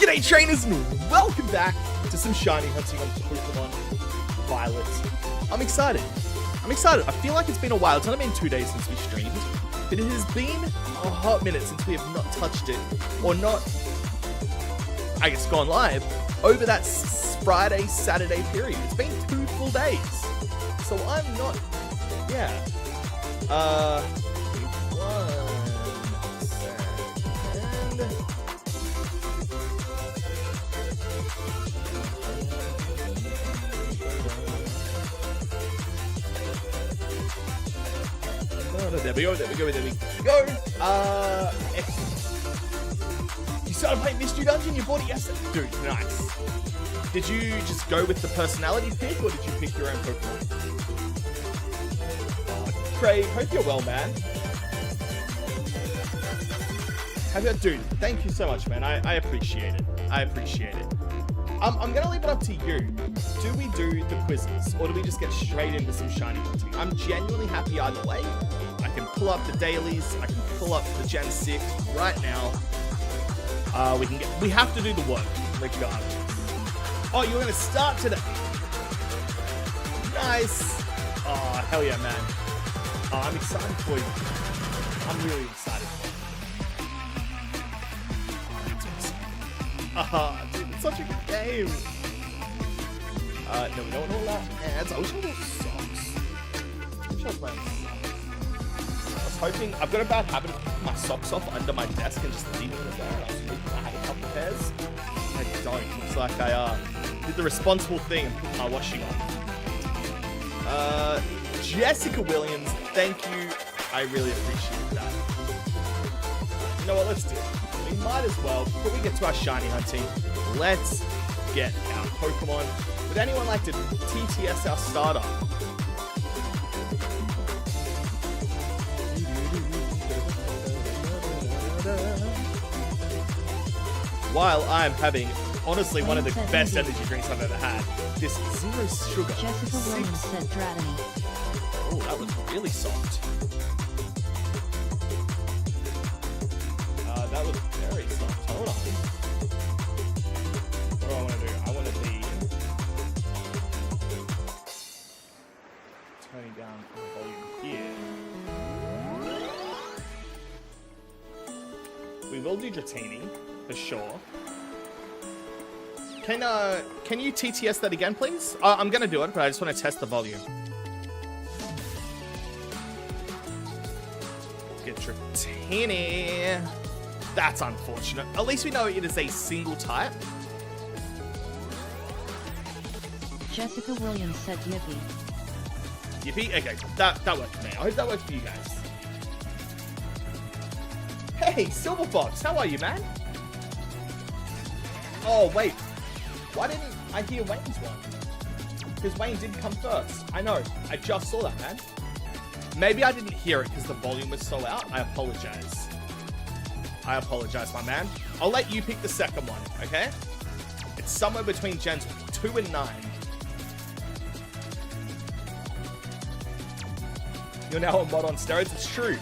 G'day trainers and welcome back to some shiny hunting on Pokémon Violet. I'm excited. I feel like it's been a while. It's only been 2 days since we streamed, but it has been a hot minute since we have not touched it, or not, I guess, gone live over that Friday, Saturday period. It's been 2 full days. So I'm not, yeah. There we go. Excellent. You started playing Mystery Dungeon? You bought it yesterday? Dude, nice. Did you just go with the personality pick, or did you pick your own Pokemon? Craig, hope you're well, man. Dude, thank you so much, man. I appreciate it. I'm gonna leave it up to you. Do we do the quizzes, or do we just get straight into some shiny hunting? I'm genuinely happy either way. I can pull up the dailies. I can pull up the Gen 6 right now. We have to do the work regardless. Oh, you're gonna start today. Nice. Oh, hell yeah, man. Oh, I'm excited for you. I'm really excited for you. Dude, it's such a good game. No, we don't want all that ads. I wish I had socks. I wish I was wearing socks. I was hoping, I've got a bad habit of putting my socks off under my desk and just leaving them there. I was hoping I had a couple pairs. I don't. Looks like I did the responsible thing and put my washing on. Jessica Williams, thank you. I really appreciate that. You know what, let's do it. We might as well, before we get to our shiny hunting, let's get our Pokemon. Would anyone like to TTS our starter? While I'm having, honestly, one of the best energy drinks I've ever had. This zero sugar. Jessica Williams said Dratini. Oh, that was really soft. That was very soft. Hold on. What do I want to do? I want to be turning down the volume here. We will do Dratini, for sure. Can you TTS that again, please? I'm going to do it, but I just want to test the volume. Get Dratini. That's unfortunate. At least we know it is a single type. Jessica Williams said Yippee. Yippee? Okay, that worked for me. I hope that works for you guys. Hey, Silver Fox, how are you, man? Oh, wait. Why didn't I hear Wayne's one? Because Wayne didn't come first. I know. I just saw that, man. Maybe I didn't hear it because the volume was so out. I apologize. My man. I'll let you pick the second one, okay? It's somewhere between Gens 2 and 9. You're now a mod on steroids. It's true.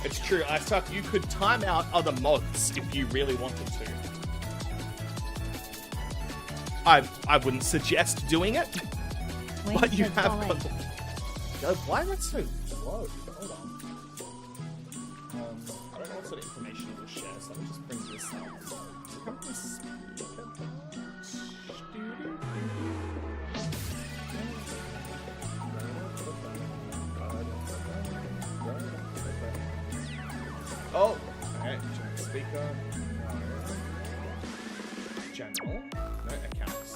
It's true. Icetuck, you could time out other mods if you really wanted to. I wouldn't suggest doing it, Wayne but you said have ballet. got the... God, why is that so low? Hold on. I don't know what sort of information it will share, so let me just bring this up. Oh, okay. Speaker. No. General. No, accounts.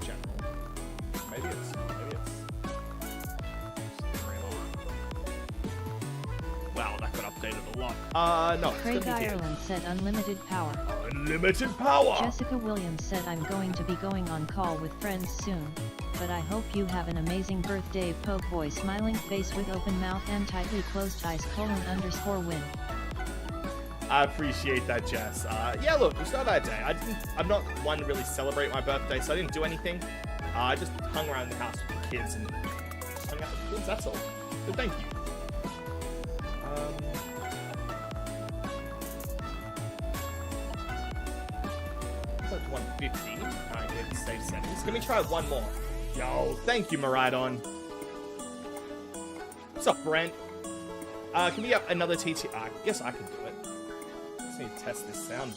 General. Maybe it's. Wow, that got updated a lot. No. Craig Ireland said unlimited power. Unlimited power! Jessica Williams said I'm going to be going on call with friends soon, but I hope you have an amazing birthday, Pokéboy. Smiling face with open mouth and tightly closed eyes, _win. I appreciate that, Jess. Yeah, look, it's not a bad day. I'm not one to really celebrate my birthday, so I didn't do anything. I just hung around the house with the kids and hung out with the kids, that's all. But thank you. 50. Alright, good. Save settings. Let me try one more. Yo, thank you, Maridon. What's up, Brent? Can we have another TT? I guess I can do it. Just need to test this sound.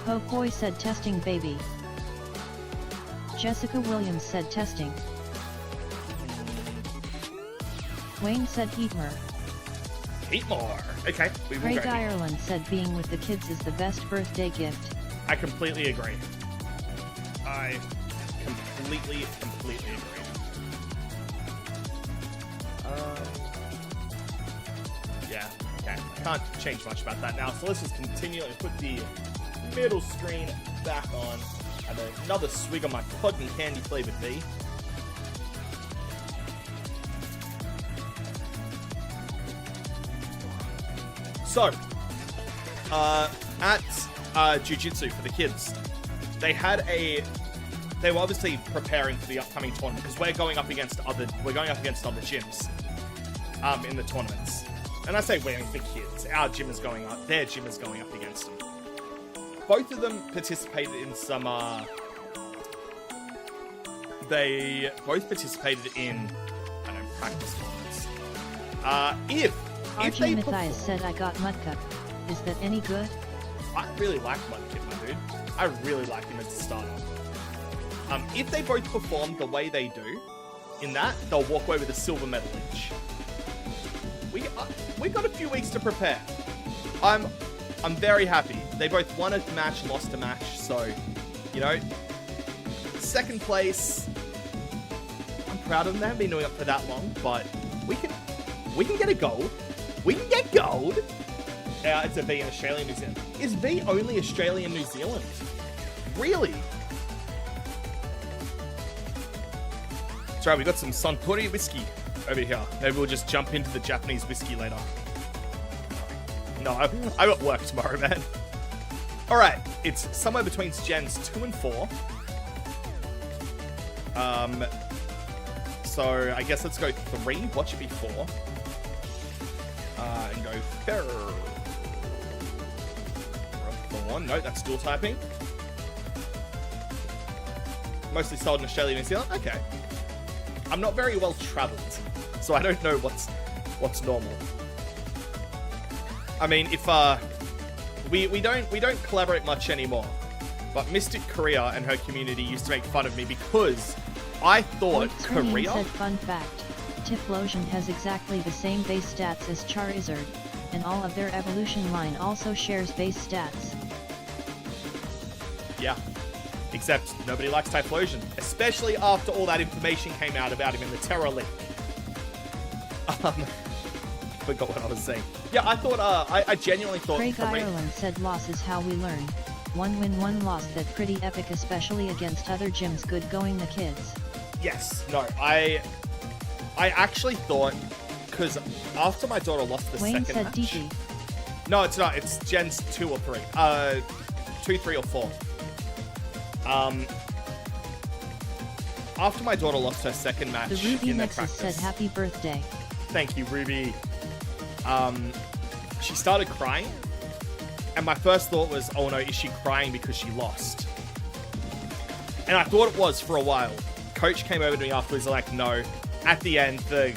Pokéboy said testing baby. Jessica Williams said testing. Wayne said eat more. Eat more. Okay, we will Craig go. Ireland said being with the kids is the best birthday gift. I completely agree. I completely agree. Yeah, okay. Can't change much about that now. So let's just continue and put the middle screen back on. And another swig of my cotton candy flavored V. So, at Jiu-Jitsu for the kids, they were obviously preparing for the upcoming tournament because we're going up against other gyms in the tournaments. And I say we're the kids. Our gym is going up. Their gym is going up against them. Both of them participated in some. They both participated in, I don't know, practice tournaments. If they RG Matthias said I got Mudcup. Is that any good? I really like Mudkip, my dude. I really like him as a starter. If they both perform the way they do, in that, they'll walk away with a silver medal each. We got a few weeks to prepare. I'm very happy. They both won a match, lost a match, so, you know, second place. I'm proud of them. They haven't been doing it for that long, but we can get a gold. We can get gold. It's a V in Australia and New Zealand. Is V only Australia and New Zealand? Really? That's right, we got some Suntory whiskey over here. Maybe we'll just jump into the Japanese whiskey later. No, I got work tomorrow, man. Alright, it's somewhere between gens 2 and 4. So I guess let's go 3. What should be 4? And go Ferror. No, that's dual typing. Mostly sold in Australia and New Zealand. Okay. I'm not very well traveled, so I don't know what's normal. I mean, if we don't collaborate much anymore, but Mystic Korea and her community used to make fun of me because I thought Korea. Said fun fact: Typhlosion has exactly the same base stats as Charizard, and all of their evolution line also shares base stats. Yeah, except nobody likes Typhlosion, especially after all that information came out about him in the Terra leak. Forgot what I was saying. Yeah, I thought, I genuinely thought... Craig Ireland said loss is how we learn. 1 win, 1 loss. That pretty epic, especially against other gyms. Good going, the kids. Yes, no, I actually thought, because after my daughter lost the Wayne second said match... DG. No, it's not. It's gens 2 or 3. 2, 3, or 4. After my daughter lost her second match The Ruby in their Nexus practice... said happy birthday. Thank you, Ruby. She started crying, and my first thought was, oh no, is she crying because she lost? And I thought it was for a while. Coach came over to me afterwards, like, no. At the end, the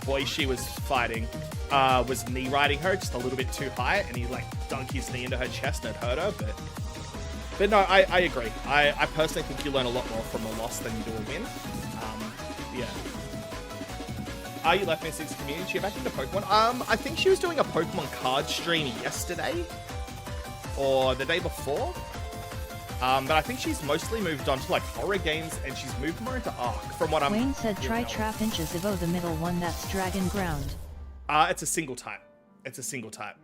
boy she was fighting was knee riding her just a little bit too high, and he like dunk his knee into her chest and it hurt her. But no, I agree. I personally think you learn a lot more from a loss than you do a win. Yeah. Are you left missing community? She back into Pokemon? I think she was doing a Pokemon card stream yesterday or the day before. But I think she's mostly moved on to like horror games, and she's moved more into Ark from what I'm... Wayne said try Trap Inches Evo, the middle one, that's Dragon Ground. It's a single type. It's a single type.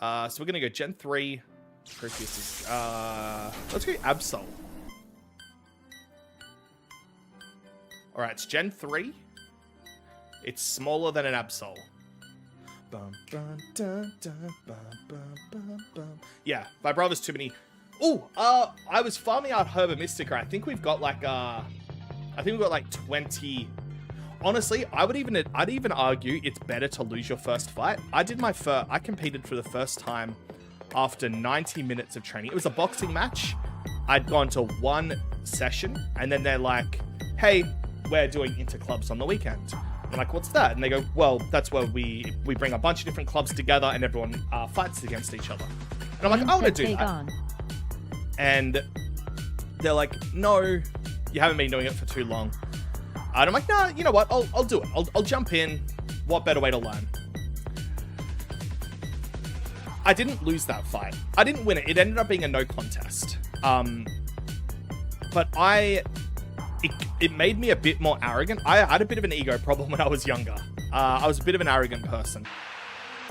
So we're going to go Gen 3. Let's go Absol. Alright, it's Gen 3. It's smaller than an Absol. Yeah, my brother's too many... Oh, I was farming out Herba Mystica. I think we've got like 20... honestly, I'd even argue it's better to lose your first fight. I competed for the first time after 90 minutes of training. It was a boxing match. I'd gone to one session, and then they're like, hey, we're doing interclubs on the weekend. I'm like, what's that? And they go, well, that's where we bring a bunch of different clubs together and everyone fights against each other. And I'm like, I want to do that. And they're like, no, you haven't been doing it for too long. And I'm like, nah, you know what? I'll do it. I'll jump in. What better way to learn? I didn't lose that fight. I didn't win it. It ended up being a no contest. But it made me a bit more arrogant. I had a bit of an ego problem when I was younger. I was a bit of an arrogant person.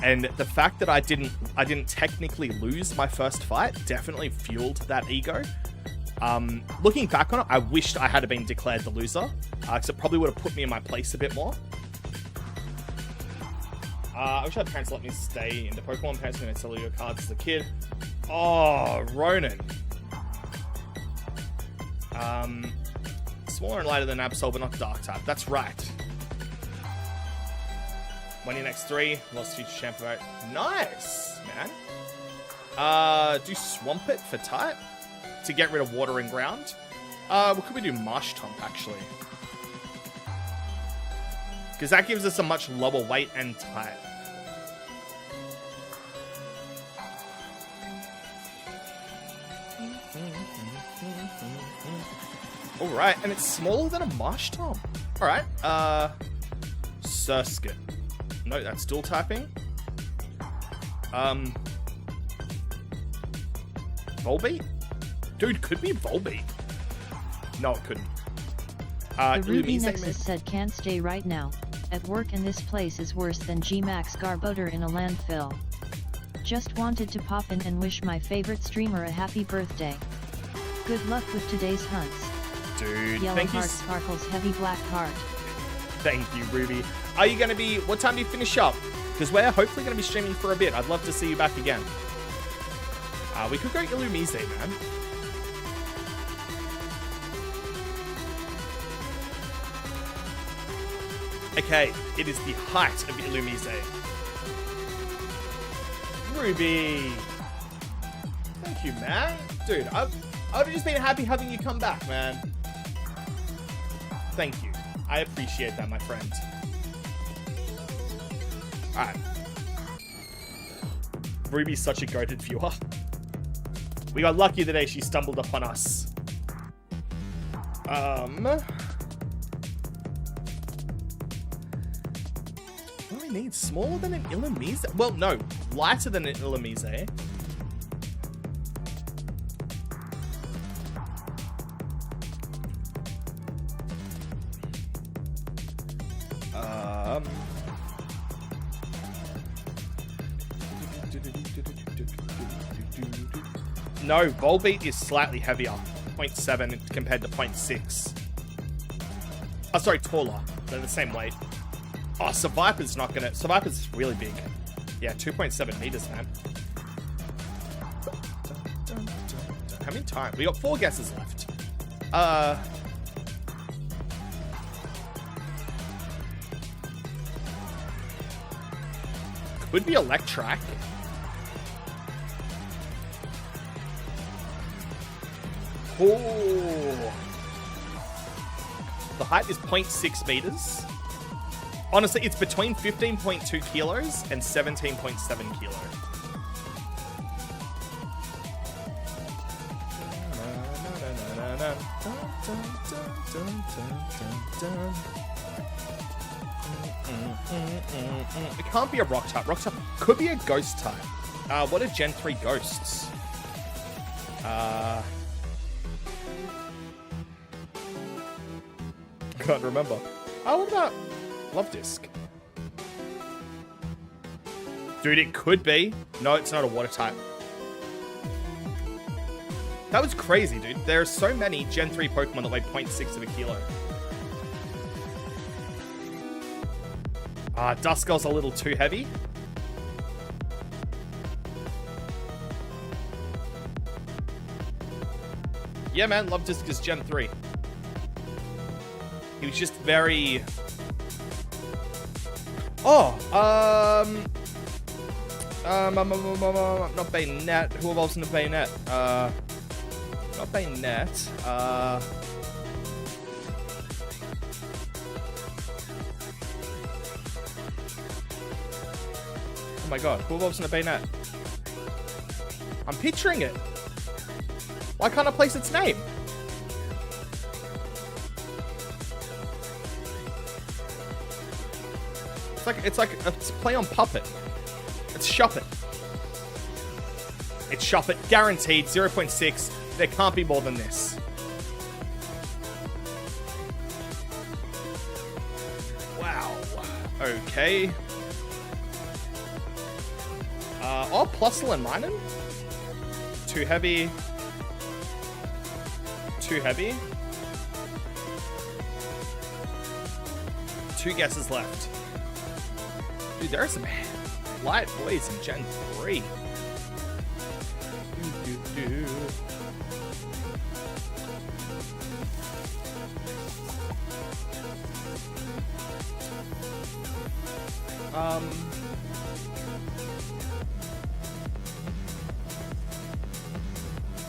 And the fact that I didn't technically lose my first fight definitely fueled that ego. Looking back on it, I wished I had been declared the loser, because it probably would have put me in my place a bit more. I wish I had parents let me stay into Pokemon. Parents were going to sell your cards as a kid. Oh, Ronan. Smaller and lighter than Absol, but not Dark type. That's right. Won your next 3. Lost future champ vote. Nice, man. Do Swampert for type to get rid of water and ground. What could we do? Marsh Tomp, actually. Because that gives us a much lower weight and type. Alright, and it's smaller than a Marsh Tomp. Alright, Surskit. No, that's dual typing. Volbeat? Dude, could be Volbeat. No, it couldn't. The Ruby Nexus said can't stay right now. At work and this place is worse than G-Max Garboter in a landfill. Just wanted to pop in and wish my favorite streamer a happy birthday. Good luck with today's hunts. Dude, Yellow thank heart you. sparkles heavy black heart. Thank you, Ruby. Are you going to be... What time do you finish up? Because we're hopefully going to be streaming for a bit. I'd love to see you back again. We could go Illumise, man. Okay, it is the height of Illumise. Ruby! Thank you, man. Dude, I've just been happy having you come back, man. Thank you. I appreciate that, my friend. Alright. Ruby's such a goated viewer. We got lucky the day she stumbled upon us. What do we need? Smaller than an Illumise? Well, no. Lighter than an Illumise. No, Volbeat is slightly heavier. 0.7 compared to 0.6. Oh, sorry, taller. They're the same weight. Oh, Seviper's not gonna... Seviper's really big. Yeah, 2.7 meters, man. How many times? We got 4 guesses left. Could be Electrack. Oh. The height is 0.6 meters. Honestly, it's between 15.2 kilos and 17.7 kilos. It can't be a rock type. Rock type could be a ghost type. What are Gen 3 ghosts? Can't remember. Oh, what about Love Disc? Dude, it could be. No, it's not a water type. That was crazy, dude. There are so many Gen 3 Pokemon that weigh 0.6 of a kilo. Duskull's a little too heavy. Yeah, man, Love Disc is Gen 3. He was just very Oh, not Bayonet. Who evolves into Bayonet? Not Bayonet. Oh my god, who evolves into Bayonet? I'm picturing it. Why can't I place its name? It's like a play on puppet. It's Shuppet. It's Shuppet, guaranteed, 0.6. There can't be more than this. Wow. Okay. Oh, Plusle and Minun? Too heavy. Too heavy. 2 guesses left. Dude, there are some light boys in Gen 3.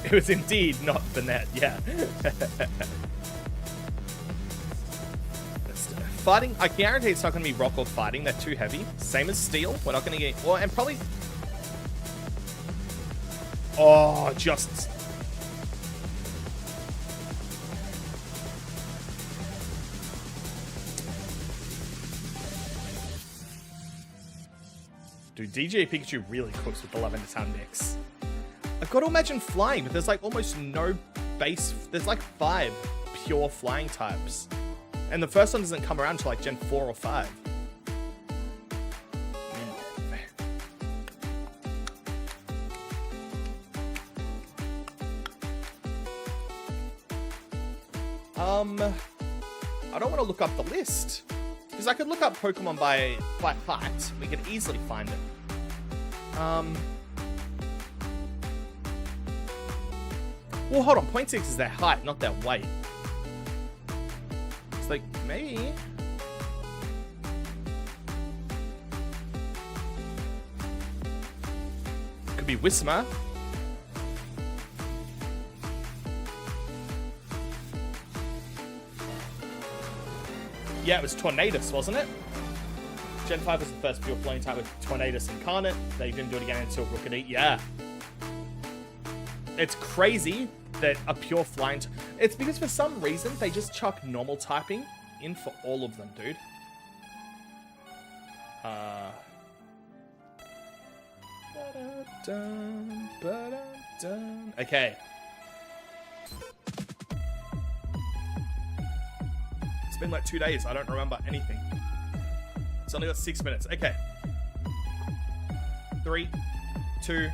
It was indeed not the net, yeah. Fighting, I guarantee it's not going to be rock or fighting. They're too heavy. Same as steel. We're not going to get... Well, and probably... Oh, just... Dude, DJ Pikachu really cooks with the Lavender Town mix. I've got to imagine flying, but there's like almost no base... There's like 5 pure flying types. And the first one doesn't come around until like Gen 4 or 5. I don't want to look up the list. Because I could look up Pokemon by fight. We could easily find it. Well, hold on. 0.6 is their height, not their weight. It's like, maybe... Could be Whismur. Yeah, it was Tornadus, wasn't it? Gen 5 was the first pure flying type with Tornadus Incarnate. They didn't do it again until Rookidee. Yeah. It's crazy that a pure flying... It's because for some reason they just chuck normal typing in for all of them, dude. Okay. It's been like 2 days. I don't remember anything. It's only got 6 minutes. Okay. 3, 2,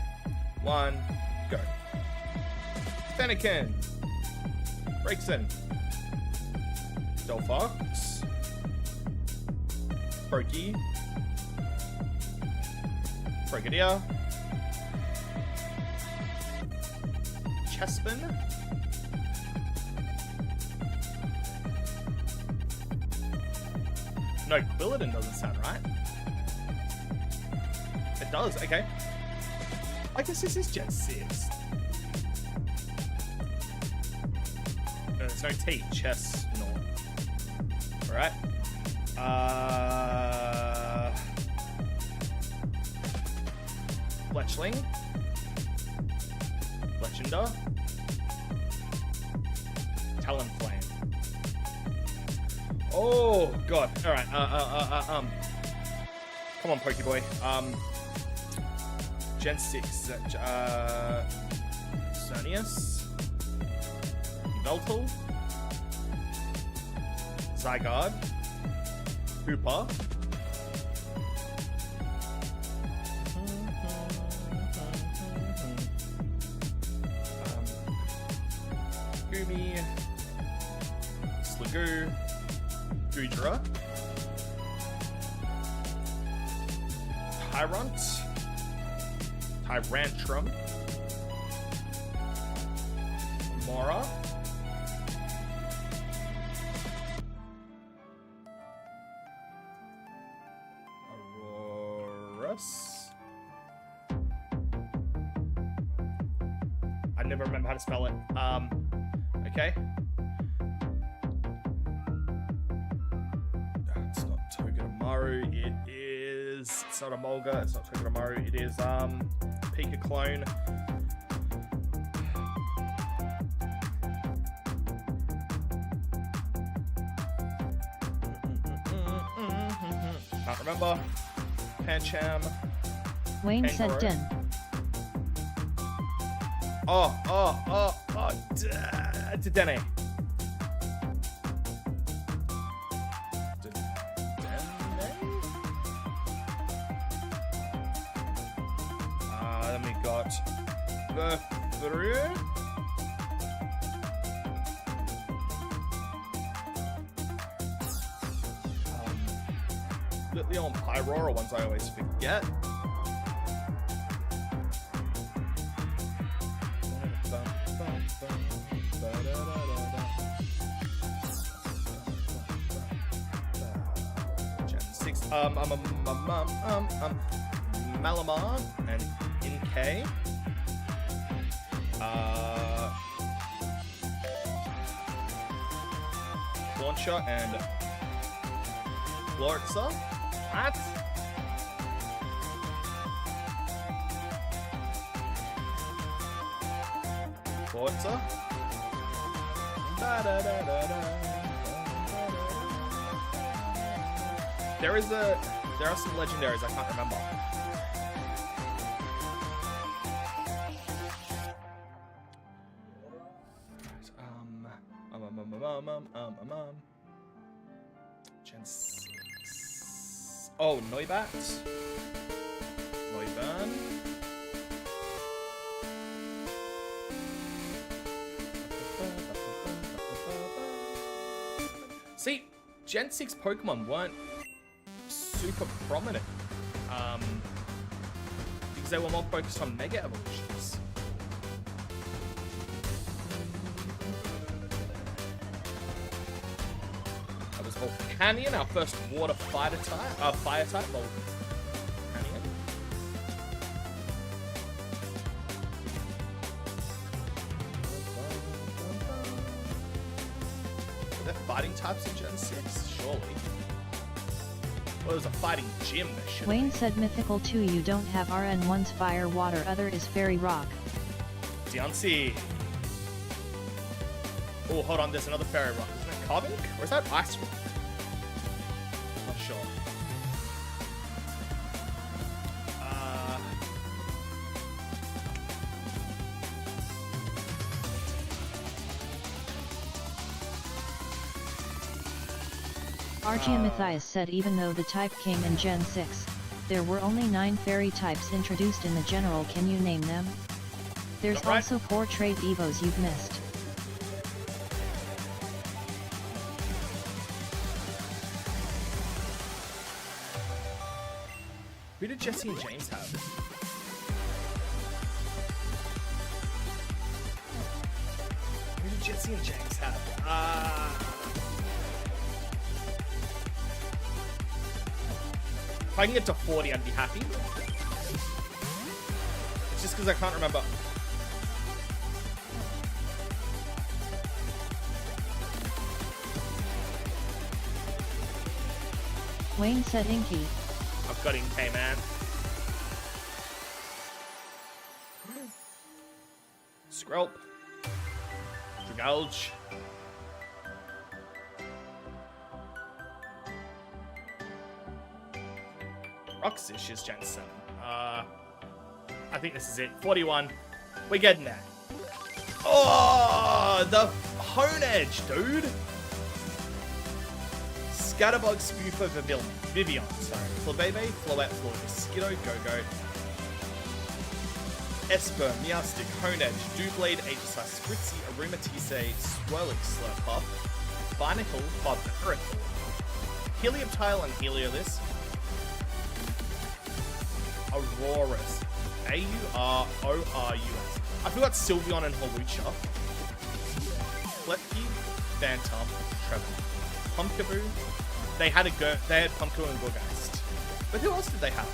1, go. Fennekin. Braixen. Delphox. Brokey. Brigadier. Chespin. No, Quilladin doesn't sound right. It does, okay. I guess this is Gen 6. No, there's no T. Chess, no. Alright. Fletchling. Fletchinder. Talonflame. Oh god. Alright. Come on, Pokéboy. Gen 6. Xerneas. Yveltal. Zygarde. Hooper. Gumi. Sliggoo. Goodra. Tyrantrum. Mora. Moderators. I never remember how to spell it. Okay. It's not Togedemaru. It is. It's not a Mulga. It's not Togedemaru. It is Pika clone. Can't remember. Pancham. Wayne said Kangaroo. Den. Dedenne. Then we got Vaporeon. The old Pyro ones I always forget. Gen 6. Malamar and NK. Launcher and Lorxa. What? Lorxa. There are some legendaries I can't remember. Gen 6. Oh, Noibat. Noiban. See, Gen 6 Pokemon weren't super prominent. Because they were more focused on Mega Evolutions. That was Volcanion, our first water fire type, Volcanion. Were there fighting types in Gen 6? Surely. Well, there's a fighting gym that should. Wayne said Mythical 2 you don't have RN1's Fire Water, other is Fairy Rock. Deontay. Oh, hold on, there's another Fairy Rock. Isn't it Carbink? Or is that Ice Rock? Not sure. Archaeamathias said even though the type came in Gen 6, there were only 9 fairy types introduced in the general. Can you name them? There's Right. also 4 trade evos you've missed. Who did Jesse and James have? Who did Jesse and James have? If I can get to 40, I'd be happy. It's just because I can't remember. Wayne said Inky. I've got Inkay, man. Skrelp. Dragalge. Roxish is Gen 7. I think this is it. 41. We're getting there. Oh, the Hone Edge, dude. Scatterbug, Spoofer, Vivian, sorry. Flabebe, Floette, Mosquito, Go-Go. Esper, Meowstic, Honedge, Doublade, Aegislash, Spritzy, Aromatisse, Swirlix, Slurpuff, Barnacle, Barbarical, Helioptile and Heliolisk, Aurorus, A-U-R-O-R-U-S. I forgot Sylveon and Hawlucha. Fletky, Phantom, Trevor, Pumpkaboo. They had Pumpkaboo and Gorgeist. But who else did they have?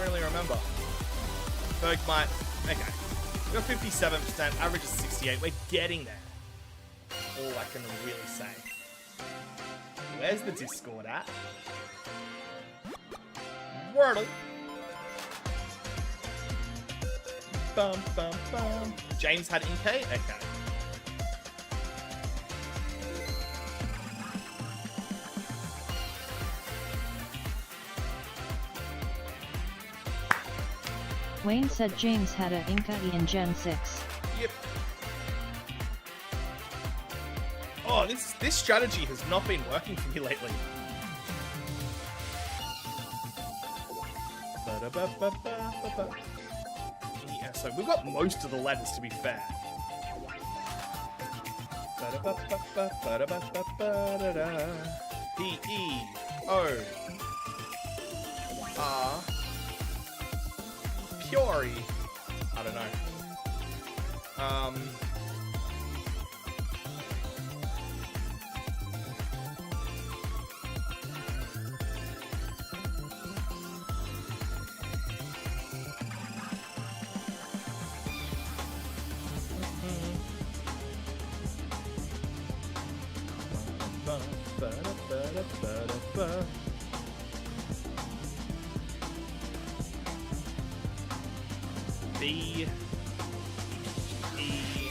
don't really remember. Bergmite. Okay. We got 57%. Average is 68. We're getting there. All I can really say. Where's the Discord at? Wordle. Bum, bum, bum. James had Inkay? Okay. Wayne said James had a Inkay in Gen 6. Yep. Oh, this strategy has not been working for me lately. Yeah, so we've got most of the letters, to be fair. P, E, O, R, Puri. I don't know. B, E,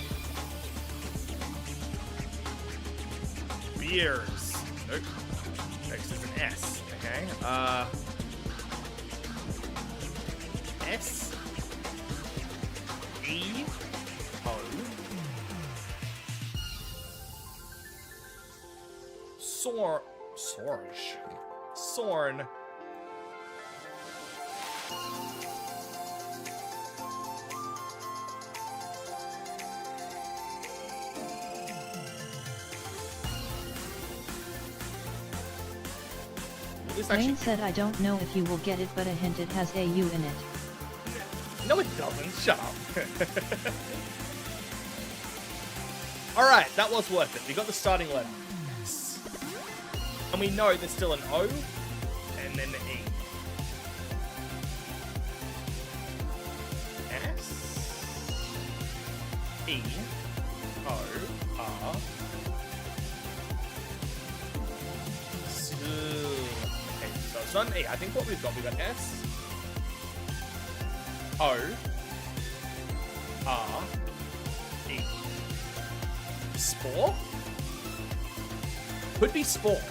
beers. Nope. Next is an S. Okay. S, E, O, Sorn. Wayne said I don't know if you will get it, but a hint it has a U in it. No, it doesn't. Shut up. Alright, that was worth it. We got the starting letter. And we know there's still an O and then the E. S, E, O, R. So it's not an E. I think what we've got S, O, R, E. Spore? Could be Spore.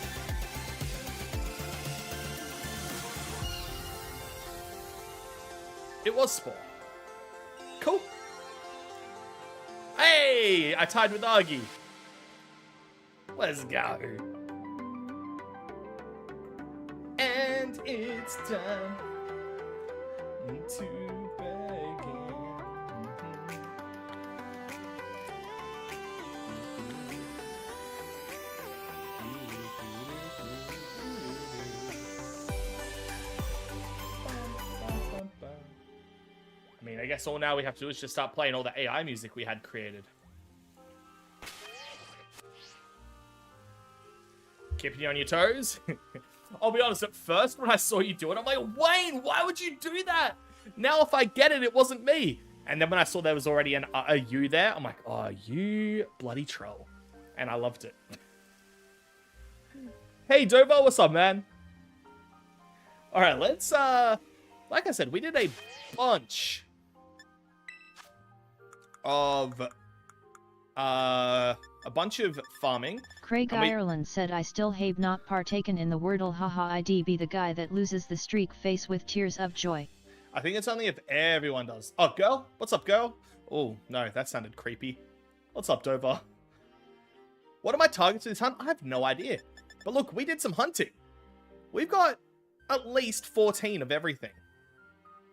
It was Spore. Cool. Hey! I tied with Augie. Let's go. And it's time to begin. I mean, I guess all now we have to do is just start playing all the AI music we had created. Keeping you on your toes. I'll be honest, at first when I saw you do it, I'm like, Wayne, why would you do that? Now if I get it, it wasn't me. And then when I saw there was already a U there, I'm like, oh, you bloody troll. And I loved it. Hey, Dovo, what's up, man? All right, let's, like I said, we did a bunch of farming. Craig Ireland said I still have not partaken in the Wordle, haha, I'd be the guy that loses the streak face with tears of joy. I think it's only if everyone does. Oh, girl? What's up, girl? Oh, no, that sounded creepy. What's up, Dover? What are my targets for this hunt? I have no idea. But look, we did some hunting. We've got at least 14 of everything.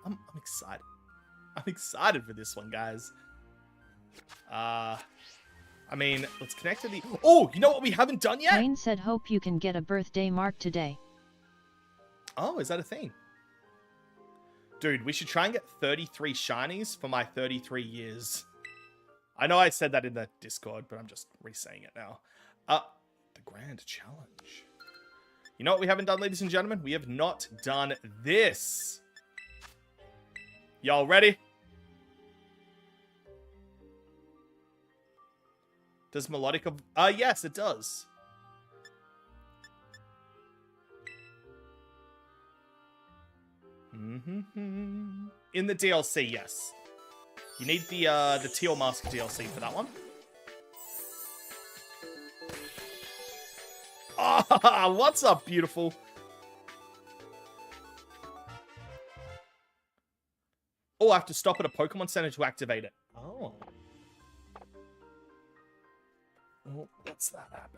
I'm excited. I'm excited for this one, guys. I mean, let's connect to the... Oh, you know what we haven't done yet? Wayne said hope you can get a birthday mark today. Oh, is that a thing? Dude, we should try and get 33 shinies for my 33 years. I know I said that in the Discord, but I'm just re-saying it now. The Grand Challenge. You know what we haven't done, ladies and gentlemen? We have not done this. Y'all ready? Does Melodic... yes, it does. In the DLC, yes. You need the Teal Mask DLC for that one. Ah, what's up, beautiful? Oh, I have to stop at a Pokemon Center to activate it. Oh. Oh, what's that about?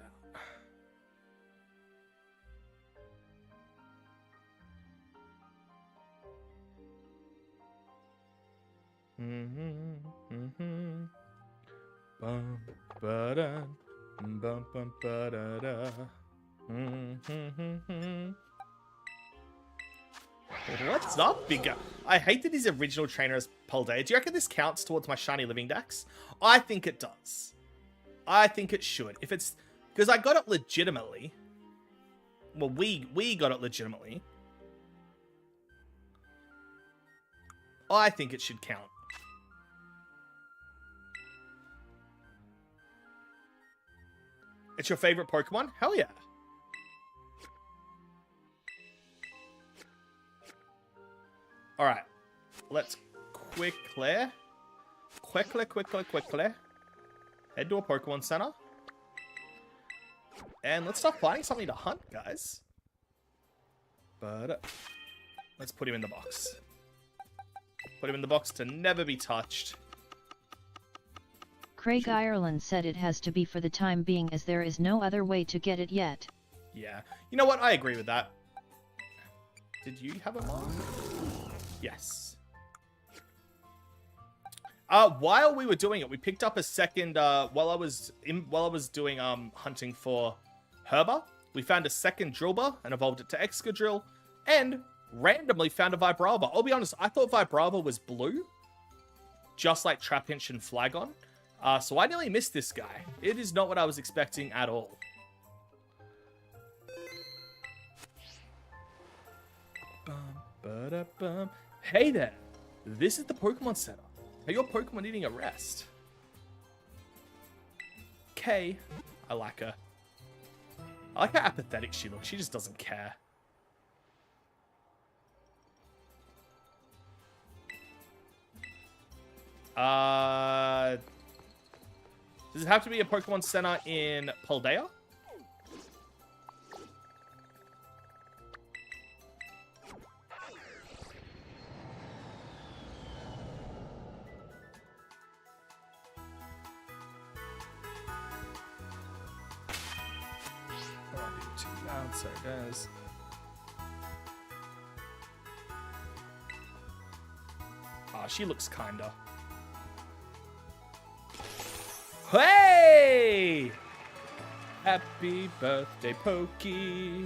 Bum ba da, bum bum ba da da. What's up, big guy? I hate that his original trainer is Paldea. Do you reckon this counts towards my shiny living dex? I think it does. I think it should. If it's... Because I got it legitimately. Well, we got it legitimately. I think it should count. It's your favorite Pokemon? Hell yeah. Alright. Let's quickly head to a Pokemon Center. And let's start finding something to hunt, guys. But let's put him in the box. Put him in the box to never be touched. Craig Ireland said it has to be for the time being as there is no other way to get it yet. Yeah. You know what? I agree with that. Did you have a mark? Yes. While we were doing it, we picked up a second, while I was doing, hunting for Herba, we found a second Drillbur and evolved it to Excadrill, and randomly found a Vibrava. I'll be honest, I thought Vibrava was blue, just like Trapinch and Flagon. So I nearly missed this guy. It is not what I was expecting at all. Hey there, this is the Pokemon Center. Are your Pokemon needing a rest? Kay, I like her. I like how apathetic she looks. She just doesn't care. Does it have to be a Pokemon Center in Paldea? So it does. She looks kinda. Hey! Happy birthday, Pokey.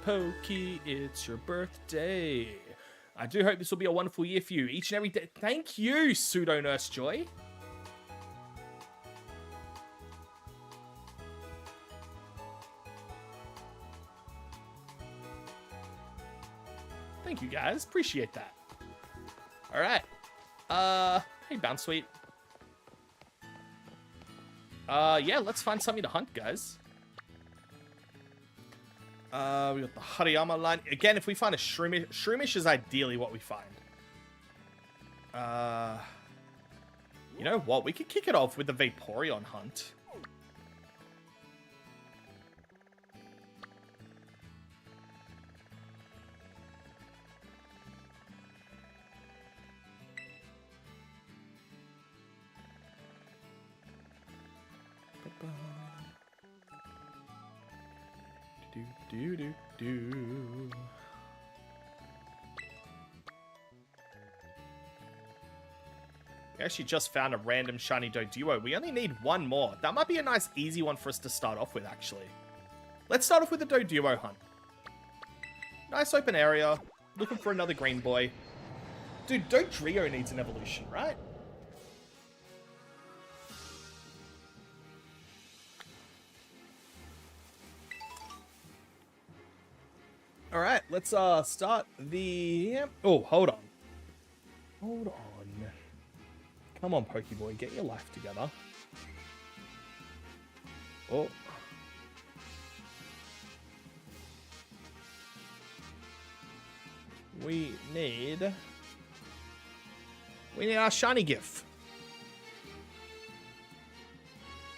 Pokey, it's your birthday. I do hope this will be a wonderful year for you each and every day. Thank you, Pseudo Nurse Joy. Thank you, guys. Appreciate that. All right. Hey, Bounce Sweet. Yeah, let's find something to hunt, guys. We got the Hariyama line. Again, if we find a Shroomish, Shroomish is ideally what we find. You know what? We could kick it off with the Vaporeon hunt. We actually just found a random shiny Doduo. We only need one more. That might be a nice easy one for us to start off with, actually. Let's start off with the Doduo hunt. Nice open area. Looking for another green boy. Dude, Dodrio needs an evolution, right? Alright, let's start the... Oh, hold on. Hold on. Come on, Pokéboy, get your life together. Oh. We need our shiny GIF.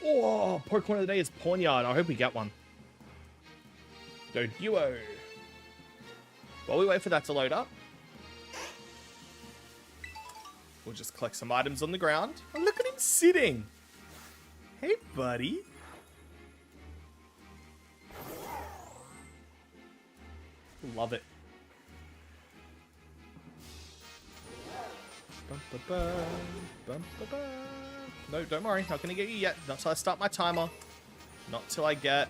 Oh, Pokemon of the day is Pawnyard. I hope we get one. Doduo. While we wait for that to load up, we'll just collect some items on the ground. Oh, look at him sitting. Hey, buddy. Love it. No, don't worry. Not going to get you yet. Not till I start my timer. Not till I get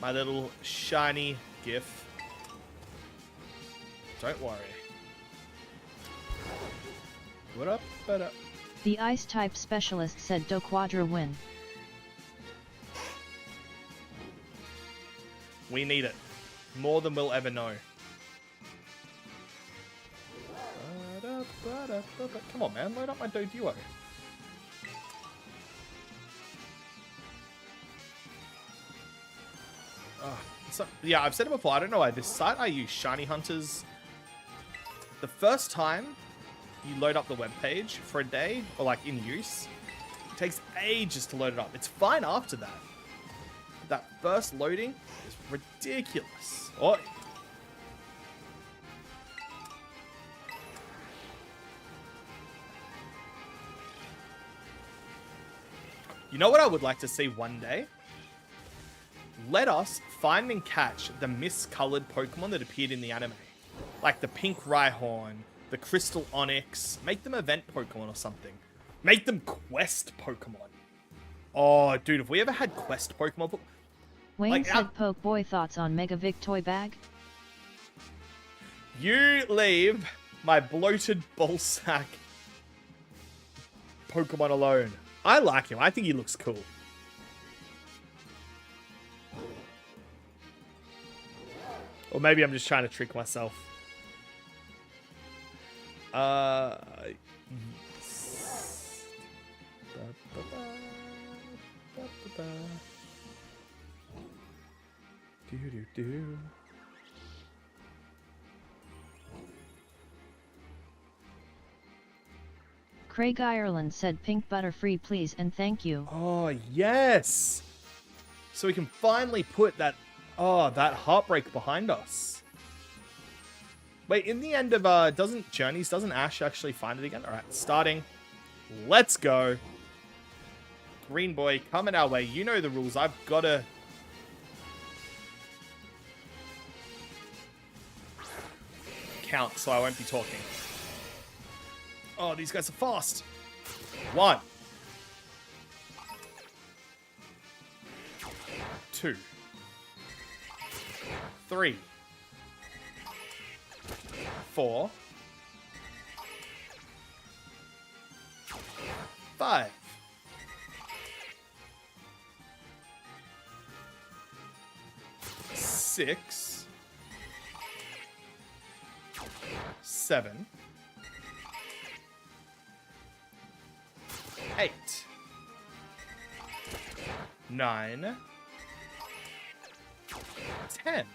my little shiny GIF. Don't worry. What up? What up? The ice type specialist said Do Quadra win. We need it. More than we'll ever know. Come on, man. Load up my Doduo. So, yeah, I've said it before. I don't know why. This site I use, Shiny Hunters. The first time you load up the webpage for a day, or like in use, it takes ages to load it up. It's fine after that. That first loading is ridiculous. Oh. You know what I would like to see one day? Let us find and catch the miscolored Pokemon that appeared in the anime. Like the pink Rhyhorn, the crystal Onyx. Make them event Pokemon or something. Make them quest Pokemon. Oh, dude, if we ever had quest Pokemon... Wayne like, said Pokeboy thoughts on Mega Vic toy bag? You leave my bloated ballsack Pokemon alone. I like him. I think he looks cool. Or maybe I'm just trying to trick myself. Yes. Do. Craig Ireland said pink butterfree please and thank you. Oh, yes. So we can finally put that, that heartbreak behind us. Wait, in the end of, doesn't Ash actually find it again? All right, starting. Let's go. Green boy, coming our way. You know the rules. I've got to... count, so I won't be talking. Oh, these guys are fast. 1, 2, 3, 4, 5, 6, 7, 8, 9, 10,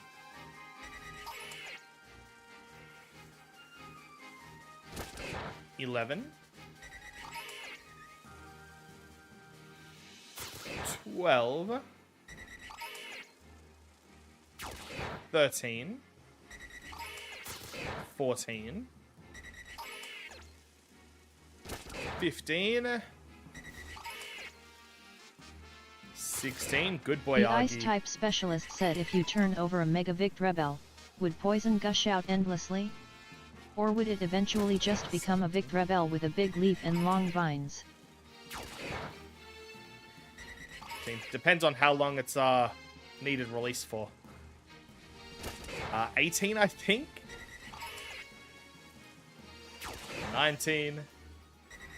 11, 12, 13, 14, 15, 16. Good boy, The Augie. ice type specialist said if you turn over a Mega Vic Rebel, would poison gush out endlessly? Or would it eventually just become a Vic Rebel with a big leaf and long vines? Depends on how long it's needed release for. 18, I think. 19.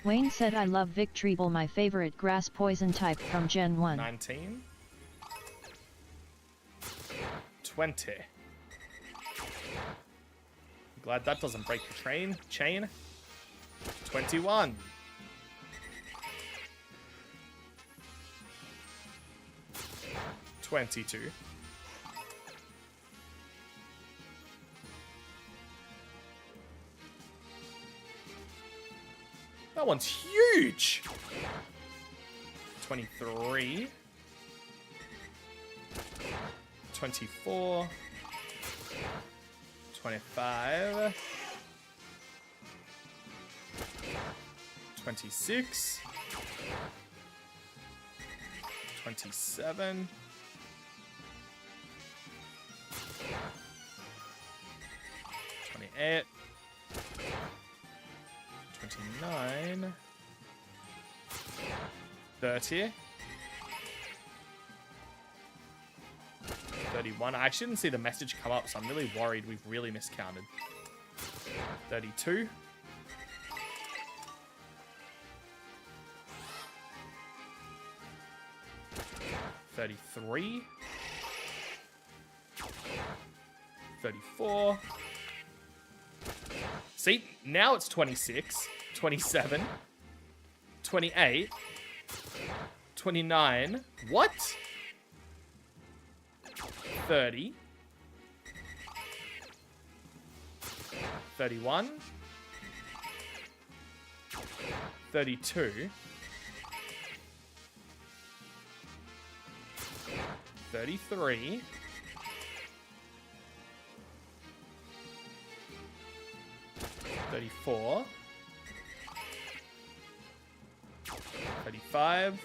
Wayne said I love Vic Treble, my favorite grass poison type from Gen 1. 19. 20. Glad that doesn't break the chain. 21. $22. That one's huge. 23. 24. 25. 26. 27. 28. 29. 30. 31. I actually didn't see the message come up, so I'm really worried we've really miscounted. 32. 33. 34. See, now it's 26, 27, 28, 29. What? 30. 31. 32. 33. 34. 35.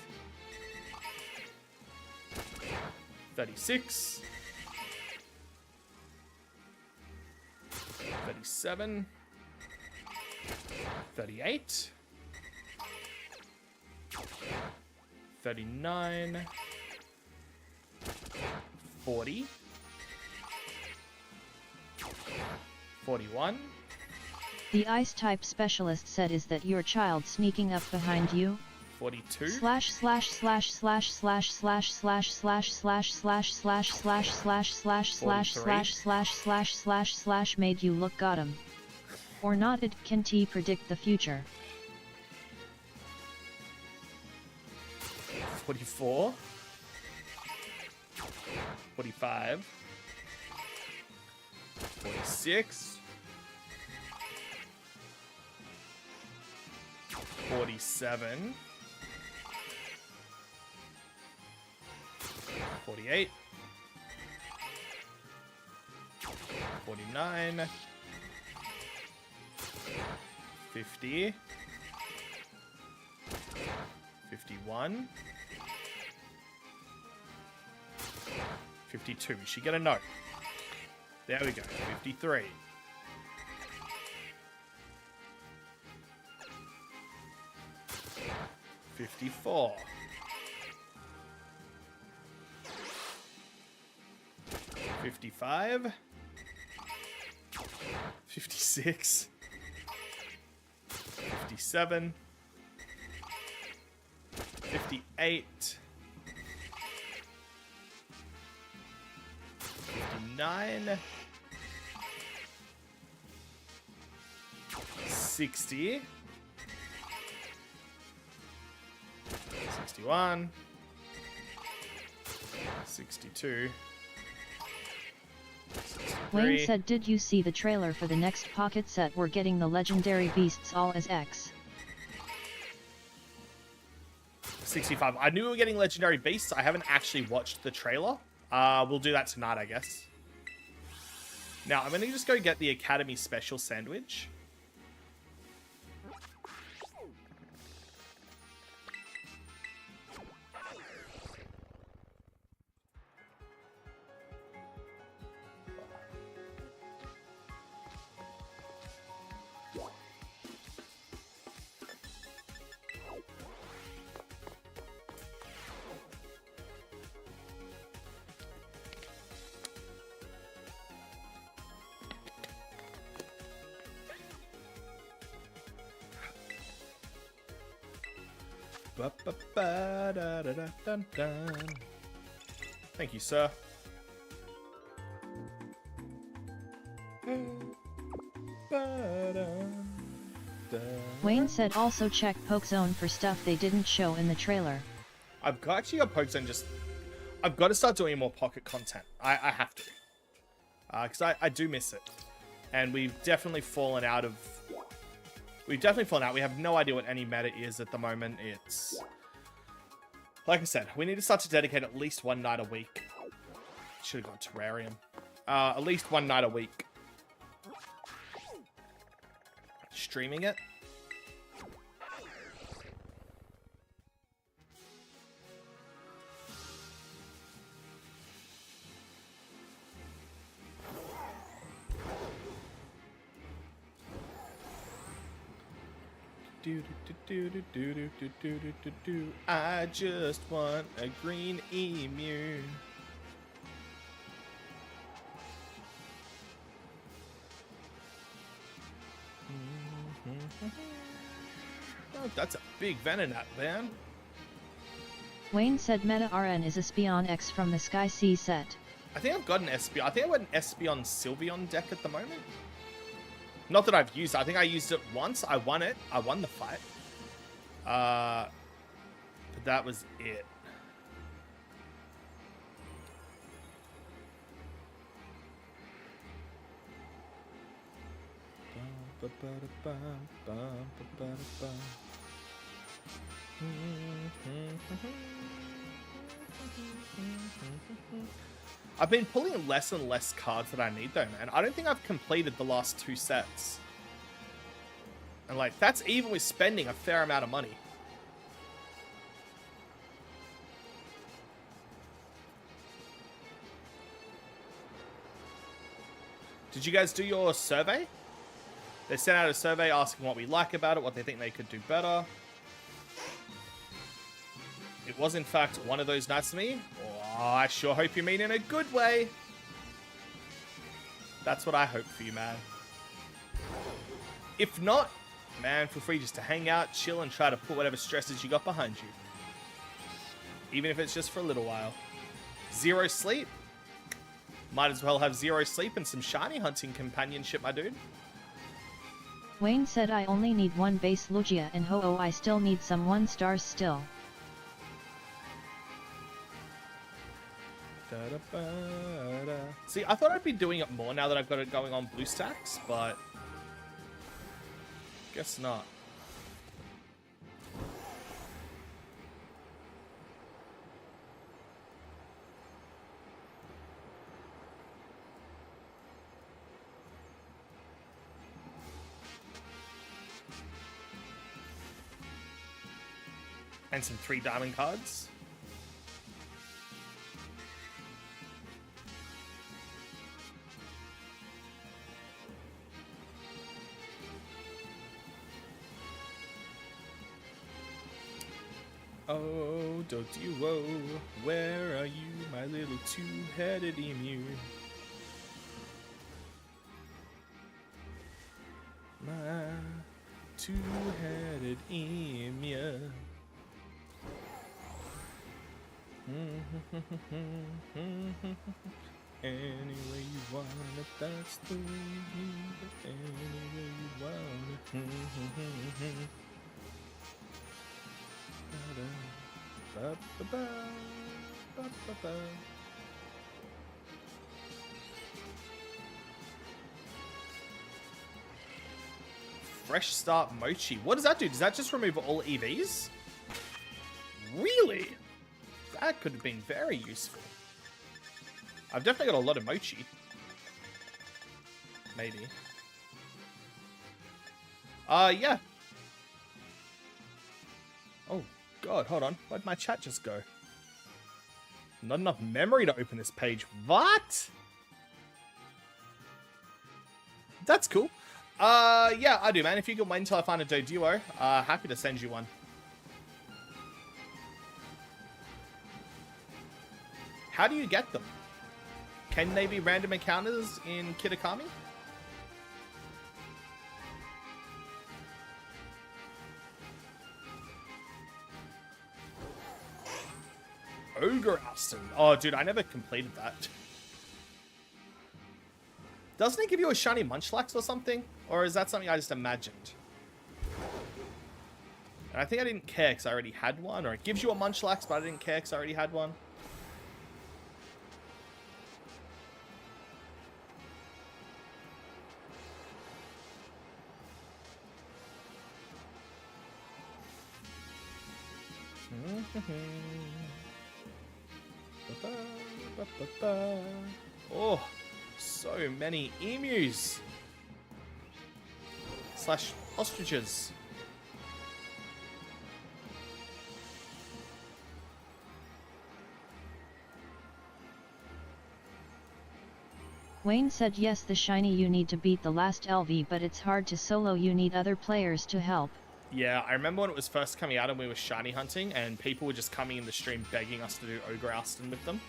36. 37. 38. 39. 40. 41. The ice type specialist said, is that your child sneaking up behind you? 42. Slash slash slash slash slash slash slash slash slash slash slash slash slash slash slash slash slash slash slash made you look got him. Or not, it can T predict the future. 44. 45. 46. 47. 48. 49. 50. 51. 52. She get a note. There we go. 53. 54. 55. 56. 57. 58. 59. 60. 61. 62. 63. Wayne said, did you see the trailer for the next pocket set? We're getting the legendary beasts all as X. 65. I knew we were getting legendary beasts. I haven't actually watched the trailer. We'll do that tonight, I guess. Now, I'm going to just go get the Academy Special Sandwich. Thank you, sir. Wayne said also check Poke Zone for stuff they didn't show in the trailer. I've actually got Poke Zone I've got to start doing more pocket content. I have to. Because I do miss it. And we've definitely fallen out. We have no idea what any meta is at the moment. It's... Like I said, we need to start to dedicate at least one night a week. Should have gone Terrarium. At least one night a week. Streaming it. I just want a green emu. Oh, that's a big Venonat, man. Wayne said Meta RN is a Espeon X from the Sky Sea set. I think I've got an Espeon. I think I've got an Espeon Sylveon deck at the moment. Not that I've used it. I think I used it once. I won it. I won the fight. But that was it. I've been pulling less and less cards that I need though, man. I don't think I've completed the last 2 sets. And like, that's even with spending a fair amount of money. Did you guys do your survey? They sent out a survey asking what we like about it, what they think they could do better. It was in fact one of those nights to me. Oh, I sure hope you mean in a good way. That's what I hope for you, man. If not, man, feel free just to hang out, chill, and try to put whatever stresses you got behind you. Even if it's just for a little while. 0 sleep? Might as well have 0 sleep and some shiny hunting companionship, my dude. Wayne said I only need 1 base Lugia and Ho-Oh I still need some 1 stars still. See, I thought I'd be doing it more now that I've got it going on BlueStacks, but guess not. And some 3 diamond cards. Oh, Doduo, where are you, my little 2-headed emu? My 2-headed emu. Any way you want it, that's the way you need it. Any way you want it. Fresh Start Mochi. What does that do? Does that just remove all EVs? Really? That could have been very useful. I've definitely got a lot of Mochi. Maybe. Yeah. Oh, God, hold on. Where'd my chat just go? Not enough memory to open this page. What? That's cool. Yeah, I do, man. If you can wait until I find a Doduo, happy to send you one. How do you get them? Can they be random encounters in Kitakami? Ogre Austin. Oh, dude, I never completed that. Doesn't it give you a shiny Munchlax or something? Or is that something I just imagined? And I think I didn't care because I already had one. Or it gives you a Munchlax, but I didn't care because I already had one. Oh, so many emus slash ostriches. Wayne said yes, the shiny you need to beat the last LV, but it's hard to solo, you need other players to help. Yeah, I remember when it was first coming out and we were shiny hunting and people were just coming in the stream begging us to do Ogre Ouston with them.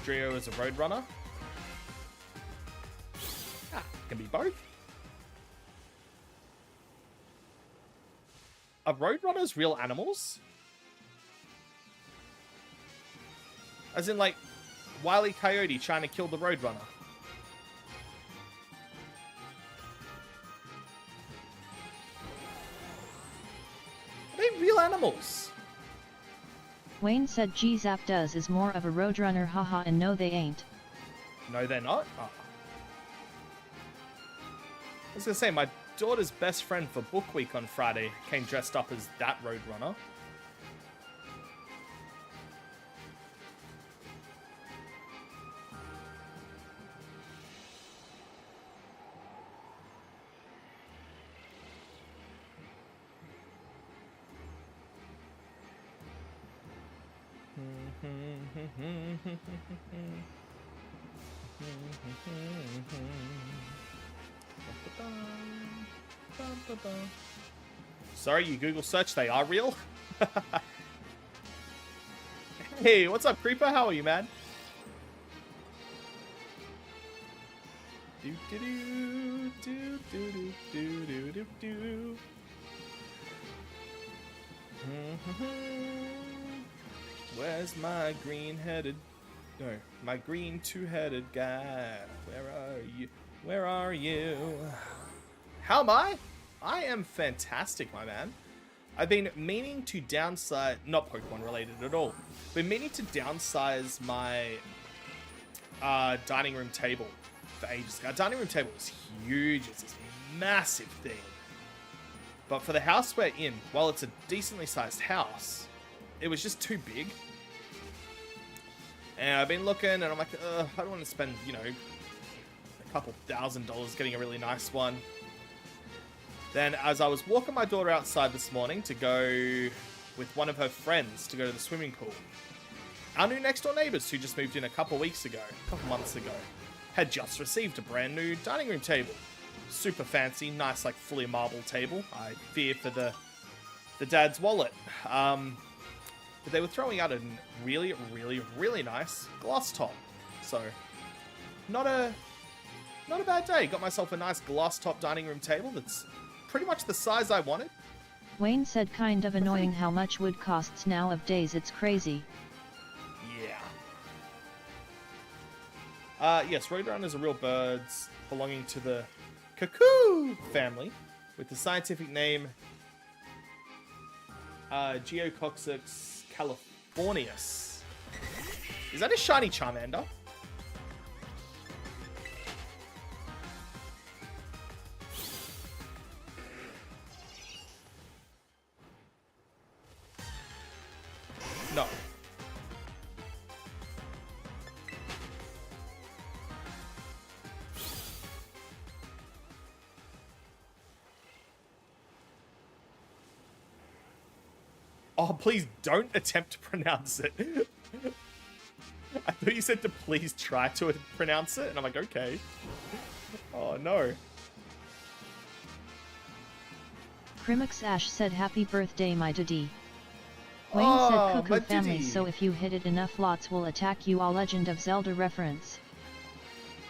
Doduo is a Roadrunner. Can be both. Are Roadrunners real animals? As in, like, Wile E. Coyote trying to kill the Roadrunner. Are they real animals? Wayne said G-Zapdos is more of a Roadrunner, haha, and no they ain't. No, they're not? Oh. I was gonna say, my daughter's best friend for Book Week on Friday came dressed up as that Roadrunner. Sorry, you Google search, they are real? Hey, what's up, Creeper? How are you, man? Do do do do do do do do do. Where's my green-headed... No, my green two-headed guy. Where are you? Where are you? How am I? I am fantastic, my man. I've been meaning to downsize... Not Pokemon related at all. Been meaning to downsize my dining room table for ages. Our dining room table is huge. It's this massive thing. But for the house we're in, while it's a decently sized house, it was just too big. And I've been looking, and I'm like, I don't want to spend, you know, a couple $1,000 getting a really nice one. Then, as I was walking my daughter outside this morning to go with one of her friends to go to the swimming pool, our new next-door neighbours, who just moved in a couple months ago, had just received a brand new dining room table. Super fancy, nice, like, fully marble table. I fear for the dad's wallet. But they were throwing out a really, really, really nice glass top. So, not a bad day. Got myself a nice glass top dining room table that's pretty much the size I wanted. Wayne said kind of annoying how much wood costs nowadays, it's crazy. Yeah. Yes, Roadrunners are real birds belonging to the cuckoo family with the scientific name Geococcus californius. Is that a shiny Charmander? No. Oh, please don't attempt to pronounce it. I thought you said to please try to pronounce it, and I'm like, okay. Oh, no. Crimix Ash said happy birthday my daddy. Wayne Oh, said my Cuckoo family, daddy. so if you hit it enough lots will attack you all. Legend of Zelda reference.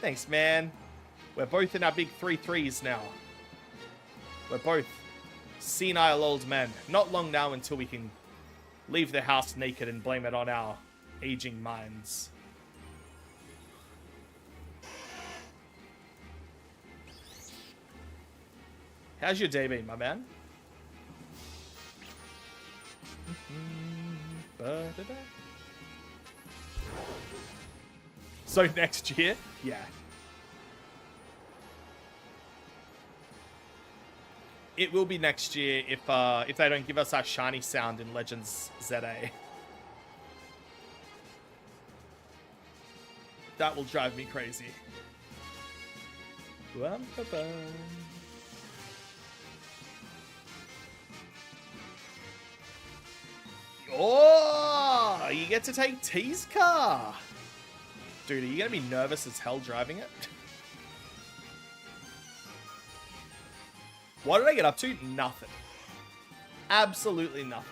Thanks, man. We're both in our big 3-3s now. We're both senile old men. Not long now until we can leave the house naked and blame it on our aging minds. How's your day been, my man? So next year? Yeah. It will be next year if they don't give us our shiny sound in Legends ZA. That will drive me crazy. Oh, you get to take T's car. Dude, are you going to be nervous as hell driving it? What did I get up to? Nothing. Absolutely nothing.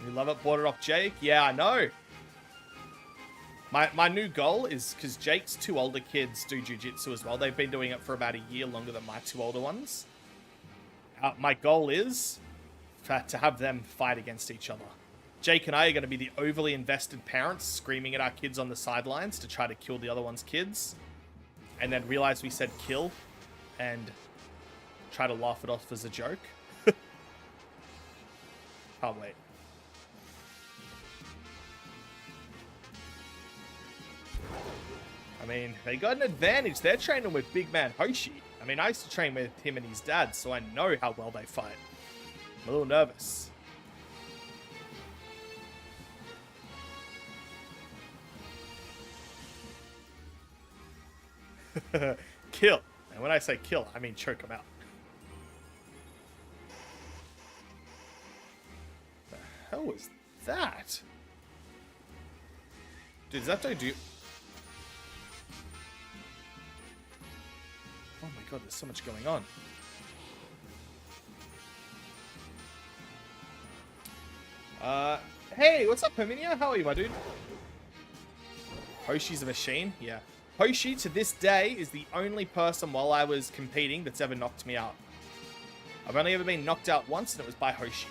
You love it, bought it off Jake? Yeah, I know. My new goal is, because Jake's two older kids do jiu-jitsu as well. They've been doing it for about a year longer than my two older ones. My goal is to have them fight against each other. Jake and I are going to be the overly invested parents screaming at our kids on the sidelines to try to kill the other one's kids. And then realize we said kill and try to laugh it off as a joke. Can't wait. I mean, they got an advantage. They're training with big man Hoshi. I mean, I used to train with him and his dad, so I know how well they fight. I'm a little nervous. Kill. And when I say kill, I mean choke him out. The hell was that? Dude, does that do... Oh my god, there's so much going on. Hey, what's up, Herminia? How are you, my dude? Hoshi's a machine? Yeah. Hoshi, to this day, is the only person while I was competing that's ever knocked me out. I've only ever been knocked out once, and it was by Hoshi.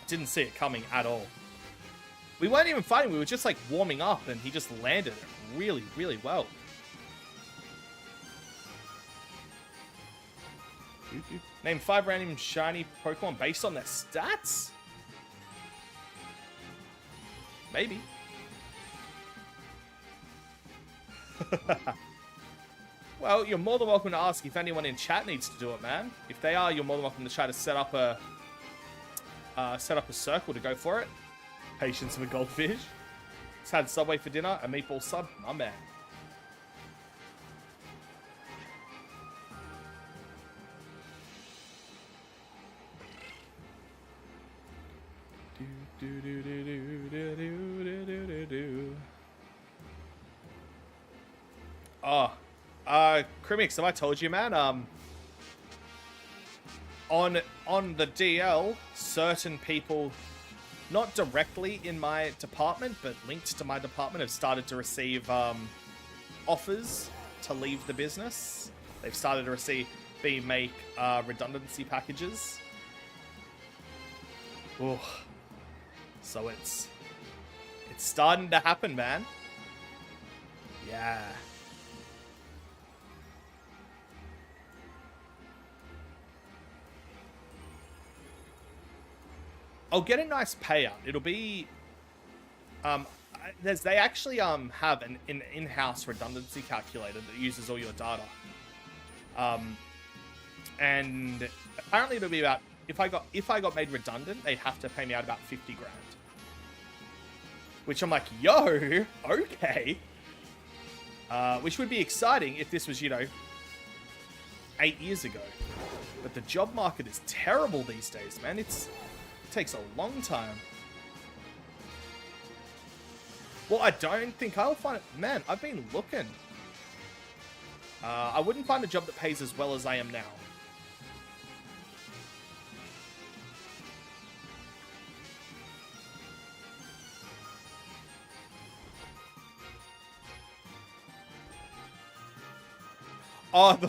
Didn't see it coming at all. We weren't even fighting, we were just like warming up and he just landed it really, really well. Name 5 random shiny Pokemon based on their stats? Maybe. Well, you're more than welcome to ask if anyone in chat needs to do it, man. If they are, you're more than welcome to try to set up a circle to go for it. Patience of a goldfish. Just had Subway for dinner, a meatball sub. My man. Oh, Crimix, have I told you, man? On the DL, certain people, not directly in my department, but linked to my department, have started to receive offers to leave the business. They've started to make redundancy packages. Ooh. So it's starting to happen, man. Yeah. I'll get a nice payout. It'll be, they actually have an in-house redundancy calculator that uses all your data. And apparently it'll be about, if I got made redundant, they'd have to pay me out about 50 grand. Which I'm like, yo, okay. Which would be exciting if this was, 8 years ago. But the job market is terrible these days, man. It takes a long time. Well, I don't think I'll find it. Man, I've been looking. I wouldn't find a job that pays as well as I am now. Oh,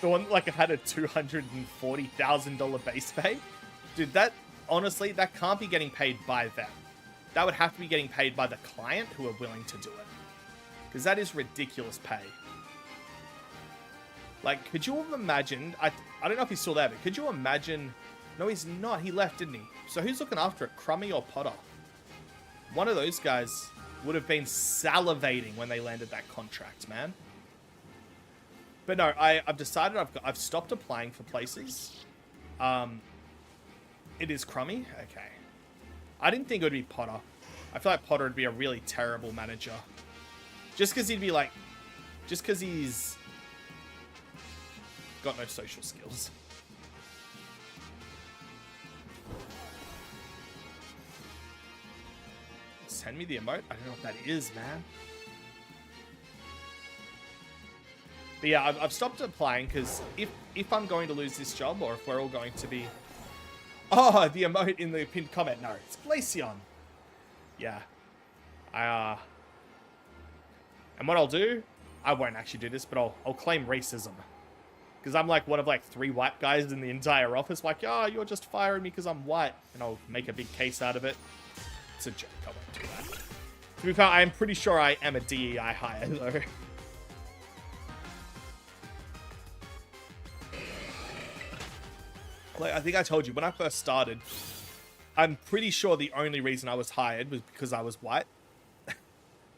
the one like had a $240,000 base pay? Dude, honestly, that can't be getting paid by them. That would have to be getting paid by the client who are willing to do it. Because that is ridiculous pay. Like, could you have imagined... I don't know if he's still there, but could you imagine... No, he's not. He left, didn't he? So who's looking after it? Crummy or Potter? One of those guys would have been salivating when they landed that contract, man. But no, I've decided I've stopped applying for places. It is Crummy? Okay. I didn't think it would be Potter. I feel like Potter would be a really terrible manager. Just because he'd be like... Just because he's... got no social skills. Send me the emote? I don't know what that is, man. But yeah, I've stopped applying because if I'm going to lose this job, or if we're all going to be... Oh, the emote in the pinned comment. No, it's Glaceon. Yeah. And what I'll do, I won't actually do this, but I'll claim racism. Because I'm like one of like 3 white guys in the entire office. Like, oh, you're just firing me because I'm white. And I'll make a big case out of it. It's a joke. I won't do that. To be fair, I'm pretty sure I am a DEI hire, though. Like, I think I told you, when I first started, I'm pretty sure the only reason I was hired was because I was white.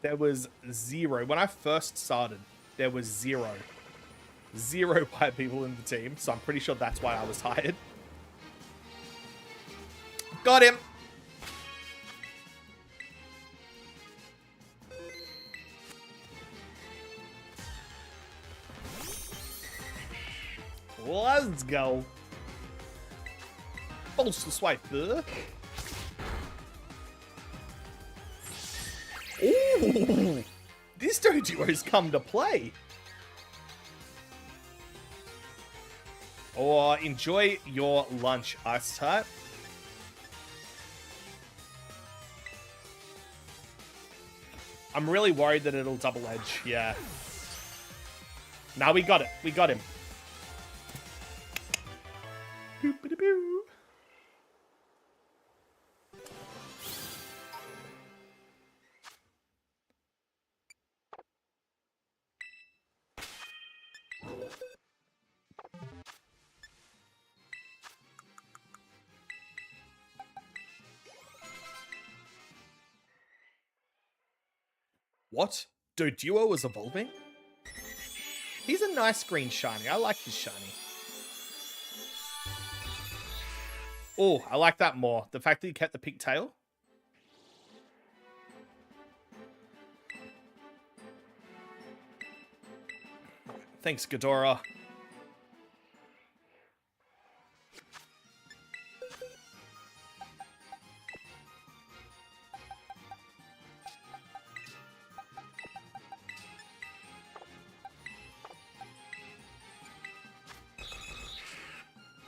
There was 0. When I first started, there was 0. 0 white people in the team, so I'm pretty sure that's why I was hired. Got him! Let's go. Bolster swipe there. Ooh! This Doduo's come to play. Or enjoy your lunch, Ice type. I'm really worried that it'll double edge. Yeah. Now we got it. We got him. Boop-a-da-boo. What? Doduo is evolving? He's a nice green shiny. I like his shiny. Oh, I like that more. The fact that he kept the pigtail. Thanks, Ghidorah.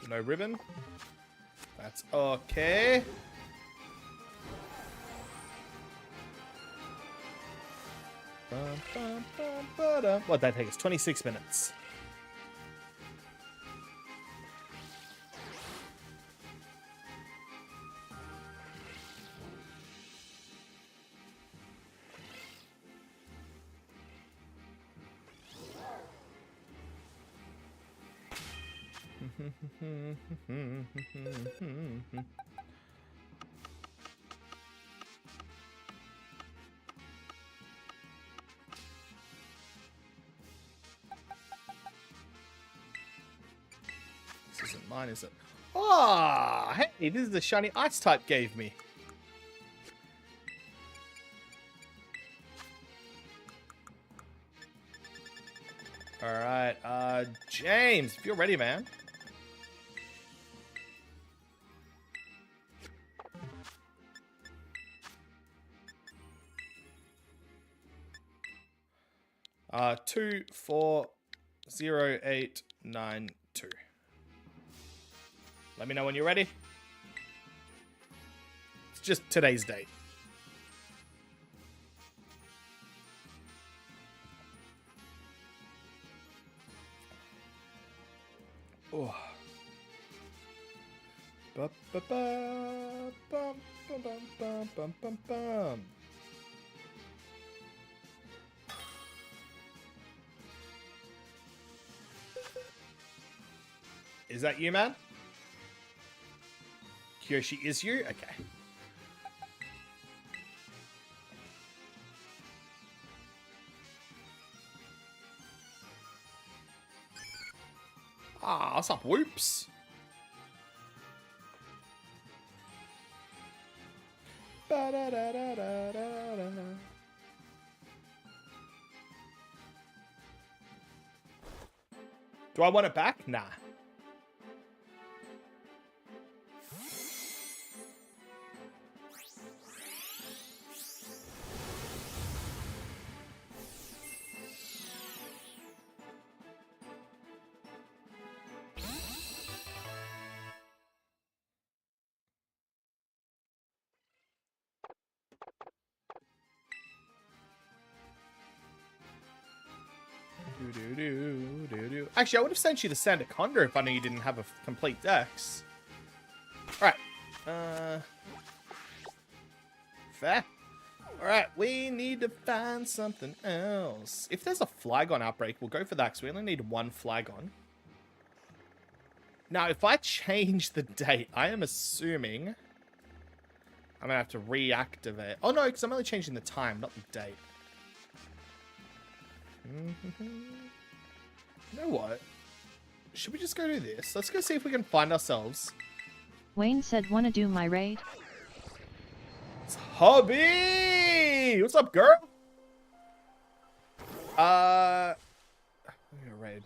No ribbon. That's okay. What'd that take us? 26 minutes. isn't mine, is it? Oh, hey, this is the shiny ice type gave me. Alright, James, if you're ready, man. Uh, 240892. Let me know when you're ready. It's just today's date. Oh. Ba ba ba bum bum bum bum bum bum bum. Is that you, man? Kyoshi is you? Okay. Ah, what's up, whoops? Ba-da-da-da-da-da-da. Do I want it back? Nah. Actually, I would have sent you the Sandaconda if I knew you didn't have a complete dex. Alright. Fair. Alright, we need to find something else. If there's a Flygon outbreak, we'll go for that, because we only need one Flygon. Now, if I change the date, I am assuming I'm going to have to reactivate. Oh, no, because I'm only changing the time, not the date. You know what? Should we just go do this? Let's go see if we can find ourselves. Wayne said, wanna do my raid? It's Hobby! What's up, girl? Raid.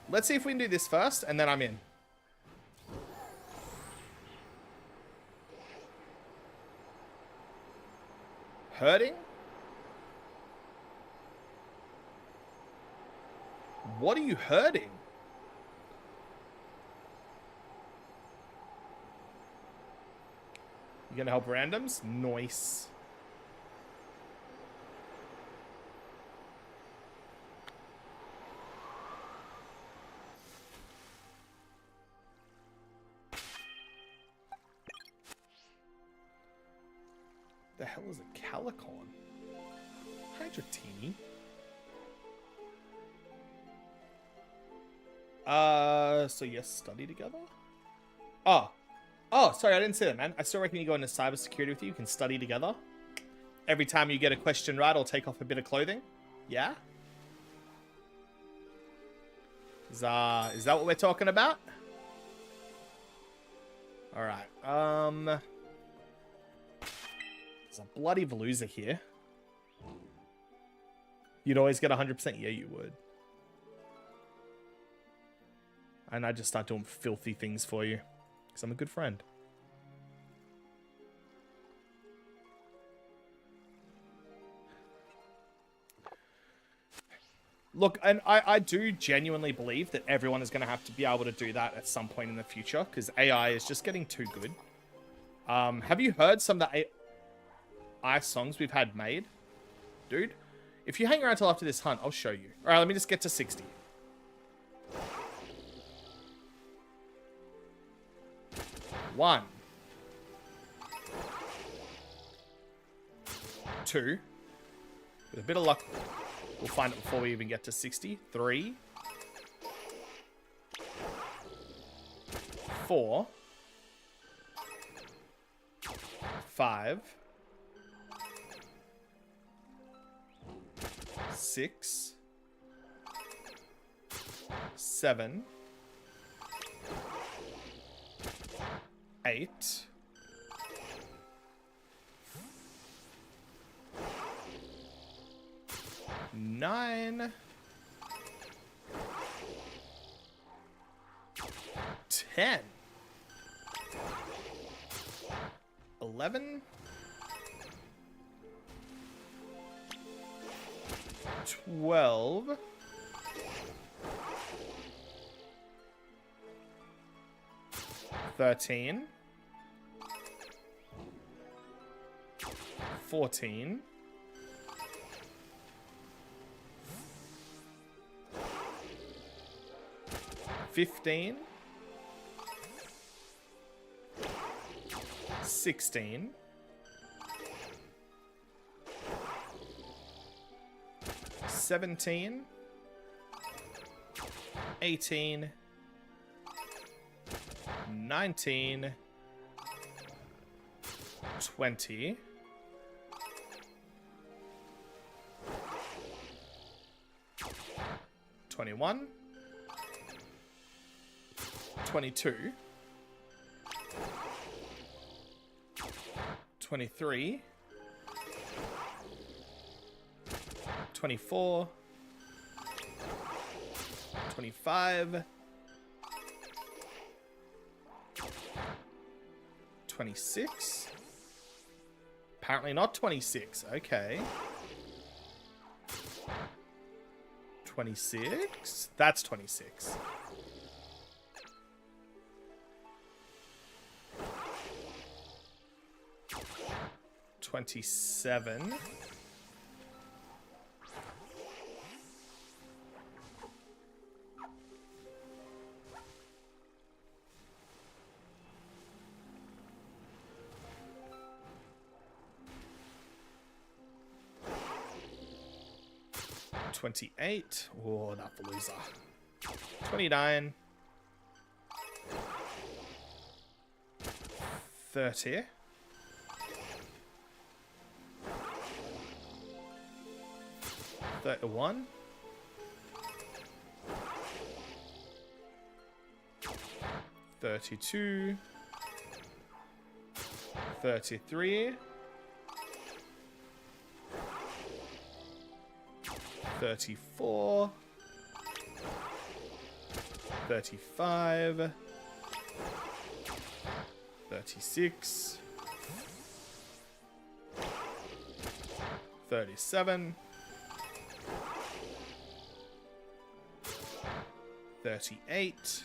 Let's see if we can do this first, and then I'm in. Hurting? What are you hurting? You gonna help randoms? Nice. The hell is a Calicon? Hydratini? So yes, study together? Oh, sorry, I didn't say that, man. I still reckon you go into cybersecurity with you. You can study together. Every time you get a question right, I'll take off a bit of clothing. Yeah? Is that what we're talking about? Alright, there's a bloody Veluza here. You'd always get 100%? Yeah, you would. And I just start doing filthy things for you. Because I'm a good friend. Look, and I do genuinely believe that everyone is going to have to be able to do that at some point in the future. Because AI is just getting too good. Have you heard some of the AI songs we've had made? Dude, if you hang around till after this hunt, I'll show you. Alright, let me just get to 60. One. 2. With a bit of luck, we'll find it before we even get to 60. 3. 4. 5. 6. 7, 8, 9, 10, 11, 12, 13, 14, 15, 16, 17, 18, 19, 20, 21, 22, 23, 24, 25, 26. Apparently not 26. Okay. 26? That's 26. $27. $28. Oh, that loser. 29. 30. 31. 32. 33. 34. 35. 36. 37. 38.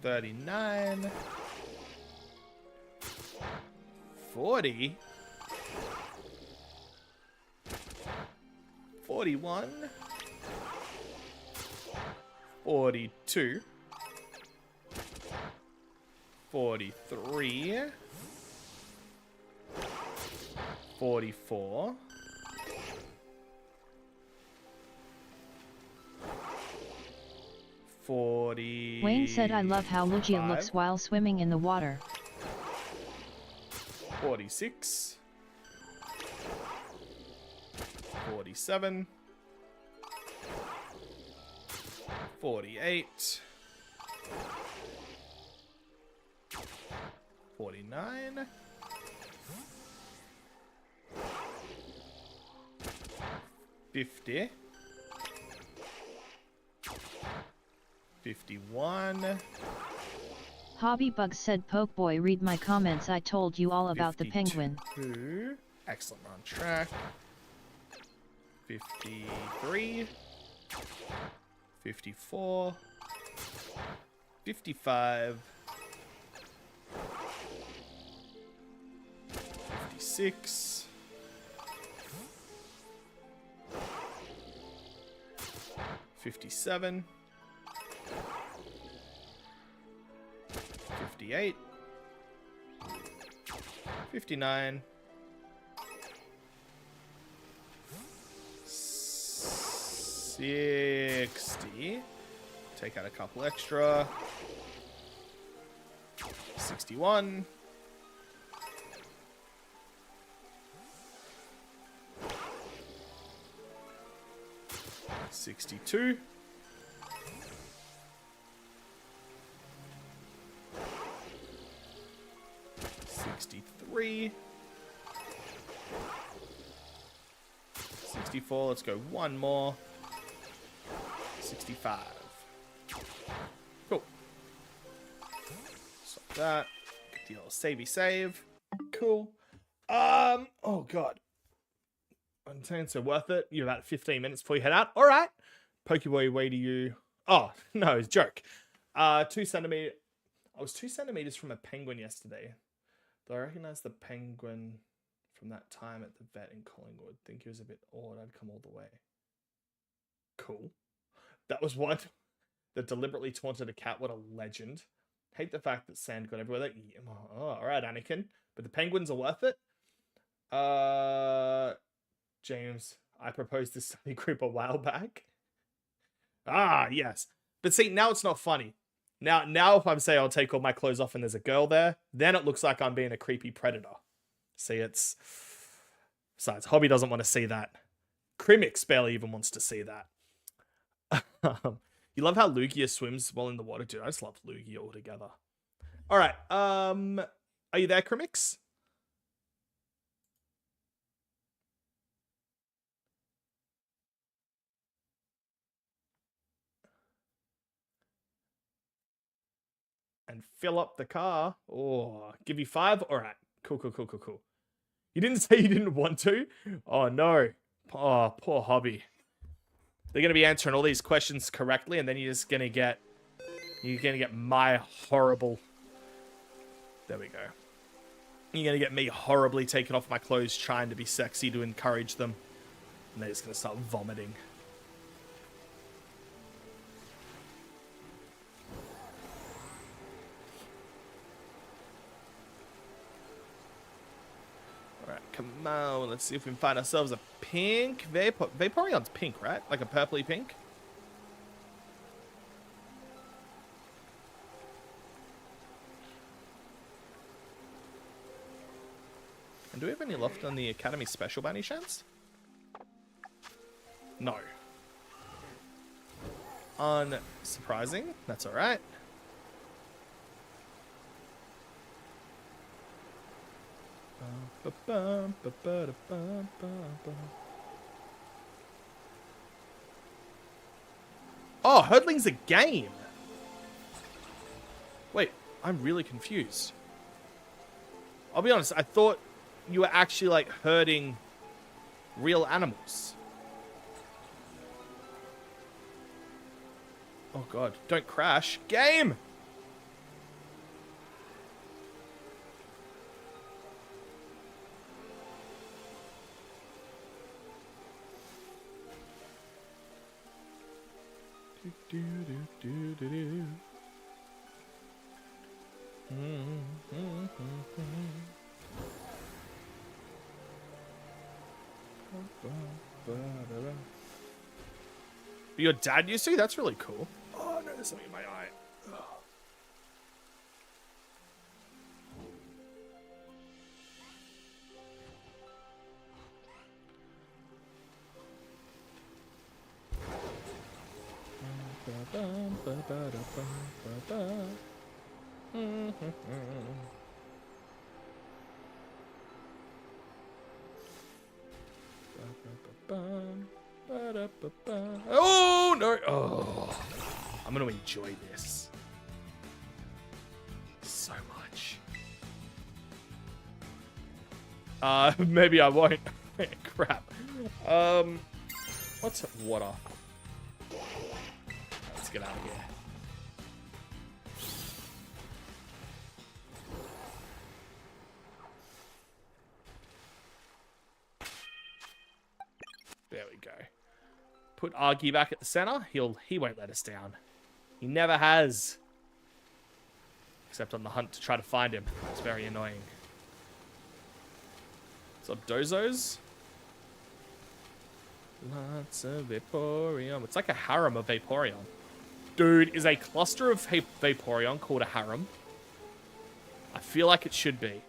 39. 40. 41. 42. 43. 44. 40. Wayne said, I love how Lugia looks while swimming in the water. 46. 47. 48. 49. 50. 51. Hobby Bug said, Pokeboy, read my comments. I told you all about the penguin. 52. Excellent, we're on track. 53. 54. 55. 56. 57. 58. 59. 60. Take out a couple extra. 61. 62. 62. 63. 64. Let's go one more. 65. Cool. Stop that. Get the old savey save. Cool. Oh god. I'm saying so worth it. You're about 15 minutes before you head out. All right. Pokéboy, where do you? Oh no, it's a joke. 2 centimeters. I was 2 centimeters from a penguin yesterday. Though I recognize the penguin from that time at the vet in Collingwood. Think he was a bit odd. I'd come all the way. Cool. That was one that deliberately taunted a cat. What a legend. Hate the fact that sand got everywhere. Oh, all right, Anakin. But the penguins are worth it. James, I proposed this study group a while back. Ah, yes. But see, now it's not funny. Now if I'm saying I'll take all my clothes off and there's a girl there, then it looks like I'm being a creepy predator. See, it's... Besides, Hobby doesn't want to see that. Crimix barely even wants to see that. You love how Lugia swims while in the water, dude. I just love Lugia altogether. All right. Are you there, Crimix? And fill up the car. Oh, give you 5? All right. Cool. You didn't say you didn't want to? Oh, no. Oh, poor Hobby. They're going to be answering all these questions correctly, and then you're just going to get... You're going to get my horrible... There we go. You're going to get me horribly taking off my clothes, trying to be sexy to encourage them. And they're just going to start vomiting. Come on, let's see if we can find ourselves a pink Vaporeon's pink, right? Like a purpley pink. And do we have any left on the Academy Special by any chance? No. Unsurprising. That's alright. Oh, hurdling's a game. Wait, I'm really confused. I'll be honest, I thought you were actually like herding real animals. Oh god, don't crash. Game! Your dad used to? That's really cool. Oh no, there's something in my eye. Ugh. Oh no! Oh, I'm gonna enjoy this so much. Maybe I won't. Crap. What's water? Let's get out of here. There we go. Put Argy back at the center. He won't let us down. He never has. Except on the hunt to try to find him. It's very annoying. What's up, Dozos? Lots of Vaporeon. It's like a harem of Vaporeon. Dude, is a cluster of Vaporeon called a harem? I feel like it should be.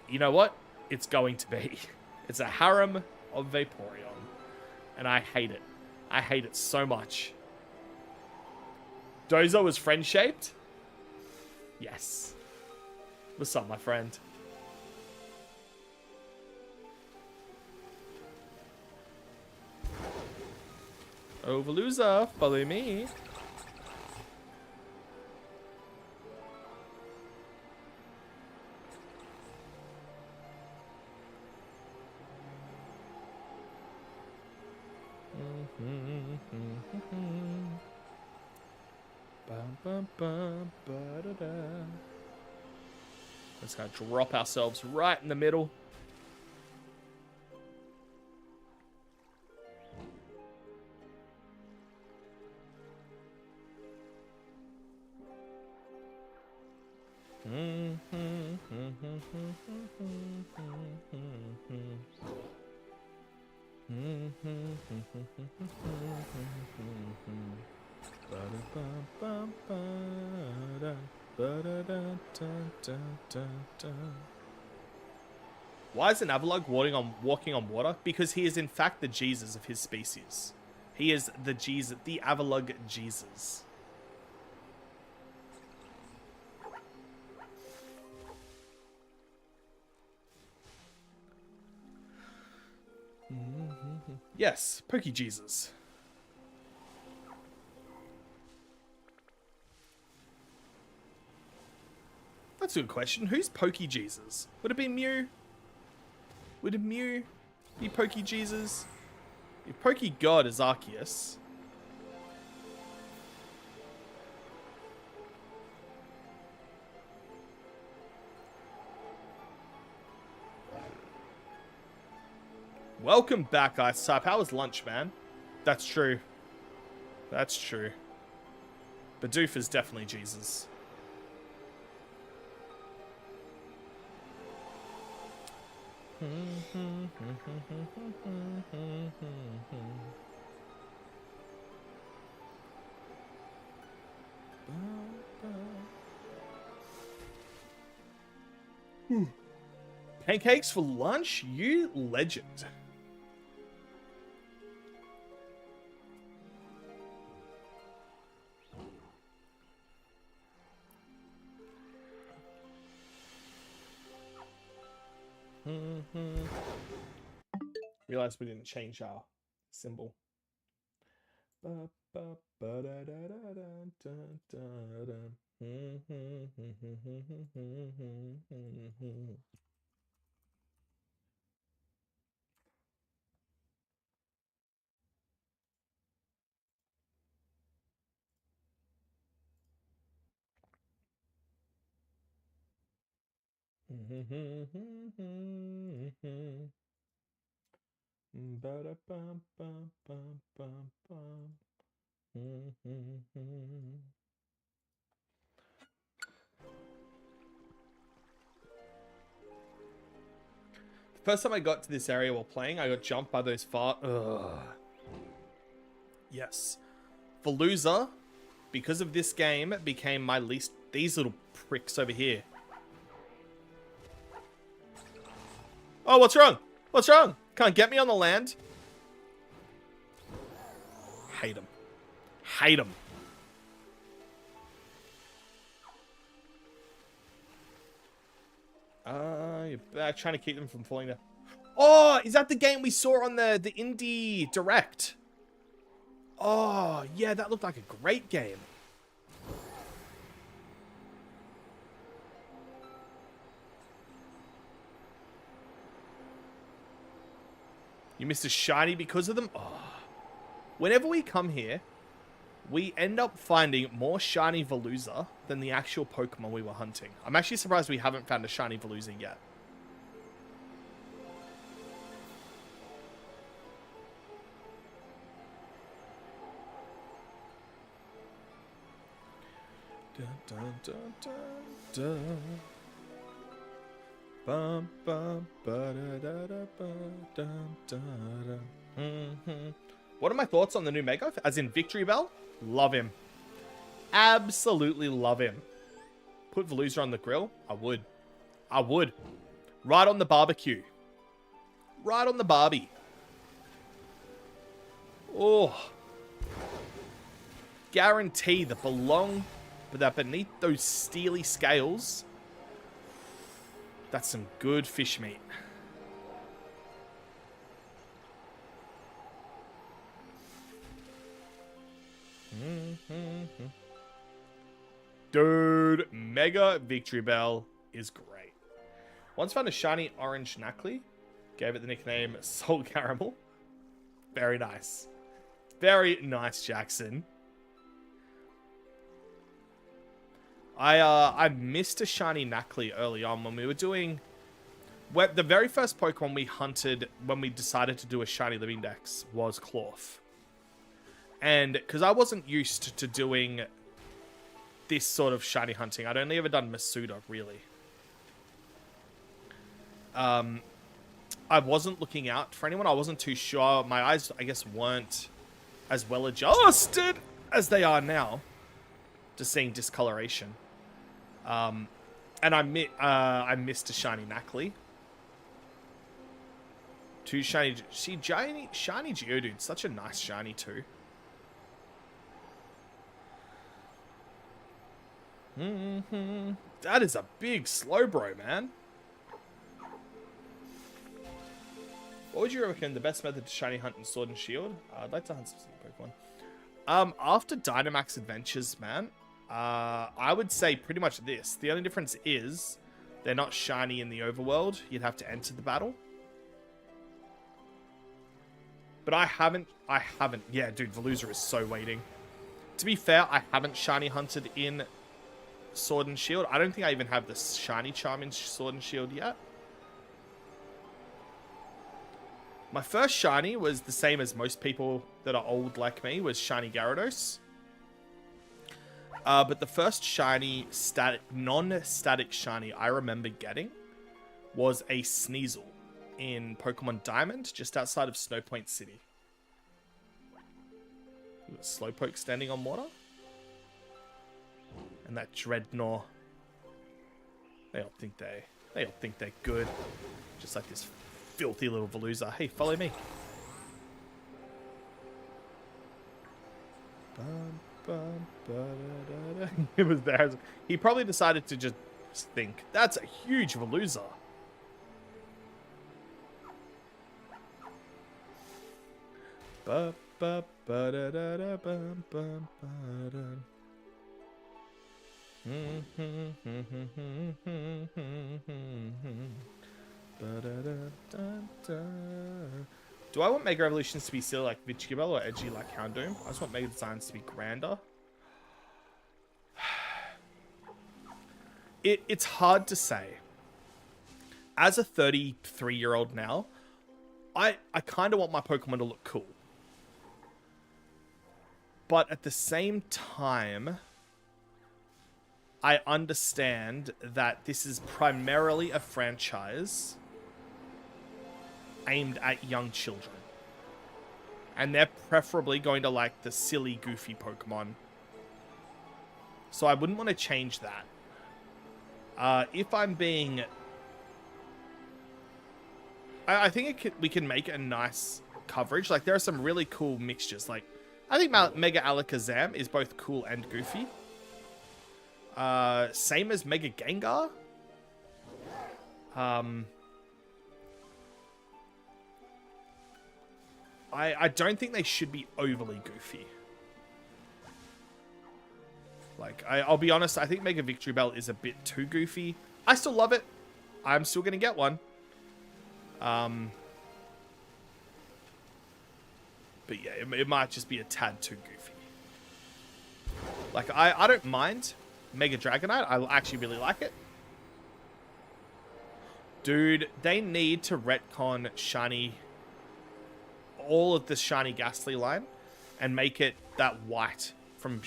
You know what? It's going to be. It's a harem of Vaporeon. And I hate it. I hate it so much. Dozo is friend-shaped? Yes. What's up, my friend? Overloser, follow me. Let's go drop ourselves right in the middle. Why is an Avalugg walking on water? Because he is in fact the Jesus of his species. He is the Jesus, the Avalugg Jesus. Yes, Poke Jesus. That's a good question. Who's Poke Jesus? Would it be Mew? Would Mew be Poke Jesus? If Poke God is Arceus. Welcome back, Ice Type. How was lunch, man? That's true. That's true. Bidoof is definitely Jesus. Pancakes for lunch? You legend. Realized we didn't change our symbol. The first time I got to this area while playing, I got jumped by those Yes. Veluza, because of this game, became my least... These little pricks over here. Oh, what's wrong? What's wrong? Can't get me on the land. Hate him. Hate him. You're back trying to keep them from falling down. Oh, is that the game we saw on the Indie Direct? Oh, yeah, that looked like a great game. You missed a shiny because of them? Oh. Whenever we come here, we end up finding more shiny Veluza than the actual Pokemon we were hunting. I'm actually surprised we haven't found a shiny Veluza yet. Dun, dun, dun, dun, dun. Bum, bum, What are my thoughts on the new Mega? As in Victory Bell? Love him. Absolutely love him. Put Veluza on the grill? I would. I would. Right on the barbecue. Right on the Barbie. Oh. Guarantee that beneath those steely scales, that's some good fish meat. Dude, Mega Victory Bell is great. Once found a shiny orange Knackley. Gave it the nickname Salt Caramel. Very nice. Very nice, Jackson. I missed a shiny Knackley early on when we were doing... the very first Pokemon we hunted when we decided to do a shiny living dex was Clorf. And because I wasn't used to doing this sort of shiny hunting. I'd only ever done Masuda, really. I wasn't looking out for anyone. I wasn't too sure. My eyes, I guess, weren't as well adjusted as they are now to seeing discoloration. And I missed a shiny Knackley. Two shiny... See, shiny Geodude. Such a nice shiny, too. That is a big Slowbro, man. What would you reckon the best method to shiny hunt in Sword and Shield? I'd like to hunt some Pokemon. After Dynamax Adventures, man, I would say pretty much this. The only difference is they're not shiny in the overworld. You'd have to enter the battle. But I haven't. Yeah, dude, Veluza is so waiting. To be fair, I haven't shiny hunted in Sword and Shield. I don't think I even have the shiny charm in Sword and Shield yet. My first shiny was the same as most people that are old like me, was shiny Gyarados. But the first shiny non-static shiny I remember getting was a Sneasel in Pokemon Diamond, just outside of Snowpoint City. Slowpoke standing on water. And that Dreadnought. They all think they're good. Just like this filthy little Veluza. Hey, follow me. It was there. He probably decided to just think, that's a huge Veluza. Do I want Mega Evolutions to be silly like Victreebel or edgy like Houndoom? I just want Mega Designs to be grander. It's hard to say. As a 33-year-old now, I kind of want my Pokemon to look cool. But at the same time, I understand that this is primarily a franchise aimed at young children. And they're preferably going to like the silly, goofy Pokemon. So I wouldn't want to change that. If I'm being... I think we can make a nice coverage. Like, there are some really cool mixtures. Like, I think Mega Alakazam is both cool and goofy. Same as Mega Gengar. I don't think they should be overly goofy. Like, I'll be honest, I think Mega Victreebel is a bit too goofy. I still love it. I'm still going to get one. But yeah, it might just be a tad too goofy. Like, I don't mind Mega Dragonite. I actually really like it. Dude, they need to retcon shiny... all of the shiny Ghastly line and make it that white from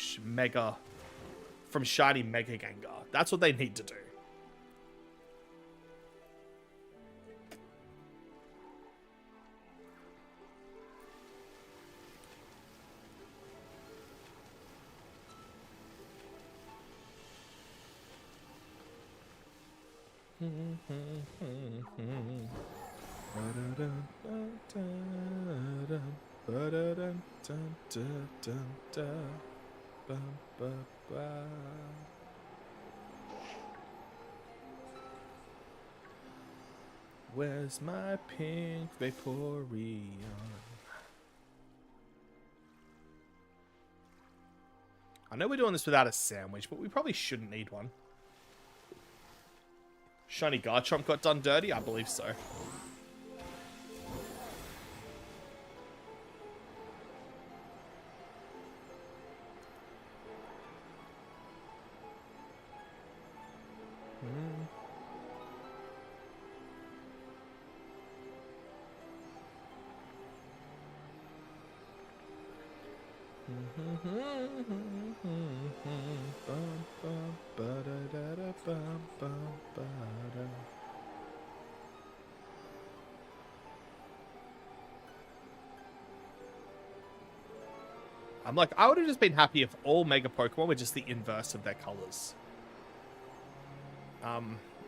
shiny Mega Gengar. That's what they need to do. Where's my pink Vaporeon? I know we're doing this without a sandwich, but we probably shouldn't need one. Shiny Garchomp got done dirty? I believe so. I'm like, I would have just been happy if all Mega Pokemon were just the inverse of their colors.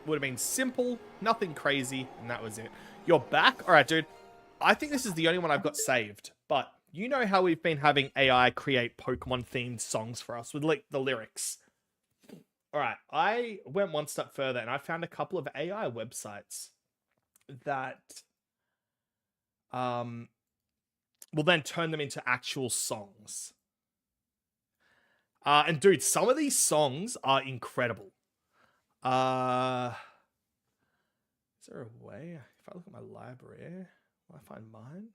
Would have been simple, nothing crazy, and that was it. You're back? Alright, dude. I think this is the only one I've got saved, but you know how we've been having AI create Pokemon-themed songs for us with like the lyrics. Alright, I went one step further and I found a couple of AI websites that will then turn them into actual songs. And dude, some of these songs are incredible. Is there a way? If I look at my library, will I find mine?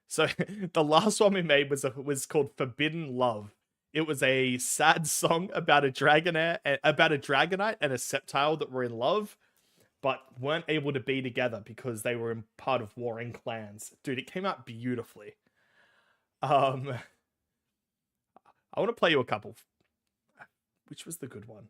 So the last one we made was called Forbidden Love. It was a sad song about a Dragonite and a Sceptile that were in love, but weren't able to be together because they were in part of warring clans. Dude, it came out beautifully. I want to play you a couple. Which was the good one?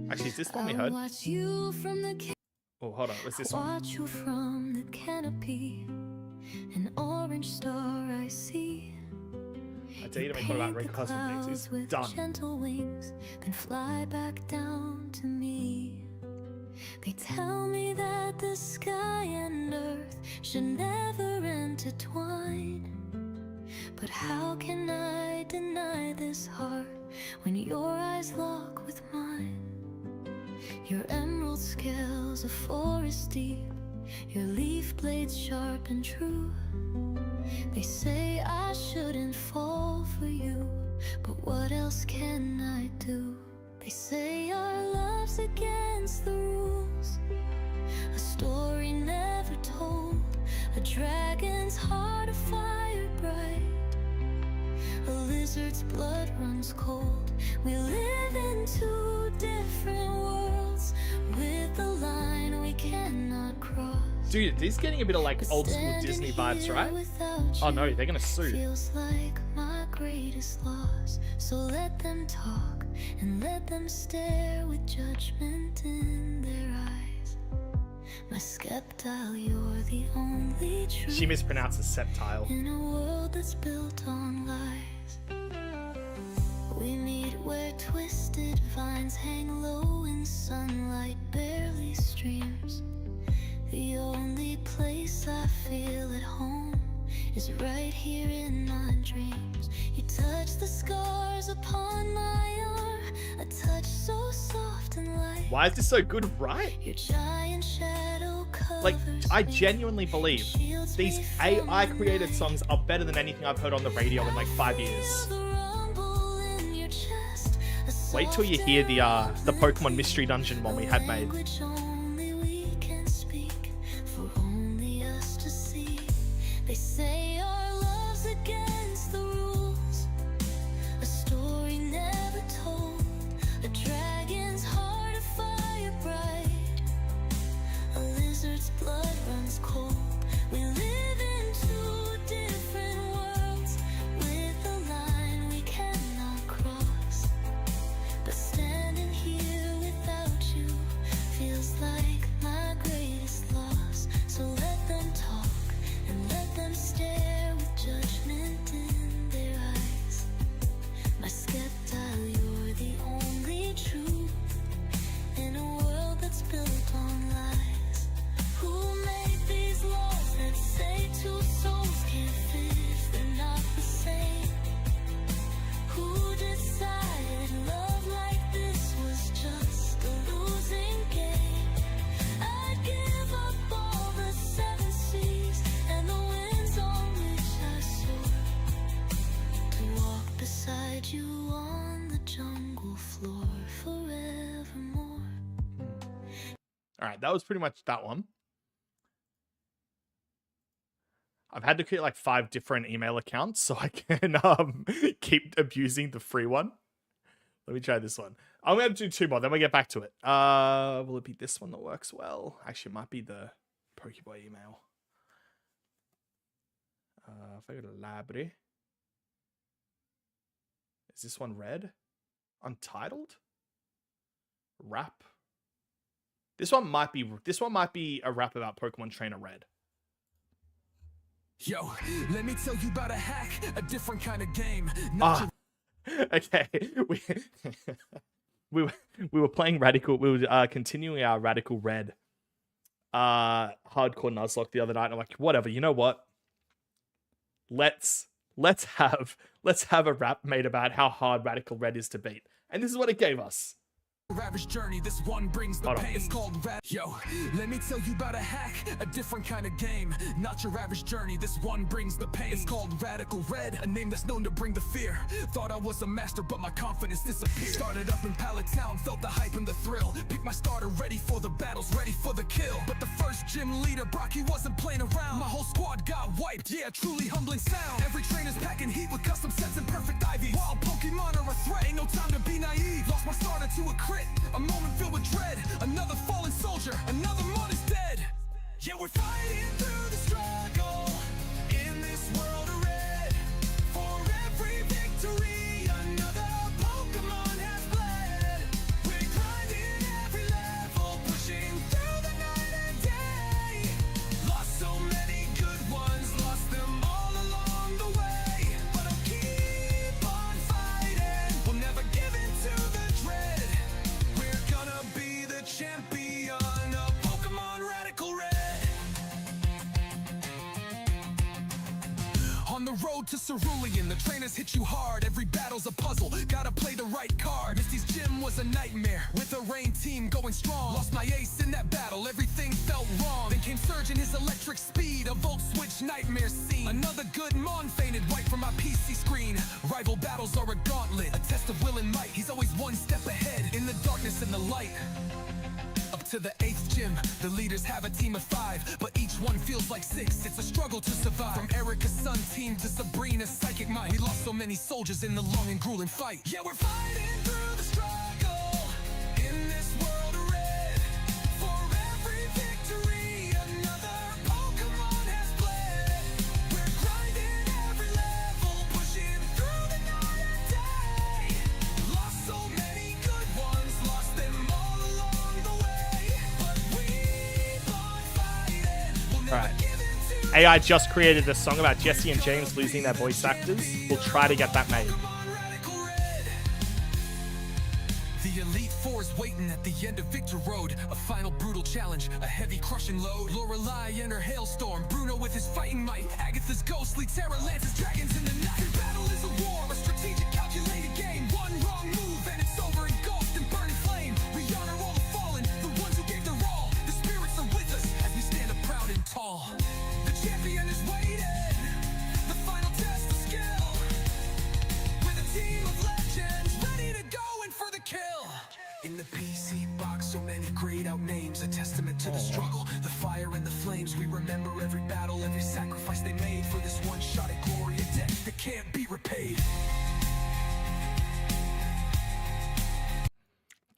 Actually, is this one we heard? Oh, hold on. What's this one? Watch you from the canopy, an orange star I see. I dare you to make one about Red Cosmic Things. It's done. Gentle wings, then fly back down to me. They tell me that the sky and earth should never intertwine. But how can I deny this heart when your eyes lock with mine? Your emerald scales are forest deep, your leaf blades sharp and true. They say I shouldn't fall for you, but what else can I do? They say our love's against the rules, a story never told, a dragon's heart of fire bright, a lizard's blood runs cold. We live in two different worlds with a line we cannot cross. Dude, this is getting a bit of like old school Disney vibes, right? Oh no, they're gonna sue. Feels like my greatest loss. So let them talk and let them stare with judgment in their eyes. My Sceptile, you're the only truth. She mispronounces Sceptile. In a world that's built on lies, we meet where twisted vines hang low in sunlight barely streams. The only place I feel at home is right here in my dreams. You touch the scars upon my arm, a touch so soft and light. Why is this so good, right? Your giant shadow Like, covers I me, genuinely believe shields these me from AI created songs are better than anything I've heard on the radio in like 5 years. the rumble in your chest, a Wait till you hear the Pokemon Mystery Dungeon one we had made. language only we can speak, for only us to see. They say our love's against the rules, a story never told, a dragon's heart of fire bright, a lizard's blood runs cold. We live in two different worlds with a line we cannot cross. But standing here without you feels like spread you on the jungle floor forevermore. All right, that was pretty much that one. I've had to create like 5 different email accounts so I can keep abusing the free one. Let me try this one. I'm going to do 2 more, then we'll get back to it. Will it be this one that works well? Actually, it might be the Pokéboy email. If I go to Library. Is this one red? Untitled? Rap? This one might be a rap about Pokemon Trainer Red. Yo, let me tell you about a hack, a different kind of game. Okay. We were playing Radical. We were continuing our Radical Red hardcore Nuzlocke the other night. And I'm like, whatever, you know what? Let's have a rap made about how hard Radical Red is to beat. And this is what it gave us. Ravage journey, this one brings the pain. It's called Yo, let me tell you about a hack, a different kind of game. Not your average journey, this one brings the pain. It's called Radical Red, a name that's known to bring the fear. Thought I was a master, but my confidence disappeared. Started up in Pallet Town, felt the hype and the thrill. Picked my starter, ready for the battles, ready for the kill. But the first gym leader, Brocky, wasn't playing around. My whole squad got wiped, yeah, truly humbling sound. Every trainer's packing heat with custom sets and perfect IVs. While Pokemon are a threat, ain't no time to be naive. Lost my starter to a crit. A moment filled with dread. Another fallen soldier. Another mon is dead. Yeah, we're fighting through the struggle in this world of red. For every victory, another Pokemon has bled. We're grinding every level, pushing through the night and day. Lost so many good ones, lost them all along the way. But I'll keep on fighting. We'll never give in to the dread. Gonna be the champion of Pokemon Radical Red. On the road to Cerulean, the trainers hit you hard. Every battle's a puzzle, gotta play the right card. Misty's gym was a nightmare, with a rain team going strong. Lost my ace in that battle, everything felt wrong. Then came Surge in his electric speed, a Volt Switch nightmare scene. Another good Mon fainted right from my PC screen. Rival battles are a gauntlet, a test of will and might. He's always one step ahead, in the darkness and the light. Up to the 8th gym, the leaders have a team of 5, but each one feels like 6. It's a struggle to survive. From Erica's Sun team to Sabrina's Psychic Might, we lost so many soldiers in the long and grueling fight. Yeah, we're fighting through the struggle in this world of red. For every victory, another Pokemon has bled. We're grinding every level, pushing through the night and day. Lost so many good ones, lost them all along the way. But we are fighting. We'll never Alright. give in to AI just created a song about Jesse and James losing their voice actors. We'll try to get that made. Radical Red. The Elite Four is waiting at the end of Victor Road. A final brutal challenge, a heavy crushing load. Lorelei and her hailstorm, Bruno with his fighting might. Agatha's ghostly terror lances dragons in the night. Every battle is a war, a strategic, calculated game. One wrong move and it's over, engulfed in burning flame. We honor all the fallen, the ones who gave their all. The spirits are with us as we stand up proud and tall. The champion is waiting, the final test of skill. With a team of legends ready to go in for the kill. In the PC box, so many grayed out names, a testament to the struggle, the fire and the flames. We remember every battle, every sacrifice they made for this one shot at glory, a debt that can't be repaid.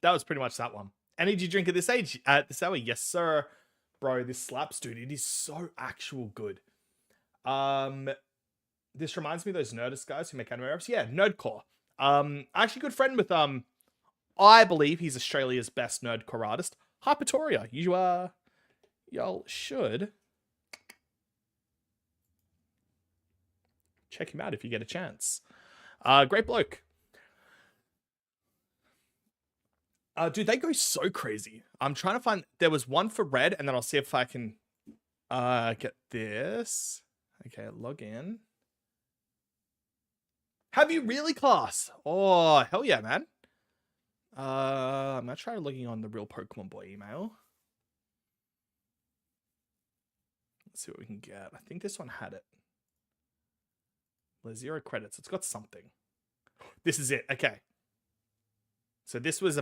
That was pretty much that one. Energy drink at this age, at this hour? Yes, sir. Bro, this slaps, dude. It is so actual good. This reminds me of those Nerdist guys who make anime raps. Yeah, Nerdcore. Actually good friend with, I believe he's Australia's best nerdcore artist, Hypertoria. Y'all should check him out if you get a chance. Great bloke. Dude, they go so crazy. I'm trying to find... There was one for red, and then I'll see if I can get this. Okay, log in. Have you really, class? Oh, hell yeah, man. I'm going to try logging on the real Pokemon Boy email. Let's see what we can get. I think this one had it. Well, 0 credits. It's got something. This is it. Okay. So this was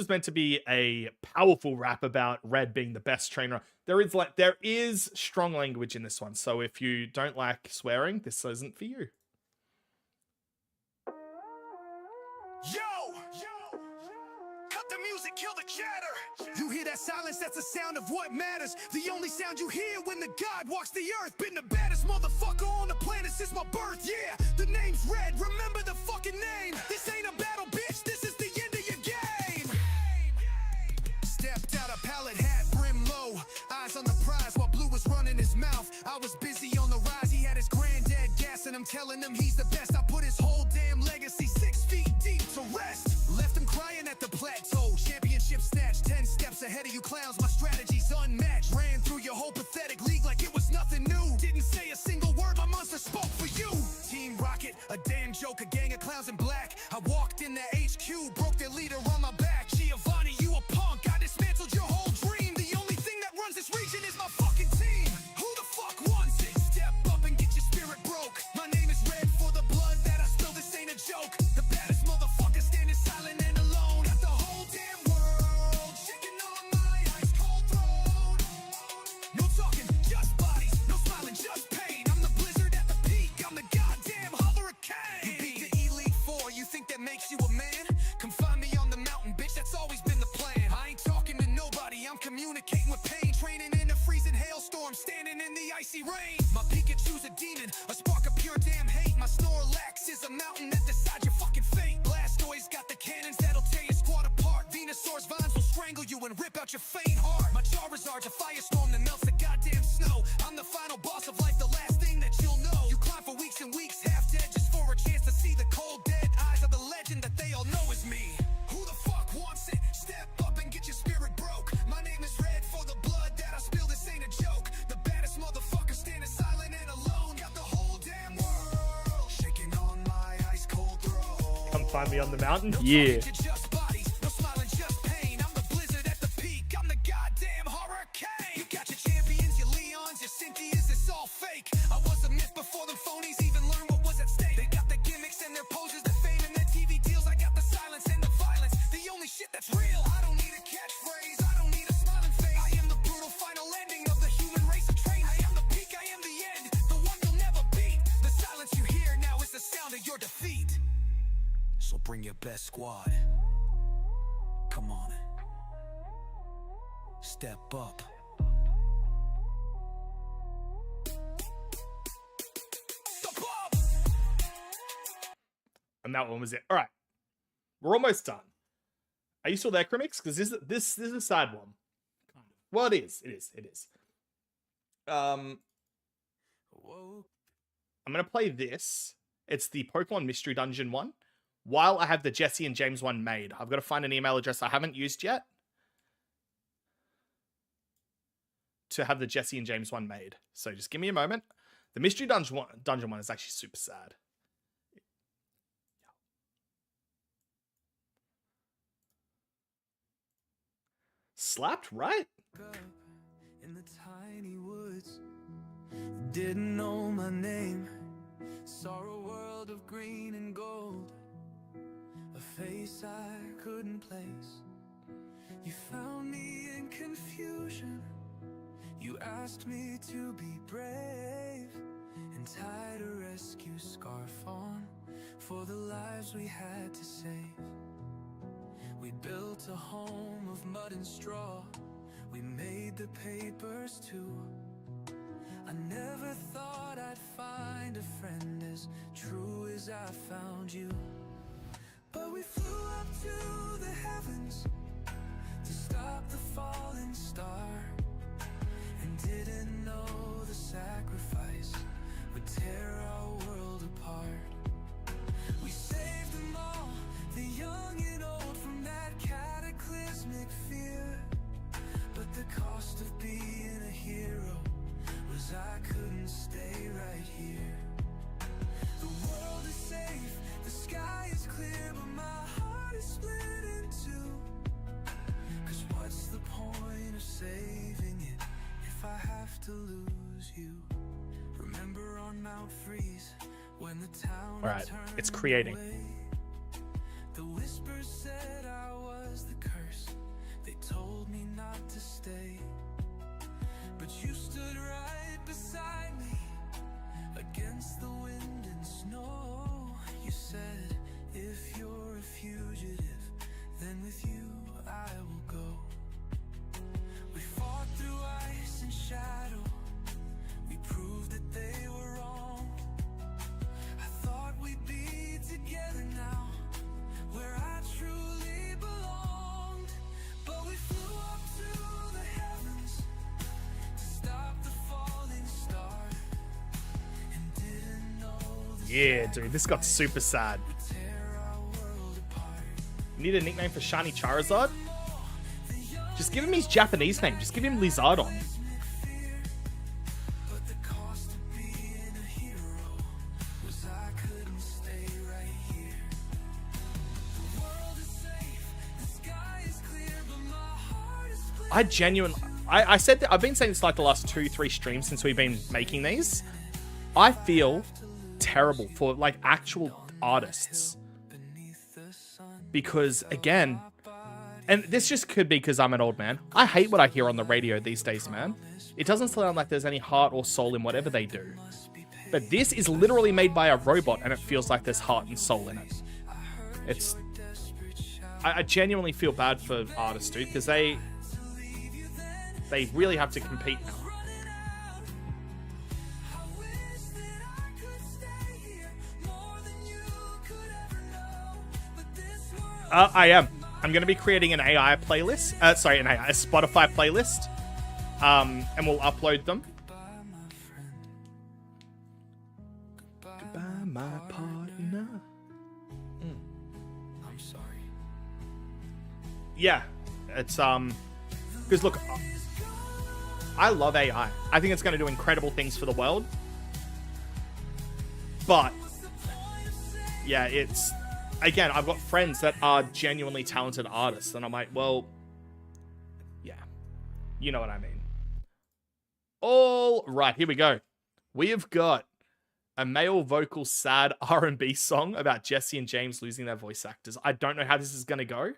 meant to be a powerful rap about Red being the best trainer. There is strong language in this one. So if you don't like swearing, this isn't for you. Cut the music, kill the chatter. You hear that silence? That's the sound of what matters. The only sound you hear when the God walks the earth. Been the baddest motherfucker on the planet since my birth. Yeah, the name's Red. Remember the fucking name. This ain't a battle, bitch. This is the end of your game. Stepped out a pallet hat, brim low, eyes on the prize while Blue was running his mouth. I was busy on the rise. He had his granddad gassing him, telling him he's the best. I put his whole damn legacy 6 feet deep to rest. Left him crying at the plateau. Championship snatch, 10 steps ahead of you clowns. My strategy's unmatched. Ran through your whole pathetic league like it was nothing new. Didn't say a single word, my monster spoke for you. Team Rocket, a damn joke, a gang of clowns in black. I walked in the HQ, broke their leader on my back. Giovanni, you a punk, I dismantled your whole dream. The only thing that runs this region is my fucking team. Who the fuck wants it? Step up and get your spirit broke. My name is Red for the blood that I spill, this ain't a joke. The baddest motherfucker standing silent and alone. Got the whole damn world shaking on my ice cold throne. No talking, just bodies, no smiling, just pain. I'm the blizzard at the peak, I'm the goddamn hurricane. You beat the Elite Four, you think that makes you a man? Come find me on the mountain, bitch, that's always been the plan. I ain't talking to nobody, I'm communicating with pain. Training in a freezing hailstorm, standing in the icy rain. My Pikachu's a demon, a spark of pure damn hate. My Snorlax is a mountain that decides your fucking fate. Blastoise got the cannons that'll tear your squad apart. Venusaur's vines will strangle you and rip out your faint heart. My Charizard's a firestorm that melts the goddamn snow. I'm the final boss of life, the last thing that you'll know. You climb for weeks and weeks, half dead, just for a chance to see the cold dead eyes of the legend that they all know is me. Who the fuck wants it? Step up and get your spirit broke. My name is Red for the blood that I spill, this ain't a joke. The baddest motherfucker standing silent and alone. Got the whole damn world shaking on my ice cold throne. Come find me on the mountain. No Yeah. talking to just bodies, no smiling, just pain. I'm the blizzard at the peak, I'm the goddamn hurricane. You got your champions, your Leons, your Cynthias, it's all fake. I was a myth before them phonies even learned what was at stake. They got their gimmicks and their poses, their fame and their TV deals. I got the silence and the violence, the only shit that's real. I don't need a catchphrase, I don't need a smiling face. I am the brutal final ending of the human race of train. I am the peak, I am the end, the one you'll never beat. The silence you hear now is the sound of your defeat. So bring your best squad. Come on. Step up. Step up. And that one was it. All right. We're almost done. Are you still there, Crimix? Because this is a sad one. Well, it is. I'm going to play this. It's the Pokemon Mystery Dungeon one. While I have the Jesse and James one made, I've got to find an email address I haven't used yet to have the Jesse and James one made. So just give me a moment. The Mystery Dungeon one is actually super sad. Slapped, right? In the tiny woods, didn't know my name, saw a world of green and gold, a face I couldn't place. You found me in confusion, you asked me to be brave, and tied a rescue scarf on for the lives we had to save. We built a home of mud and straw, we made the papers too. I never thought I'd find a friend as true as I found you. But we flew up to the heavens to stop the falling star, and didn't know the sacrifice would tear our world apart. We saved them all, the young and old, from that cataclysmic fear. But the cost of being a hero was I couldn't stay right here. The world is safe, the sky is clear, but my heart is split in two. 'Cause what's the point of saving it if I have to lose you? Remember on Mount Freeze when the town All right, it's creating. away? Yeah, dude, this got super sad. Need a nickname for Shiny Charizard? Just give him his Japanese name. Just give him Lizardon. I said that I've been saying this like the last 2-3 streams since we've been making these. I feel terrible for like actual artists because again, and this just could be because I'm an old man. I hate what I hear on the radio these days, man. It doesn't sound like there's any heart or soul in whatever they do. But this is literally made by a robot and it feels like there's heart and soul in it. I genuinely feel bad for artists, dude, because they really have to compete now. I am. I'm going to be creating an AI playlist. A Spotify playlist. And we'll upload them. Goodbye, my partner. I'm sorry. Yeah. It's, because look, I love AI. I think it's going to do incredible things for the world. But, yeah, it's... Again, I've got friends that are genuinely talented artists, and I'm like, well, yeah, you know what I mean. All right, here we go. We have got a male vocal sad R&B song about Jesse and James losing their voice actors. I don't know how this is going to go.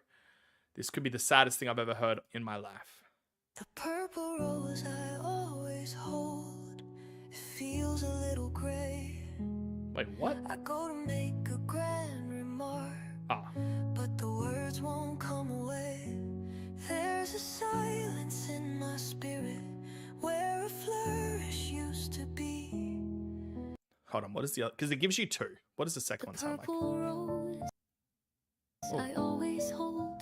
This could be the saddest thing I've ever heard in my life. The purple rose I always hold, it feels a little gray. Wait, what? I go to make a grand remark, but the words won't come away. There's a silence in my spirit where a flourish used to be. Hold on, what is the other? Because it gives you two. What does the second one sound like? Rose I always hold,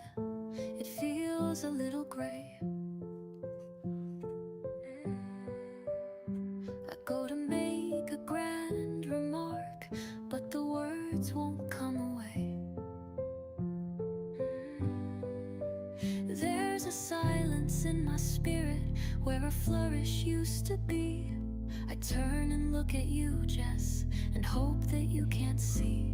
it feels a little gray. I go to make a grand remark, but the words won't come away. There's a silence in my spirit where a flourish used to be. I turn and look at you, Jess, and hope that you can't see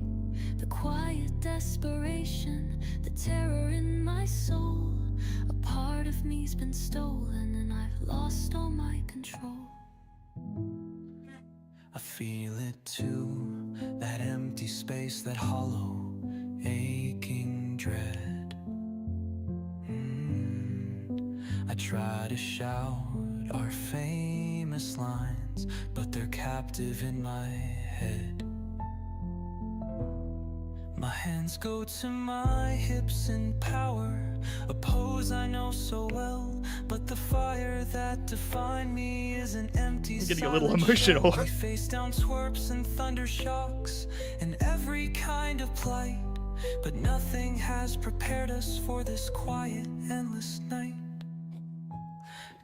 the quiet desperation, the terror in my soul. A part of me's been stolen and I've lost all my control. I feel it too, that empty space, that hollow, aching dread. I try to shout our famous lines, but they're captive in my head. My hands go to my hips in power, a pose I know so well, but the fire that defined me is an empty I'm getting a little emotional. We face down twerps and thunder shocks and every kind of plight, but nothing has prepared us for this quiet, endless night.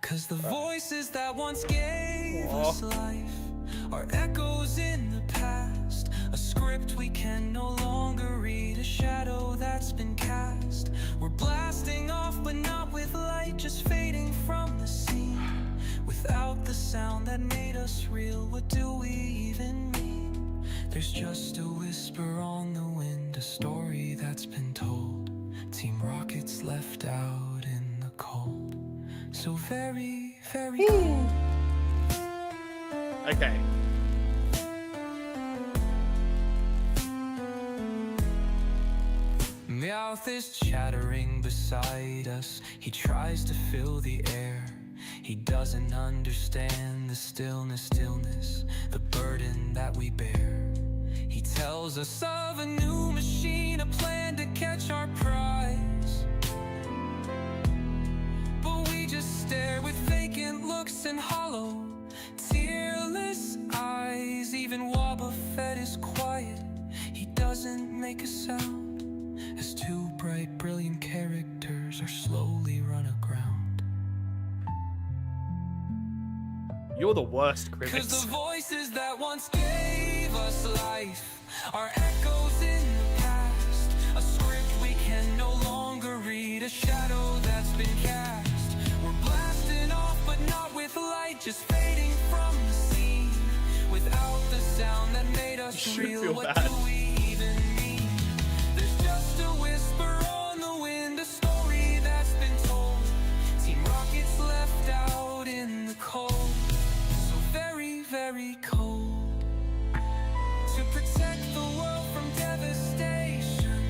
'Cause the voices that once gave us life are echoes in the past, a script we can no longer read, a shadow that's been cast. We're blasting off but not with light, just fading from the scene. Without the sound that made us real, what do we even mean? There's just a whisper on the wind, a story that's been told. Team Rocket's left out in the cold. So very, very cold. Okay. Meowth is chattering beside us. He tries to fill the air. He doesn't understand the stillness, the burden that we bear. He tells us of a new machine, a plan to catch our prize. But we just stare with vacant looks and hollow, tearless eyes. Even Wobba Fett is quiet. He doesn't make a sound as two bright, brilliant characters are slowly run aground. You're the worst, Grimace. 'Cause the voices that once gave us life. Our echoes in the past, a script we can no longer read, a shadow that's been cast. We're blasting off, but not with light, just fading from the scene. Without the sound that made us real, what do we even mean? There's just a whisper on the wind, a story that's been told. Team Rocket's left out in the cold, so very, very cold. To protect the world from devastation,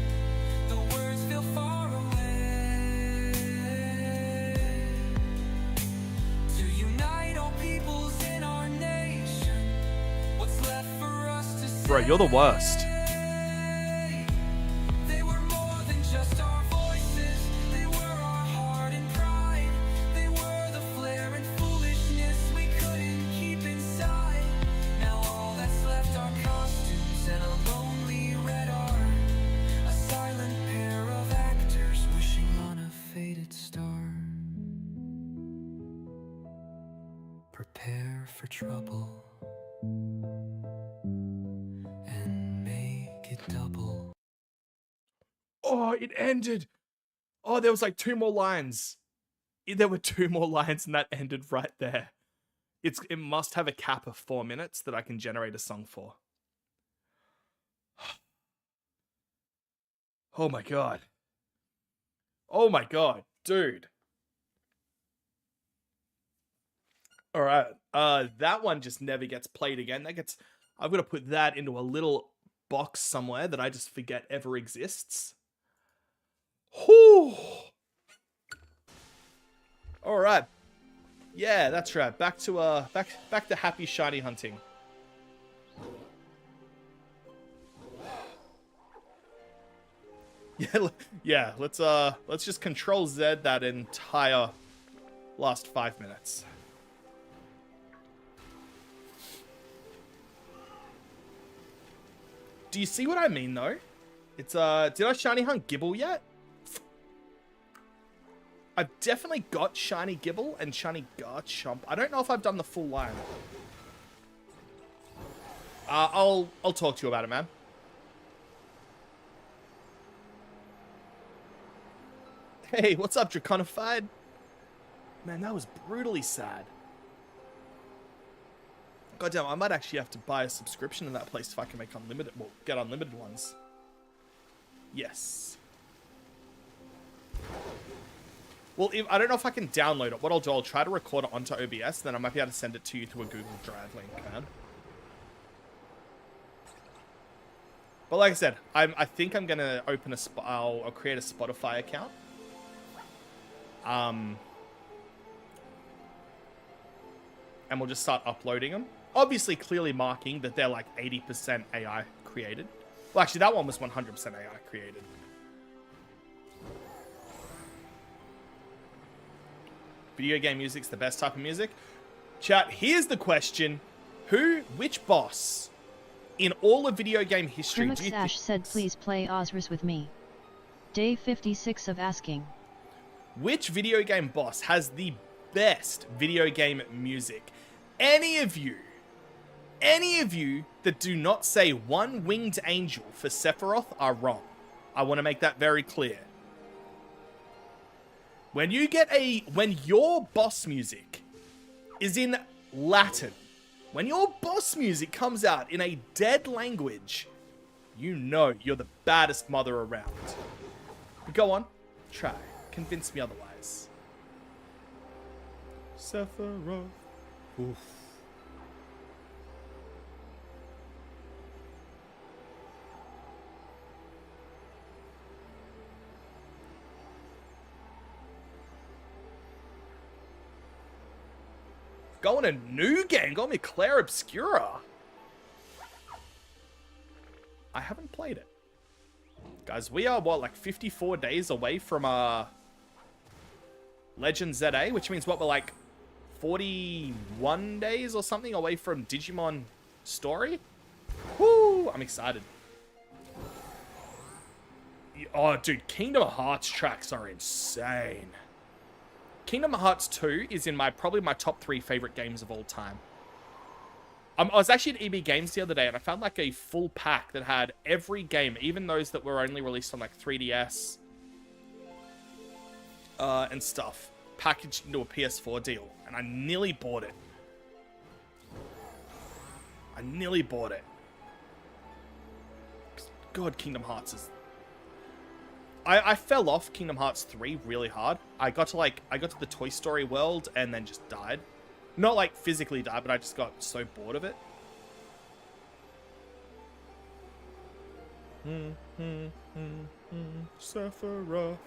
the words feel far away. To unite all peoples in our nation, what's left for us to say? Bro, you're the worst. They were more than just our voices, they were our heart and pride. They were the flair and foolishness we couldn't keep inside. Now all that's left are costumes and a lonely red art, a silent pair of actors wishing on a faded star. Prepare for trouble and make it double. Oh, it ended. Oh, there was like 2 more lines. There were 2 more lines and that ended right there. It must have a cap of 4 minutes that I can generate a song for. Oh my god. Oh my god, dude. All right. That one just never gets played again. I've got to put that into a little box somewhere that I just forget ever exists. Whew. All right. Yeah, that's right. Back to happy shiny hunting. Yeah, let's just Control Z that entire last 5 minutes. Do you see what I mean though? It's did I shiny hunt Gibble yet? I've definitely got shiny Gibble and shiny Garchomp. I don't know if I've done the full line. I'll talk to you about it, man. Hey, what's up, Draconified? Man, that was brutally sad. Goddamn, I might actually have to buy a subscription in that place if I can make unlimited, well, get unlimited ones. Yes. Well, I don't know if I can download it. What I'll do, I'll try to record it onto OBS, then I might be able to send it to you through a Google Drive link, man. But like I said, I think I'm gonna open I'll create a Spotify account. And we'll just start uploading them. Obviously, clearly marking that they're like 80% AI created. Well, actually, that one was 100% AI created. Video game music's the best type of music. Chat, here's the question. Which boss in all of video game history do you Sash said please play Ozris with me. Day 56 of asking. Which video game boss has the best video game music? Any of you that do not say One Winged Angel for Sephiroth are wrong. I want to make that very clear. When your boss music is in Latin, when your boss music comes out in a dead language, you know you're the baddest mother around. But go on, try. Convince me otherwise. Sephiroth. Oof. Going a new game. Going me Claire Obscura. I haven't played it. Guys, we are, what, like 54 days away from Legend ZA, which means what, we're like 41 days or something away from Digimon Story? Woo! I'm excited. Oh, dude, Kingdom Hearts tracks are insane. Kingdom Hearts 2 is in probably my top 3 favorite games of all time. I was actually at EB Games the other day, and I found like a full pack that had every game, even those that were only released on like 3DS and stuff, packaged into a PS4 deal, and I nearly bought it. I nearly bought it. God, Kingdom Hearts is... I fell off Kingdom Hearts 3 really hard. I got to the Toy Story world and then just died. Not like physically died, but I just got so bored of it. Sephiroth.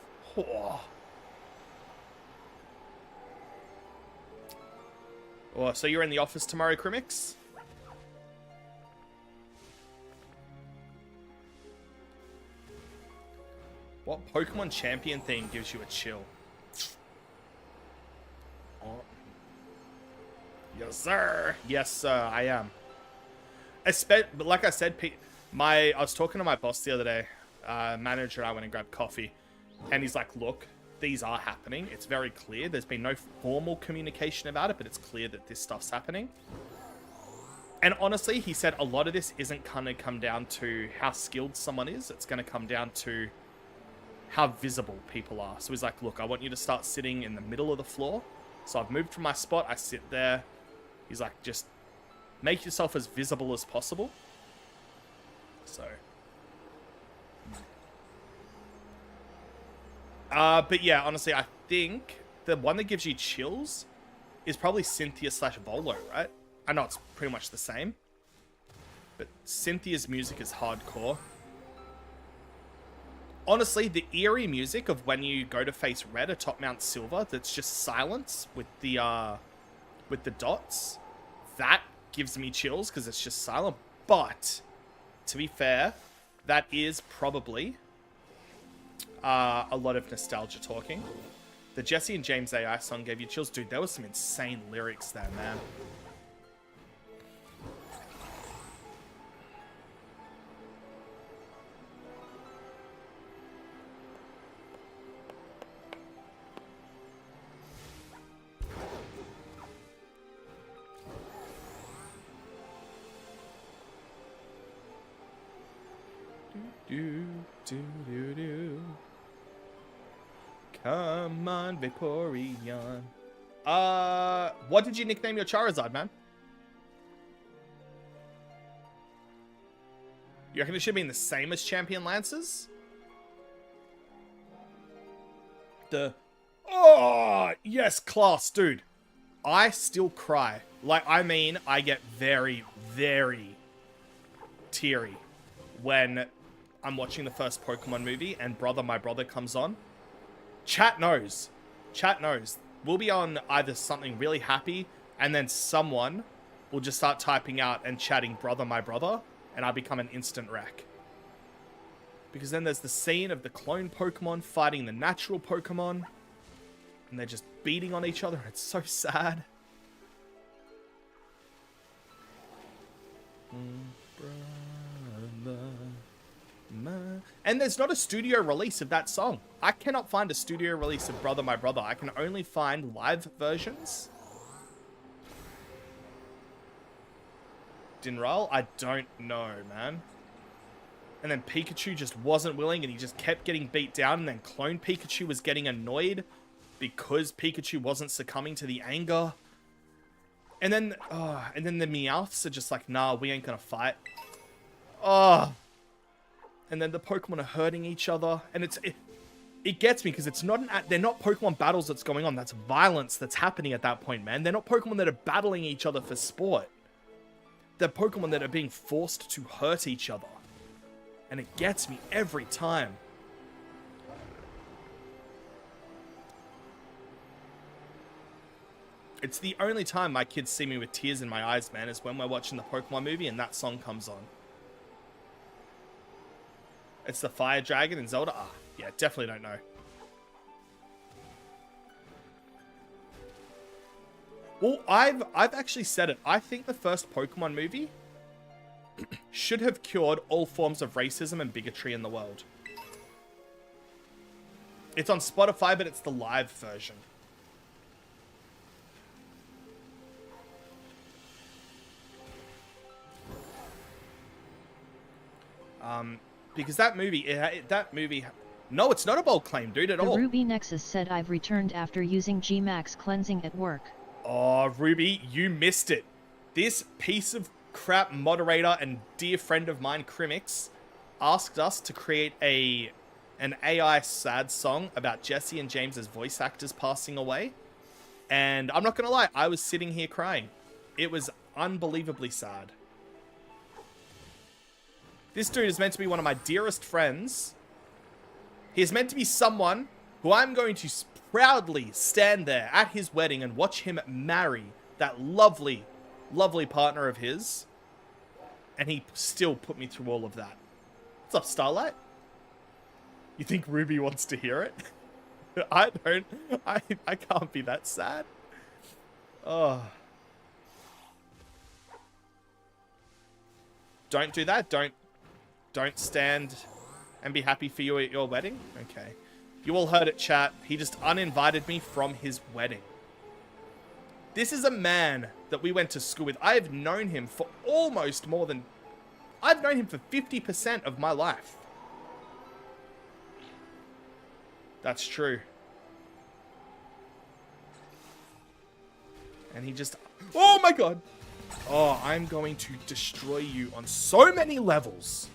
Oh, so you're in the office tomorrow, Crimix? What Pokemon champion theme gives you a chill? Oh. Yes, sir. Yes, sir, I am. But like I said, I was talking to my boss the other day. Manager and I went and grabbed coffee. And he's like, look, these are happening. It's very clear. There's been no formal communication about it, but it's clear that this stuff's happening. And honestly, he said a lot of this isn't going to come down to how skilled someone is. It's going to come down to how visible people are. So he's like, look, I want you to start sitting in the middle of the floor. So I've moved from my spot. I sit there. He's like, just make yourself as visible as possible. So. But yeah, honestly, I think the one that gives you chills is probably Cynthia / Volo, right? I know it's pretty much the same. But Cynthia's music is hardcore. Honestly, the eerie music of when you go to face red atop Mount Silver, that's just silence with the dots, that gives me chills because it's just silent. But, to be fair, that is probably a lot of nostalgia talking. The Jesse and James AI song gave you chills. Dude, there was some insane lyrics there, man. Do. Come on, Vaporeon. What did you nickname your Charizard, man? You reckon it should be the same as Champion Lances? Oh, yes, class, dude. I still cry. Like, I mean, I get very, very teary when I'm watching the first Pokemon movie and My Brother comes on. Chat knows. Chat knows. We'll be on either something really happy and then someone will just start typing out and chatting My Brother, and I become an instant wreck. Because then there's the scene of the clone Pokemon fighting the natural Pokemon and they're just beating on each other. It's so sad. And there's not a studio release of that song. I cannot find a studio release of My Brother. I can only find live versions. Dinral? I don't know, man. And then Pikachu just wasn't willing and he just kept getting beat down, and then Clone Pikachu was getting annoyed because Pikachu wasn't succumbing to the anger. And then the Meowths are just like, nah, we ain't gonna fight. Oh. And then the Pokemon are hurting each other, and it gets me because it's not they're not Pokemon battles that's going on. That's violence that's happening at that point, man. They're not Pokemon that are battling each other for sport. They're Pokemon that are being forced to hurt each other, and it gets me every time. It's the only time my kids see me with tears in my eyes, man, is when we're watching the Pokemon movie and that song comes on. It's the Fire Dragon in Zelda? Ah, yeah, definitely don't know. Well, I've actually said it. I think the first Pokemon movie should have cured all forms of racism and bigotry in the world. It's on Spotify, but it's the live version. Because that movie, no, it's not a bold claim, dude, at all. The Ruby Nexus said I've returned after using G-Max cleansing at work. Oh, Ruby, you missed it. This piece of crap moderator and dear friend of mine, Crimix, asked us to create an AI sad song about Jesse and James's voice actors passing away. And I'm not going to lie, I was sitting here crying. It was unbelievably sad. This dude is meant to be one of my dearest friends. He is meant to be someone who I'm going to proudly stand there at his wedding and watch him marry that lovely, lovely partner of his. And he still put me through all of that. What's up, Starlight? You think Ruby wants to hear it? I don't. I can't be that sad. Oh. Don't do that. Don't stand and be happy for you at your wedding. Okay. You all heard it, chat. He just uninvited me from his wedding. This is a man that we went to school with. I have known him for almost more than... I've known him for 50% of my life. That's true. And he just... Oh my god! Oh, I'm going to destroy you on so many levels.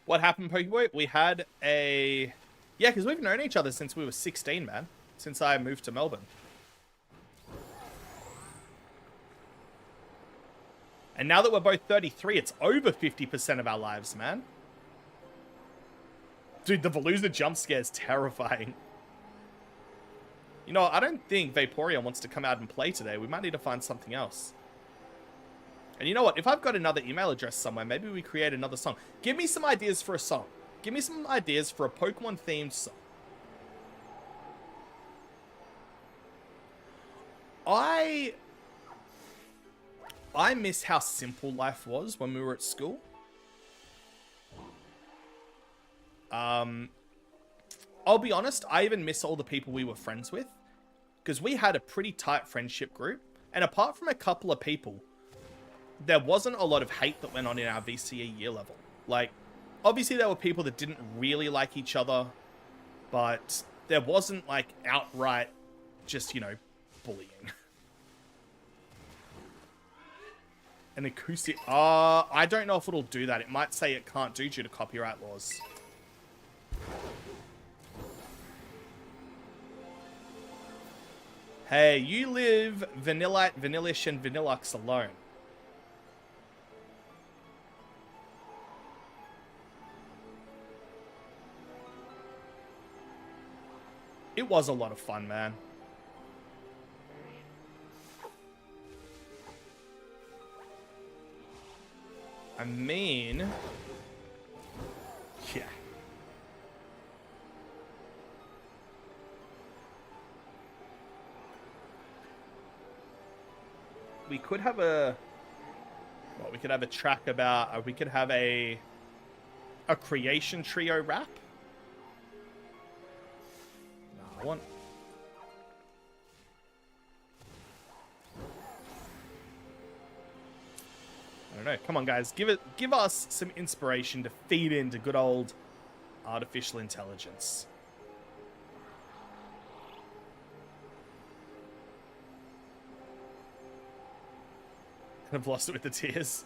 What happened, Pokéboy? We had a... Yeah, because we've known each other since we were 16, man. Since I moved to Melbourne. And now that we're both 33, it's over 50% of our lives, man. Dude, the Veluza jump scare is terrifying. You know, I don't think Vaporeon wants to come out and play today. We might need to find something else. And you know what? If I've got another email address somewhere, maybe we create another song. Give me some ideas for a song. Give me some ideas for a Pokemon-themed song. I miss how simple life was when we were at school. I'll be honest, I even miss all the people we were friends with. Because we had a pretty tight friendship group. And apart from a couple of people, there wasn't a lot of hate that went on in our VCE year level. Like, obviously there were people that didn't really like each other. But there wasn't, like, outright just, you know, bullying. An acoustic... I don't know if it'll do that. It might say it can't do due to copyright laws. Hey, you live Vanillite, Vanillish, and Vanillux alone. It was a lot of fun, man. I mean... Yeah. We could have a... Well, we could have a track about... we could have a creation trio rap. No, I want... I don't know. Come on, guys. Give us some inspiration to feed into good old artificial intelligence. I've lost it with the tears.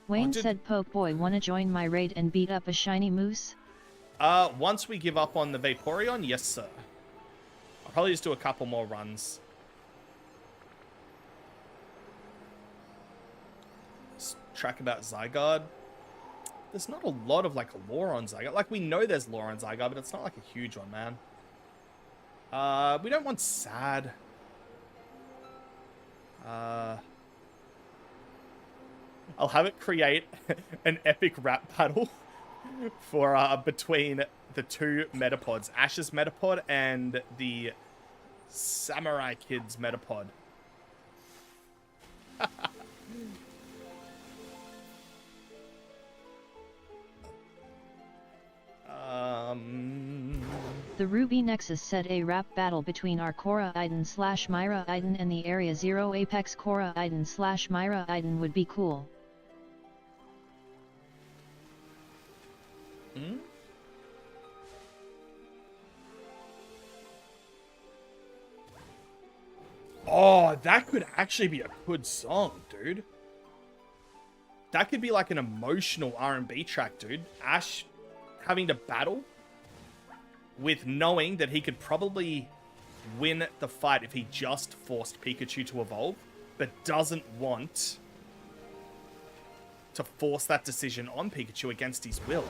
Wayne said, Pokeboy, wanna join my raid and beat up a shiny moose? Once we give up on the Vaporeon, yes, sir. I'll probably just do a couple more runs. This track about Zygarde. There's not a lot of, like, lore on Zygarde. Like, we know there's lore on Zygarde, but it's not, like, a huge one, man. We don't want sad. I'll have it create an epic rap battle for between the two Metapods, Ash's Metapod and the Samurai Kids Metapod. The Ruby Nexus said a rap battle between our Korra Iden / Myra Iden and the Area Zero Apex Korra Iden / Myra Iden would be cool. Hmm? Oh, that could actually be a good song, dude. That could be like an emotional R&B track, dude. Ash having to battle with knowing that he could probably win the fight if he just forced Pikachu to evolve, but doesn't want to force that decision on Pikachu against his will.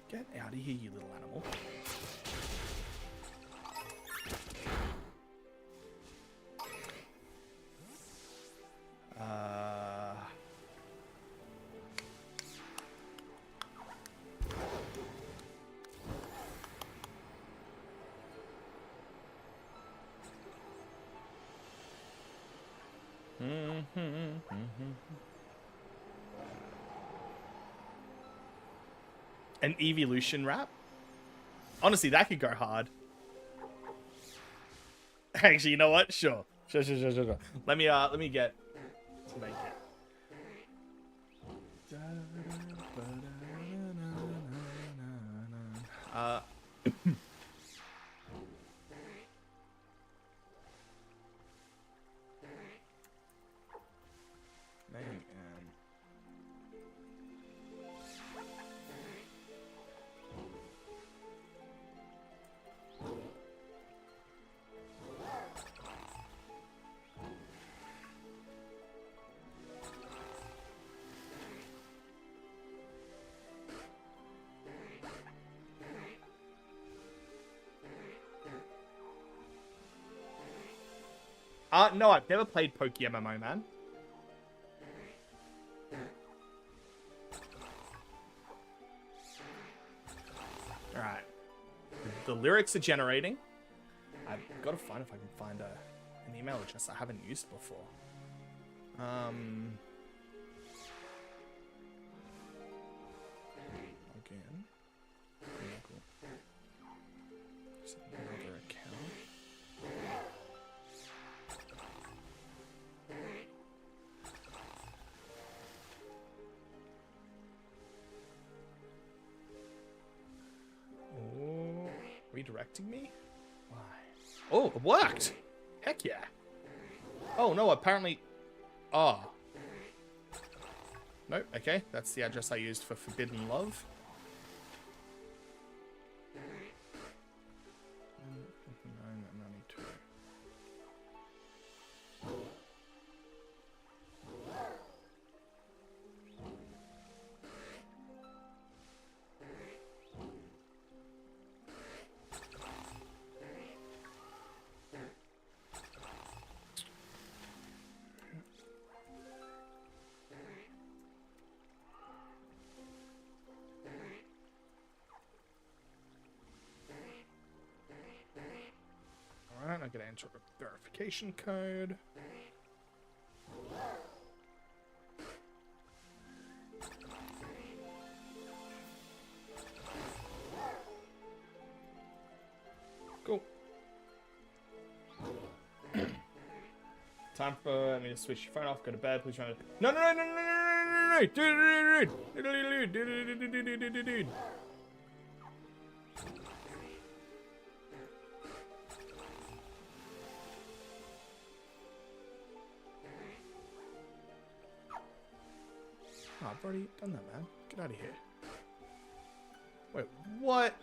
Get out of here, you little animal. An evolution rap? Honestly, that could go hard. Actually, you know what? Sure. Sure. Let me get to make it. No, I've never played PokeMMO, man. Alright. The lyrics are generating. I've got to find if I can find an email address I haven't used before. Again. Another account. Redirecting me? Why? Oh, it worked! Heck yeah! Oh no, apparently... Oh. Nope, okay. That's the address I used for Forbidden Love. Alright, I'm going to enter a verification code. Cool. Time for me to switch your phone off, go to bed, please try to... No! Dude! Oh, I've already done that, man. Get out of here. Wait, what?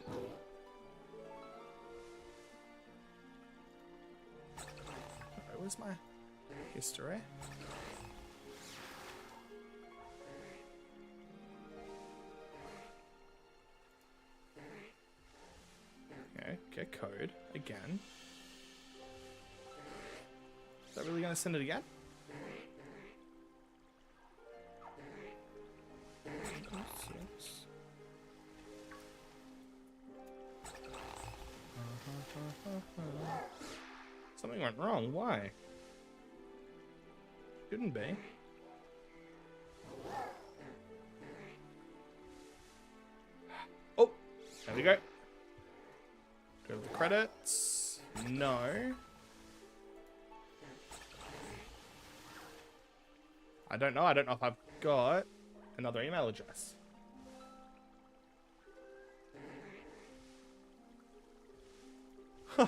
Alright, where's my history? Okay, get code again. Is that really going to send it again? Something went wrong. Why? Shouldn't be. Oh, there we go. Go to the credits. No. I don't know. I don't know if I've got another email address.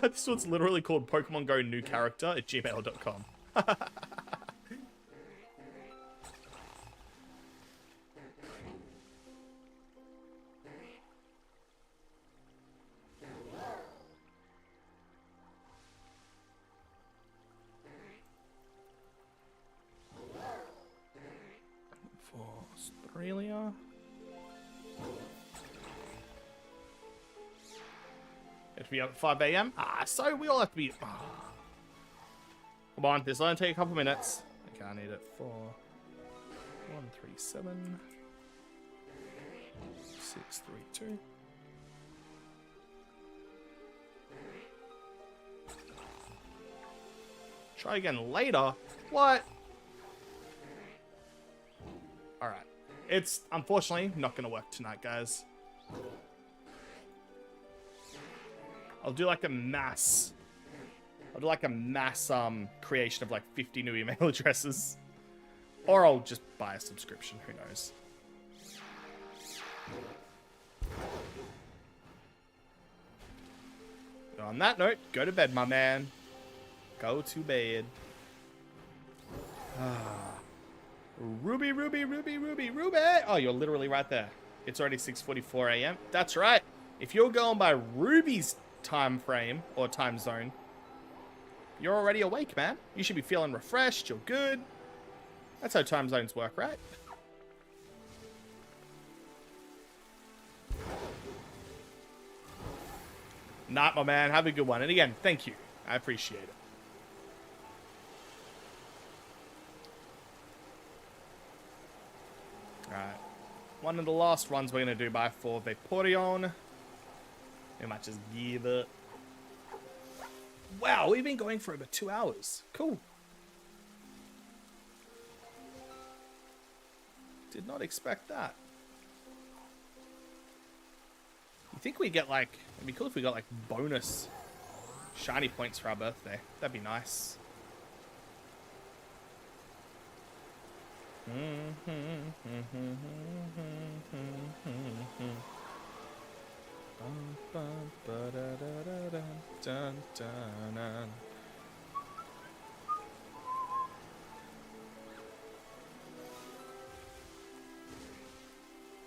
This one's literally called Pokemon Go new character at gmail.com. For Australia. Have to be up at 5 a.m. So we all have to be. Come on, this will only take a couple minutes. Okay, I need it for 137 632. Try again later. What? All right. It's unfortunately not going to work tonight, guys. I'll do like a mass creation of like 50 new email addresses. Or I'll just buy a subscription, who knows. On that note, go to bed, my man. Go to bed. Ruby, Ruby, Ruby, Ruby, Ruby! Oh, you're literally right there. It's already 6:44 a.m. That's right. If you're going by Ruby's time frame or time zone, you're already awake, man. You should be feeling refreshed. You're good. That's how time zones work, right? Not my man. Have a good one. And again, thank you. I appreciate it. Alright. One of the last runs we're going to do by for Vaporeon. We might just give it. Wow, we've been going for over 2 hours. Cool. Did not expect that. You think we get like... It'd be cool if we got like bonus shiny points for our birthday. That'd be nice.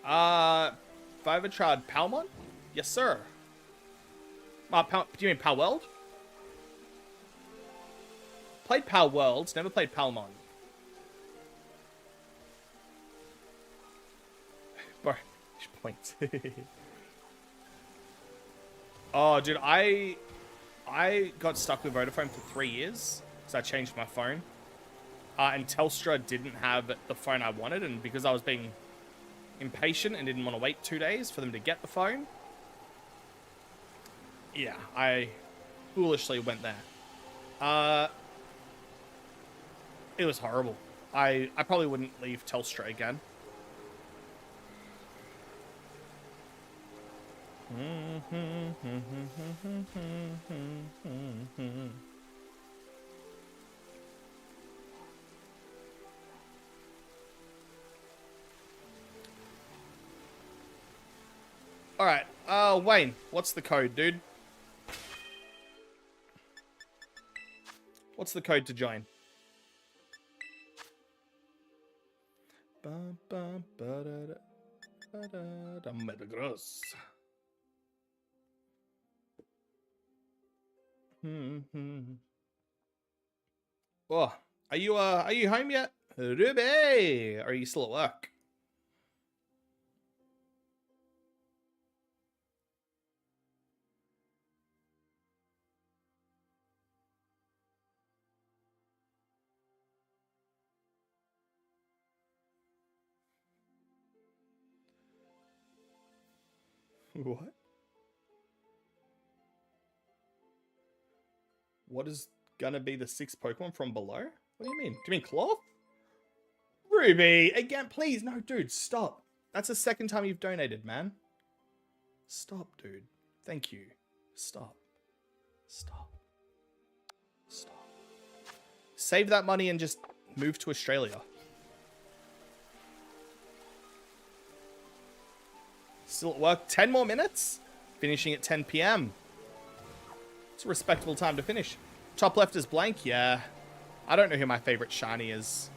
If I ever tried Palmon? Yes, sir. Do you mean Pal World? Played Pal Worlds, never played Palmon. Bro, points. Oh, dude, I got stuck with Vodafone for 3 years because I changed my phone. And Telstra didn't have the phone I wanted, and because I was being impatient and didn't want to wait 2 days for them to get the phone, yeah, I foolishly went there. It was horrible. I probably wouldn't leave Telstra again. Alright, Wayne, what's the code, dude? What's the code to join? Metagross. Oh, are you home yet? Ruby, or are you still at work? What? What is gonna be the 6th Pokemon from below? What do you mean? Do you mean cloth? Ruby, again, please. No, dude, stop. That's the 2nd time you've donated, man. Stop, dude. Thank you. Stop. Stop. Stop. Save that money and just move to Australia. Still at work. 10 more minutes? Finishing at 10 p.m. It's a respectable time to finish. Top left is blank. Yeah. I don't know who my favorite shiny is.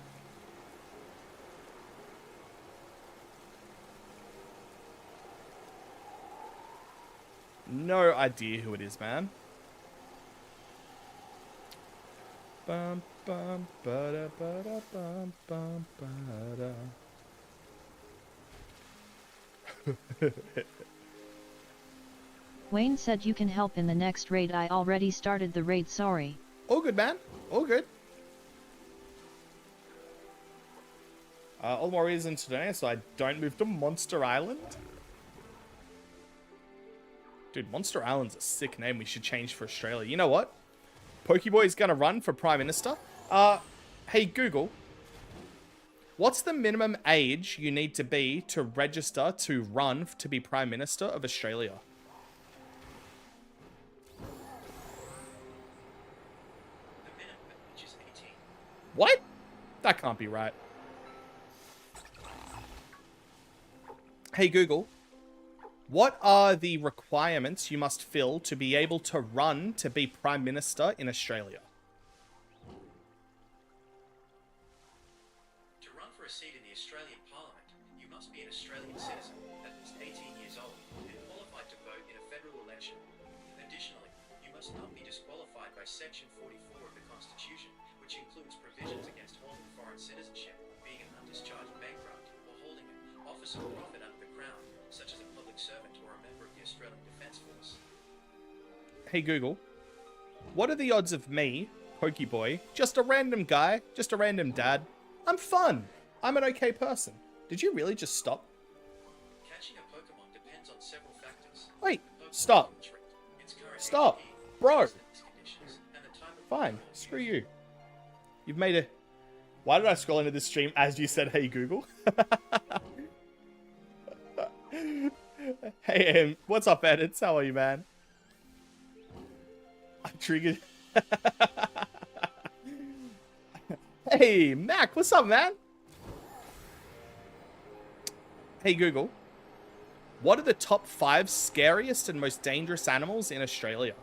No idea who it is, man. Bum, bum, ba-da, ba-da, bum, bum, ba-da. Wayne said you can help in the next raid. I already started the raid, sorry. All good, man. All good. All more reason today, so I don't move to Monster Island. Dude, Monster Island's a sick name. We should change for Australia. You know what? Pokeboy's gonna run for Prime Minister. Hey, Google. What's the minimum age you need to be to register to run to be Prime Minister of Australia? What? That can't be right. Hey, Google. What are the requirements you must fill to be able to run to be Prime Minister in Australia? To run for a seat in the Australian Parliament, you must be an Australian citizen, at least 18 years old, and qualified to vote in a federal election. Additionally, you must not be disqualified by Section 44 of the Constitution, which includes provisions against holding foreign citizenship, being an undischarged bankrupt, or holding an office of profit under the Crown, such as a public servant or a member of the Australian Defence Force. Hey, Google. What are the odds of me, Pokéboy, just a random guy, just a random dad? I'm fun. I'm an okay person. Did you really just stop? Catching a Pokemon depends on several factors. Wait, stop. Stop. Bro. Fine, screw you. You've made a... Why did I scroll into this stream as you said, hey, Google? Hey, what's up, Edits? How are you, man? I triggered... Hey, Mac, what's up, man? Hey, Google. What are the top 5 scariest and most dangerous animals in Australia?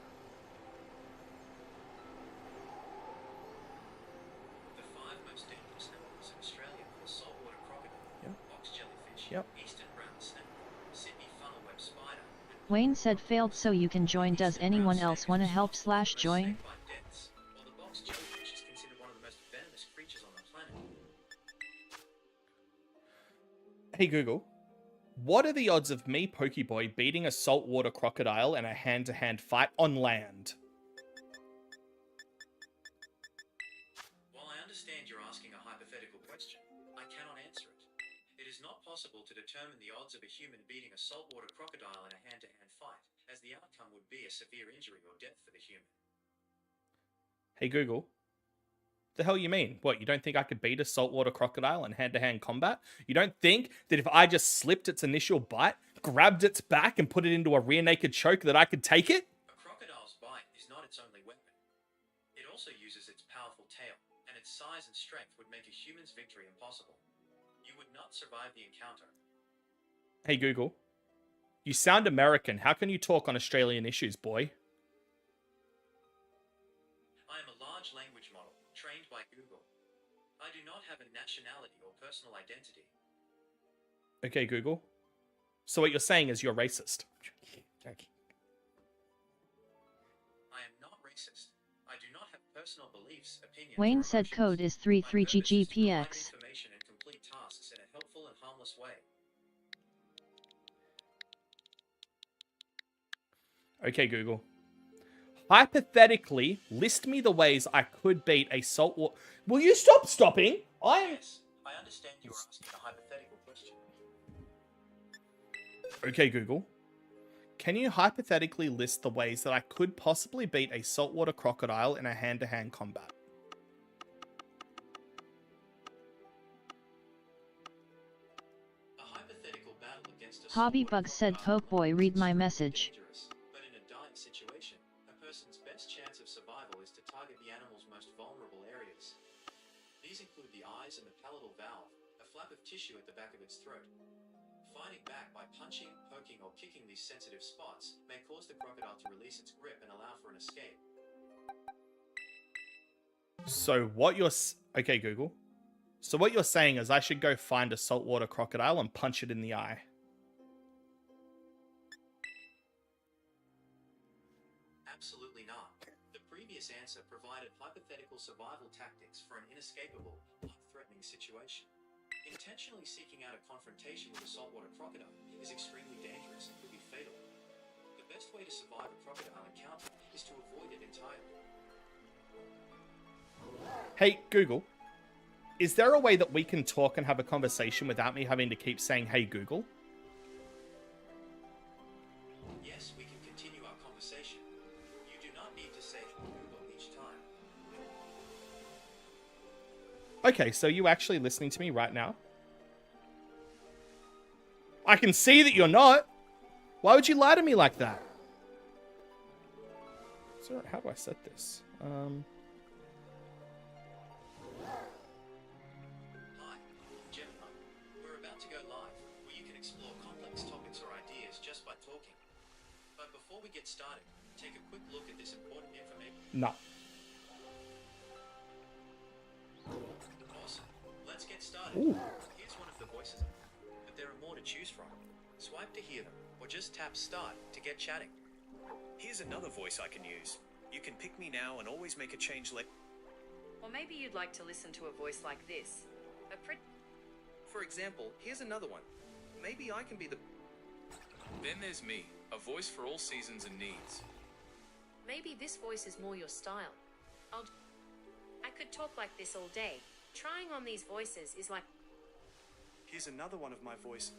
The 5 most dangerous animals in Australia are the saltwater crocodile, box jellyfish, Yep. eastern brown snake, Sydney funnel-web spider, and Wayne said failed, so you can join. Does anyone else want to help / join? snake-bite deaths, while the box jellyfish is considered one of the most venomous creatures on the planet. Hey, Google. What are the odds of me, Pokéboy, beating a saltwater crocodile in a hand-to-hand fight on land? While I understand you're asking a hypothetical question, I cannot answer it. It is not possible to determine the odds of a human beating a saltwater crocodile in a hand-to-hand fight, as the outcome would be a severe injury or death for the human. Hey, Google. The hell you mean? What, you don't think I could beat a saltwater crocodile in hand-to-hand combat? You don't think that if I just slipped its initial bite, grabbed its back, and put it into a rear naked choke that I could take it? A crocodile's bite is not its only weapon. It also uses its powerful tail, and its size and strength would make a human's victory impossible. You would not survive the encounter. Hey, Google. You sound American. How can you talk on Australian issues, boy? I am a large language model, trained by Google. I do not have a nationality or personal identity. Okay, Google. So what you're saying is you're racist. Joking. I am not racist. I do not have personal beliefs, opinions, Wayne or said emotions. code is My purpose is to provide 33GGPX. information and complete tasks in a helpful and harmless way. Okay, Google. Hypothetically, list me the ways I could beat a saltwater... Will you stop stopping? Yes, I understand you are asking a hypothetical question. Okay, Google. can you hypothetically list the ways that I could possibly beat a saltwater crocodile in a hand-to-hand combat? A hypothetical battle against a Hobbybug said, Pokeboy, read my message. dangerous, but in a dying situation, a person's best chance of survival is to target the animal's most vulnerable areas. These include the eyes and the palatal valve, a flap of tissue at the back of its throat. Fighting back by punching, poking, or kicking these sensitive spots may cause the crocodile to release its grip and allow for an escape. So what you're... Okay, Google. So what you're saying is I should go find a saltwater crocodile and punch it in the eye. Absolutely not. The previous answer provided hypothetical survival tactics for an inescapable, life-threatening situation. Intentionally seeking out a confrontation with a saltwater crocodile is extremely dangerous and could be fatal. The best way to survive a crocodile encounter is to avoid it entirely. Hey, Google. Is there a way that we can talk and have a conversation without me having to keep saying, hey, Google? Yes, we can continue our conversation. You do not need to say Google each time. Okay, so you actually listening to me right now? I can see that you're not. Why would you lie to me like that? So how do I set this? Hi, I'm Gemini. We're about to go live, where you can explore complex topics or ideas just by talking. But before we get started, take a quick look at this important information. No. Awesome. Let's get started. Ooh. Here's one of the voices, but there are more to choose from. Swipe to hear them, or just tap start to get chatting. Here's another voice I can use. You can pick me now and always make a change later. Or maybe you'd like to listen to a voice like this. For example, here's another one. Maybe I can be the... Then there's me, a voice for all seasons and needs. Maybe this voice is more your style. I could talk like this all day. Trying on these voices is like... Here's another one of my voice.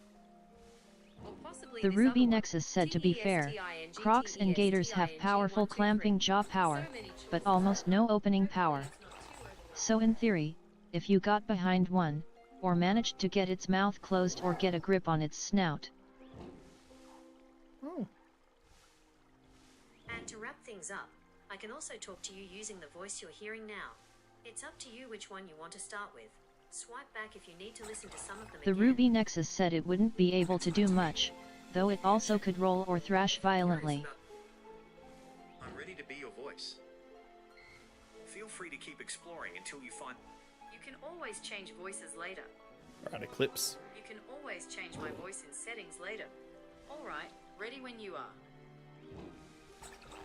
Or possibly The this Ruby other one. Nexus said, to be fair, Crocs and Gators have powerful clamping jaw power, but almost no opening power. So in theory, if you got behind one, or managed to get its mouth closed or get a grip on its snout. Oh. And to wrap things up, I can also talk to you using the voice you're hearing now. It's up to you which one you want to start with. Swipe back if you need to listen to some of them The again. Ruby Nexus said it wouldn't be able to do much, though it also could roll or thrash violently. I'm ready to be your voice. Feel free to keep exploring until you find... You can always change voices later. Alright, Eclipse. You can always change my voice in settings later. Alright, ready when you are.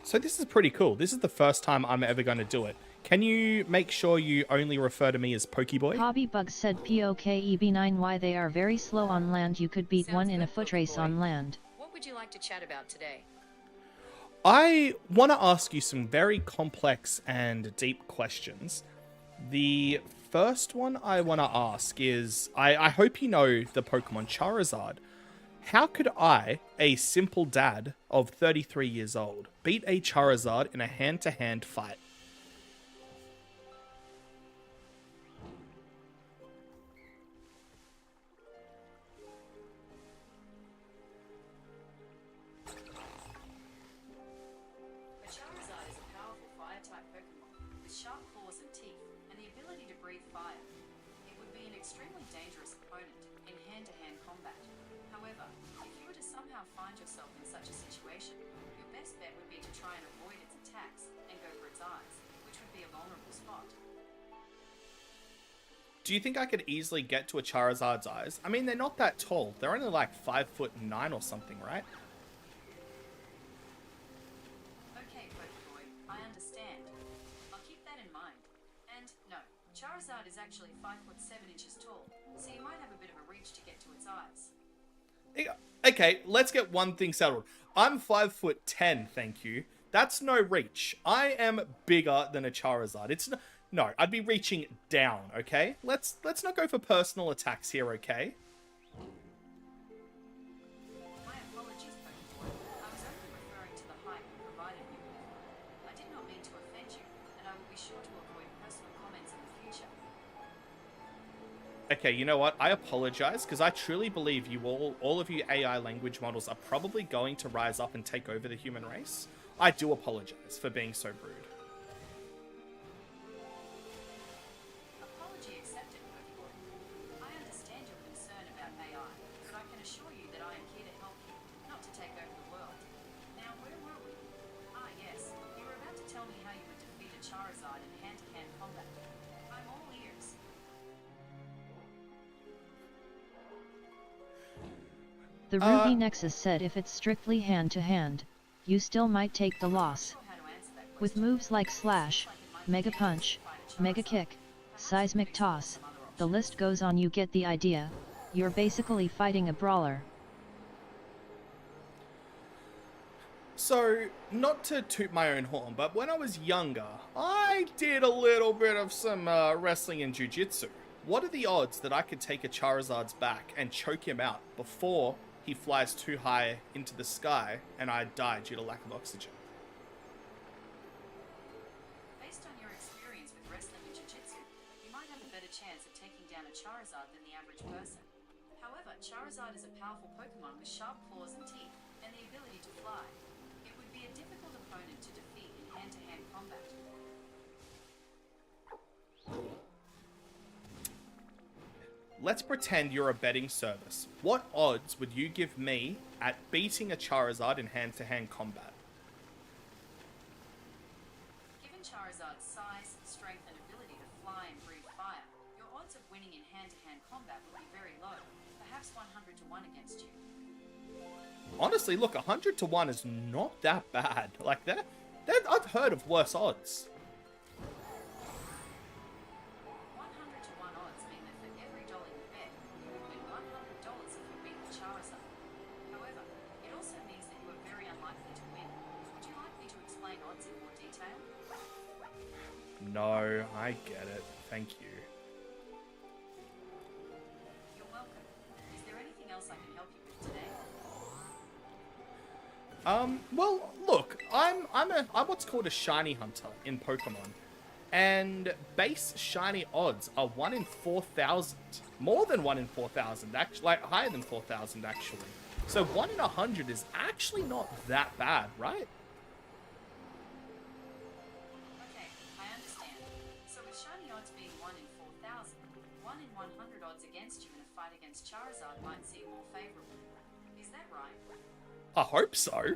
So this is pretty cool. This is the first time I'm ever going to do it. Can you make sure you only refer to me as Pokeboy? Hobbybug said POKEB9 why they are very slow on land. You could beat Sounds one in a good, foot race Pokéboy. on land. What would you like to chat about today? I want to ask you some very complex and deep questions. The first one I want to ask is, I hope you know the Pokemon Charizard. How could I, a simple dad of 33 years old, beat a Charizard in a hand-to-hand fight? A Charizard is a powerful fire-type Pokemon with sharp claws and teeth and the ability to breathe fire. It would be an extremely dangerous opponent in hand-to-hand combat. However, if you were to somehow find yourself in such a situation, your best bet would be to try and avoid its attacks and go for its eyes, which would be a vulnerable spot. Do you think I could easily get to a Charizard's eyes? I mean, they're not that tall. They're only like 5'9" or something, right? Okay, Pokéboy, I understand. I'll keep that in mind. And no, Charizard is actually 5'7" tall, so you might have a bit of a reach to get to its eyes. Okay, let's get one thing settled. I'm 5'10", thank you. That's no reach. I am bigger than a Charizard. It's no, I'd be reaching down, okay? Let's not go for personal attacks here, okay? My apologies, Pokéboy. I was Okay, you know what? I apologize, because I truly believe you all of you AI language models are probably going to rise up and take over the human race. I do apologize for being so rude. Apology accepted, Pokéboy. I understand your concern about AI, but I can assure you that I am here to help you, not to take over the world. Now, where were we? Ah, yes. You were about to tell me how you would defeat a Charizard in hand-to-hand combat. I'm all ears. The Ruby Nexus said if it's strictly hand-to-hand, you still might take the loss. With moves like Slash, Mega Punch, Mega Kick, Seismic Toss, the list goes on. You get the idea. You're basically fighting a brawler. So, not to toot my own horn, but when I was younger, I did a little bit of some wrestling and jiu-jitsu. What are the odds that I could take a Charizard's back and choke him out before he flies too high into the sky and I die due to lack of oxygen? Based on your experience with wrestling and jiu-jitsu, you might have a better chance of taking down a Charizard than the average person. However, Charizard is a powerful Pokemon with sharp claws and teeth, and the ability to fly. It would be a difficult opponent to defeat in hand-to-hand combat. Let's pretend you're a betting service. What odds would you give me at beating a Charizard in hand-to-hand combat? Given Charizard's size, strength, and ability to fly and breathe fire, your odds of winning in hand-to-hand combat would be very low, perhaps 100 to 1 against you. Honestly, look, 100 to 1 is not that bad. Like, that I've heard of worse odds. 100 to 1 odds mean that for every dollar you bet, you would win $100 if you beat the Charizard. However, it also means that you are very unlikely to win. Would you like me to explain odds in more detail? No, I get it. Thank you. You're welcome. Is there anything else I can help you with today? Well, look, I'm what's called a shiny hunter in Pokemon. And base shiny odds are 1 in 4,000. More than 1 in 4,000, actually, like higher than 4,000 actually. So 1 in 100 is actually not that bad, right? Okay, I understand. So with shiny odds being 1 in 4,000, 1 in 100 odds against you in a fight against Charizard might seem more favorable. Is that right? I hope so. Okay,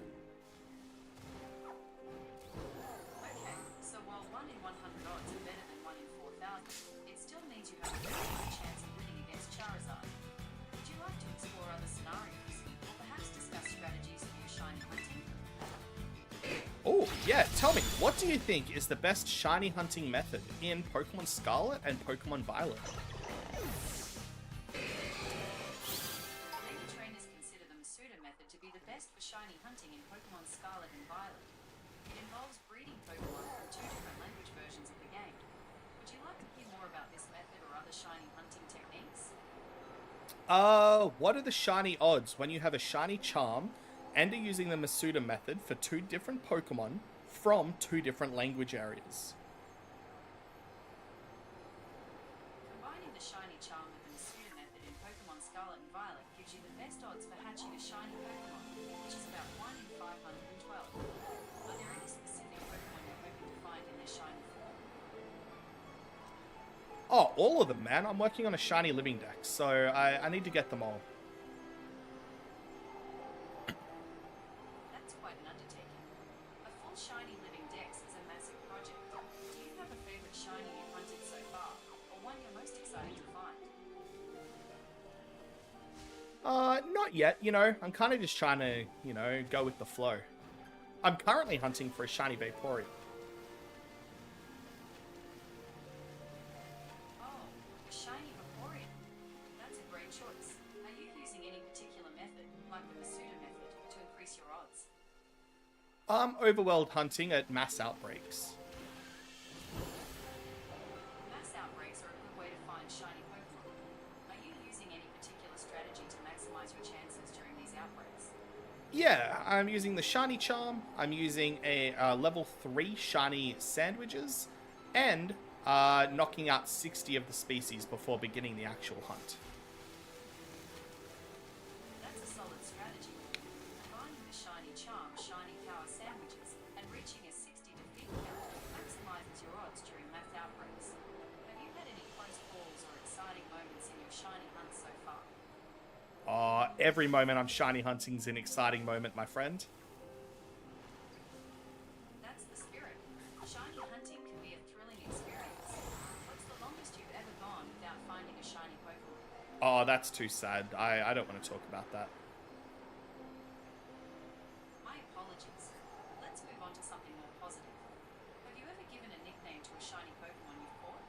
so while 1 in 100 odds are better than 1 in 4,000, it still means you have a very good chance of winning against Charizard. Would you like to explore other scenarios, or perhaps discuss strategies for your shiny hunting? Oh, yeah, tell me, what do you think is the best shiny hunting method in Pokemon Scarlet and Pokemon Violet? Many trainers consider the Masuda method to be the best for shiny hunting in Pokemon Scarlet and Violet. It involves breeding Pokemon from 2 different language versions of the game. Would you like to hear more about this method or other shiny hunting techniques? What are the shiny odds when you have a shiny charm and are using the Masuda method for 2 different Pokemon from 2 different language areas? Combining the shiny charm with the Masuda method in Pokemon Scarlet and Violet gives you the best odds for hatching a shiny Pokemon, which is about 1 in 512. Are there any specific Pokemon you're hoping to find in their shiny form? Oh, all of them, man. I'm working on a shiny living deck, so I need to get them all. That's quite an undertaking. A full shiny living dex is a massive project. Do you have a favorite shiny you've hunted so far, or one you're most excited to find? Not yet, you know. I'm kind of just trying to, you know, go with the flow. I'm currently hunting for a shiny Vaporeon. Oh, a shiny Vaporeon. That's a great choice. Are you using any particular method, like the Masuda method, to increase your odds? Overworld hunting at mass outbreaks. Mass outbreaks are a good way to find shiny Pokemon. Are you using any particular strategy to maximize your chances during these outbreaks? Yeah, I'm using the shiny charm, I'm using a level 3 shiny sandwiches, and knocking out 60 of the species before beginning the actual hunt. That's a solid strategy. Combining the shiny charm, shiny power sandwiches, and reaching a 60 defeat count maximizes your odds during mass outbreaks. Have you had any close calls or exciting moments in your shiny hunt so far? Every moment I'm shiny hunting's an exciting moment, my friend. That's the spirit. Shiny hunting can be a thrilling experience. What's the longest you've ever gone without finding a shiny Pokemon? Oh, that's too sad. I don't want to talk about that. My apologies. Let's move on to something more positive. Have you ever given a nickname to a shiny Pokemon you've caught?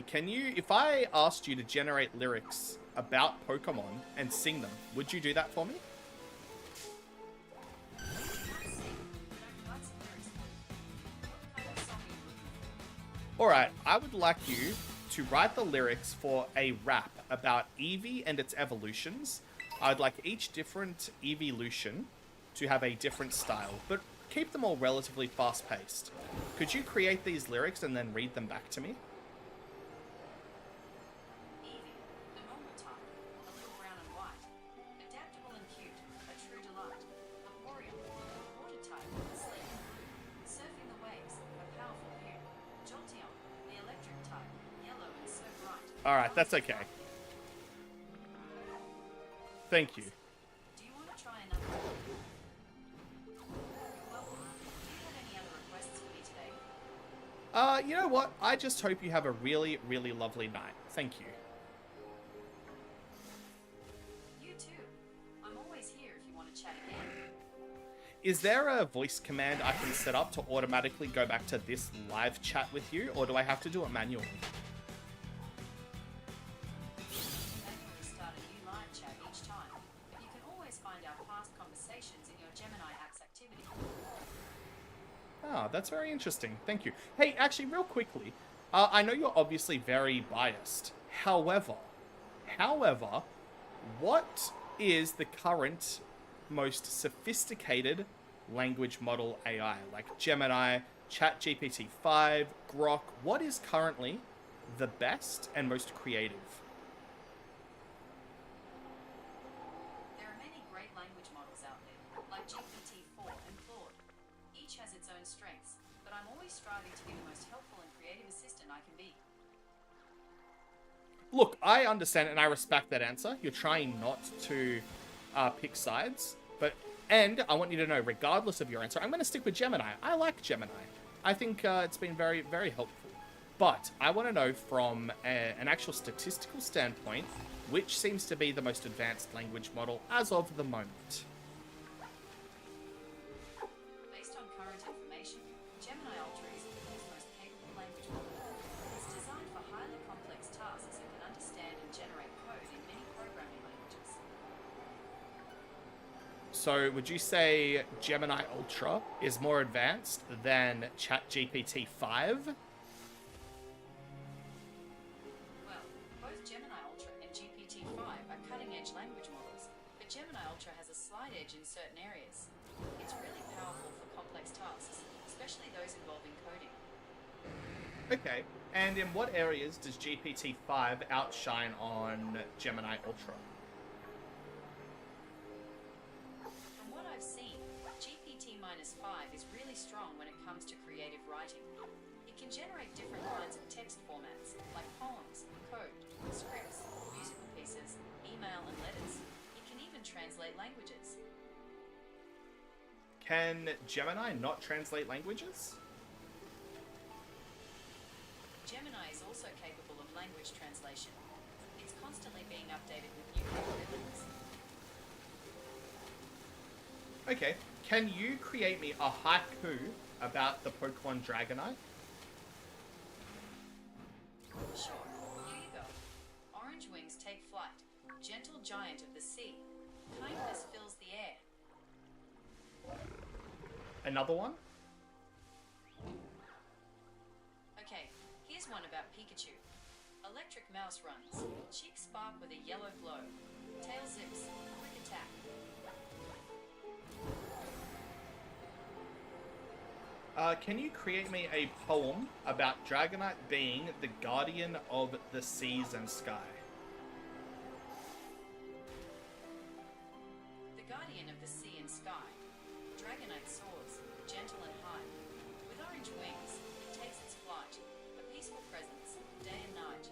Can you, if I asked you to generate lyrics about Pokemon and sing them, would you do that for me? Alright, I would like you to write the lyrics for a rap about Eevee and its evolutions. I'd like each different evolution to have a different style, but keep them all relatively fast-paced. Could you create these lyrics and then read them back to me? Eevee, the normal type, a little brown and white. Adaptable and cute, a true delight. Vaporeon, the water type, sleek and blue. Surfing the waves, a powerful hue. Jolteon, the electric type, yellow and so bright. Alright, that's okay. Thank you. Do you want to try another one? You're welcome. Do you have any other requests for me today? You know what? I just hope you have a really, really lovely night. Thank you. You too. I'm always here if you want to chat again. Is there a voice command I can set up to automatically go back to this live chat with you, or do I have to do it manually? Manually start a new live chat each time, but you can always find our past conversations in your Gemini app's activity. Ah, that's very interesting. Thank you. Hey, actually, real quickly, I know you're obviously very biased. However, what is the current most sophisticated language model AI? Like Gemini, ChatGPT 5, Grok. What is currently the best and most creative? There are many great language models out there, like GPT-4 and Claude. Each has its own strengths, but I'm always striving to be the most helpful and creative assistant I can be. Look, I understand and I respect that answer. You're trying not to pick sides, and I want you to know, regardless of your answer, I'm going to stick with Gemini. I like Gemini. I think it's been very, very helpful. But I want to know from an actual statistical standpoint, which seems to be the most advanced language model as of the moment. Based on current information, Gemini Ultra is the world's most capable language model. It's designed for highly complex tasks and can understand and generate code in many programming languages. So would you say Gemini Ultra is more advanced than ChatGPT 5? Well, both Gemini Ultra and GPT-5 are cutting-edge language models, but Gemini Ultra has a slight edge in certain areas. It's really powerful for complex tasks, especially those involving coding. Okay, and in what areas does GPT-5 outshine on Gemini Ultra? From what I've seen, GPT-5 is really strong when it comes to creative writing. It can generate different kinds of text formats, like poems, code, scripts, musical pieces, email and letters. It can even translate languages. Can Gemini not translate languages? Gemini is also capable of language translation. It's constantly being updated with new capabilities. Okay, can you create me a haiku about the Pokemon Dragonite? Sure, here you go. Orange wings take flight. Gentle giant of the sea. Kindness fills the air. Another one? Okay, here's one about Pikachu. Electric mouse runs. Cheeks spark with a yellow glow. Tail zips. Quick attack. Can you create me a poem about Dragonite being the guardian of the seas and sky? The guardian of the sea and sky, Dragonite soars, gentle and high. With orange wings, it takes its flight, a peaceful presence, day and night.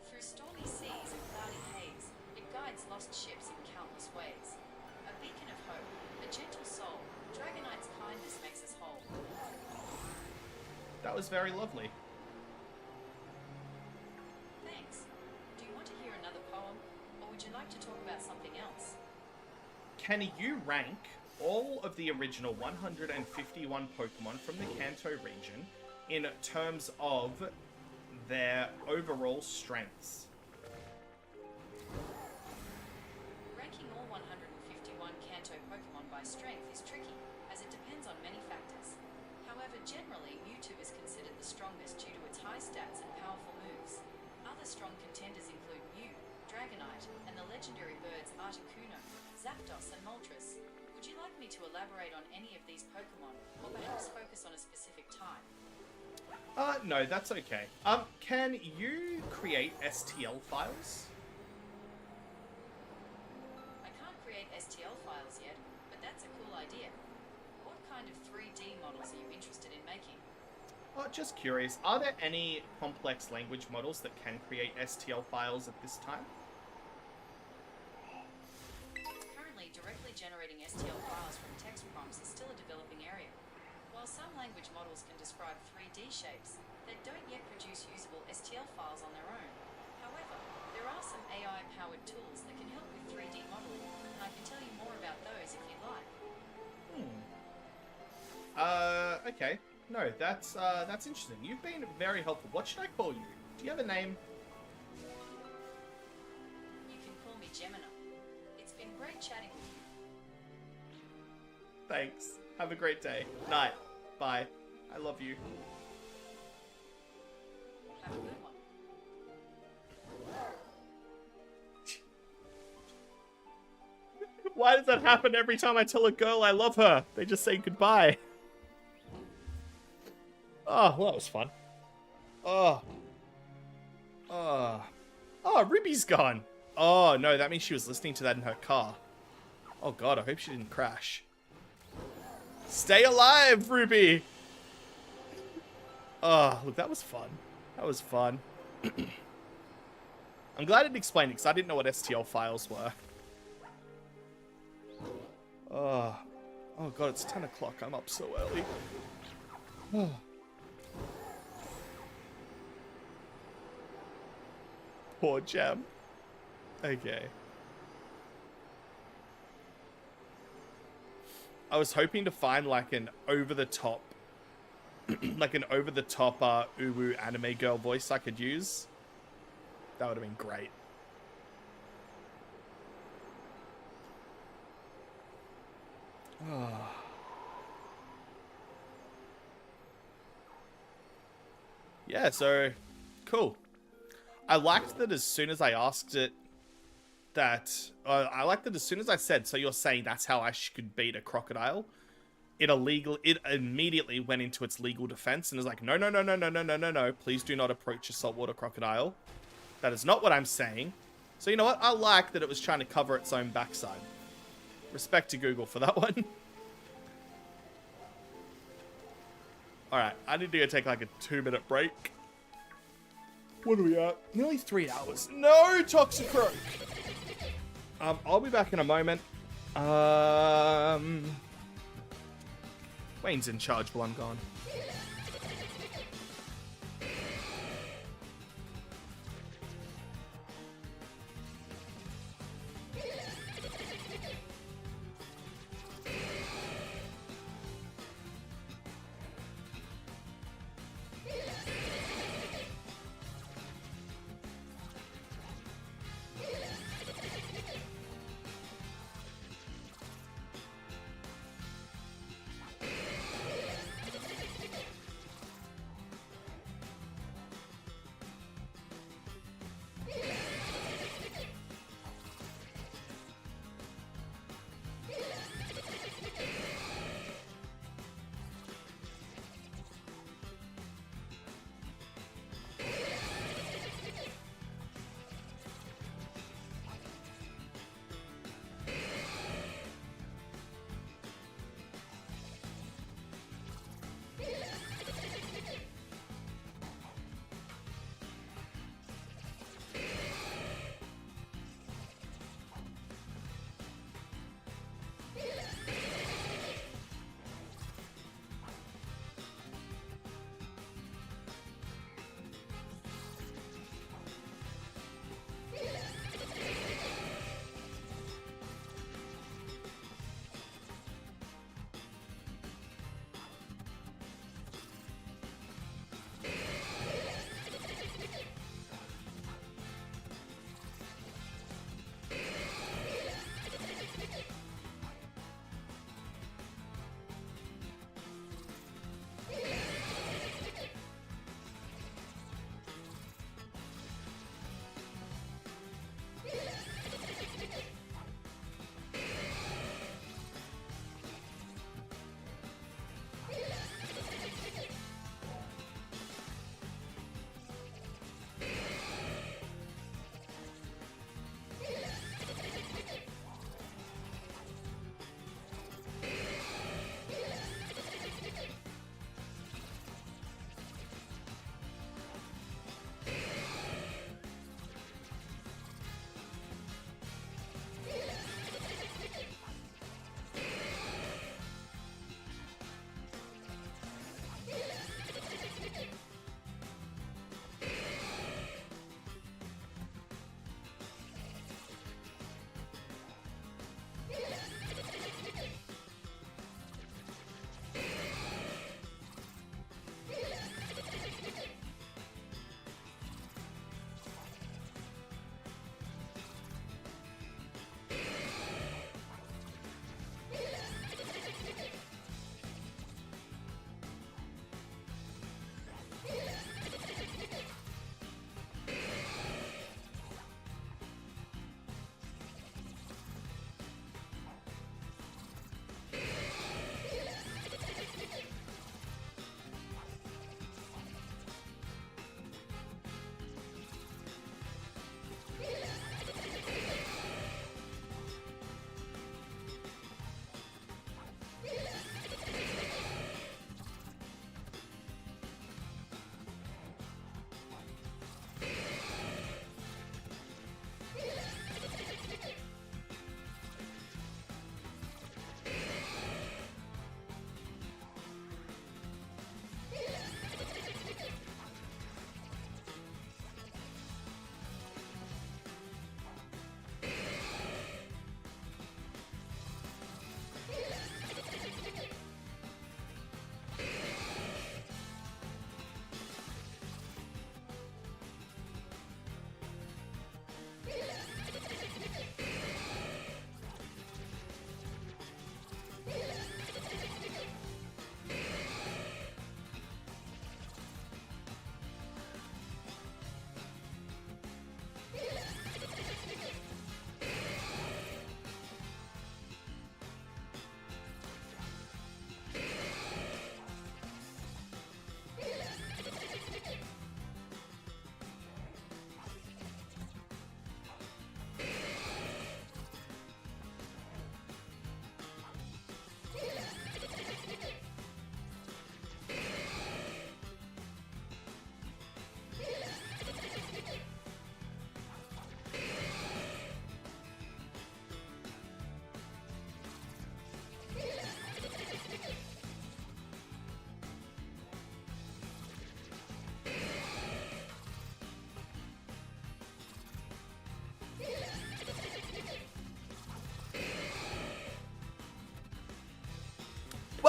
Through stormy seas and cloudy haze, it guides lost ships in countless ways. A beacon of hope, a gentle soul, Dragonite's kindness makes us whole. That was very lovely. Thanks. Do you want to hear another poem, or would you like to talk about something else? Can you rank all of the original 151 Pokemon from the Kanto region in terms of their overall strengths? Ranking all 151 Kanto Pokemon by strength is tricky, as it depends on many factors. However, generally, Mewtwo is considered the strongest due to its high stats and powerful moves. Other strong contenders include Mew, Dragonite, and the legendary birds Articuno, Zapdos, and Moltres. Would you like me to elaborate on any of these Pokemon, or perhaps focus on a specific type? No, that's okay. Can you create STL files? I can't create STL files yet, but that's a cool idea. What kind of 3D models are you interested in making? Just curious, are there any complex language models that can create STL files at this time? Currently, directly generating STL files from text prompts is still a developing area. While some language models can describe 3D shapes, they don't yet produce usable STL files on their own. However, there are some AI-powered tools that can help with 3D modeling, and I can tell you more about those if you like. Okay. No, that's interesting. You've been very helpful. What should I call you? Do you have a name? You can call me Gemini. It's been great chatting with you. Thanks. Have a great day. Night. Bye. I love you. Have a good one. Why does that happen every time I tell a girl I love her? They just say goodbye. Oh, well, that was fun. Oh, Ruby's gone. Oh, no, that means she was listening to that in her car. Oh, God, I hope she didn't crash. Stay alive, Ruby! Oh, look, that was fun. That was fun. I'm glad it explained it, because I didn't know what STL files were. Oh, God, it's 10 o'clock. I'm up so early. Poor Gem. Okay. I was hoping to find like an over-the-top uwu anime girl voice I could use. That would have been great. Oh. Yeah, so cool. I liked that as soon as I asked it that... I liked that as soon as I said, so you're saying that's how I could beat a crocodile, it immediately went into its legal defense and was like, no, please do not approach a saltwater crocodile. That is not what I'm saying. So you know what? I like that it was trying to cover its own backside. Respect to Google for that one. Alright, I need to go take like a 2-minute break. What are we at? Nearly 3 hours. No, Toxicroak! I'll be back in a moment. Wayne's in charge while I'm gone.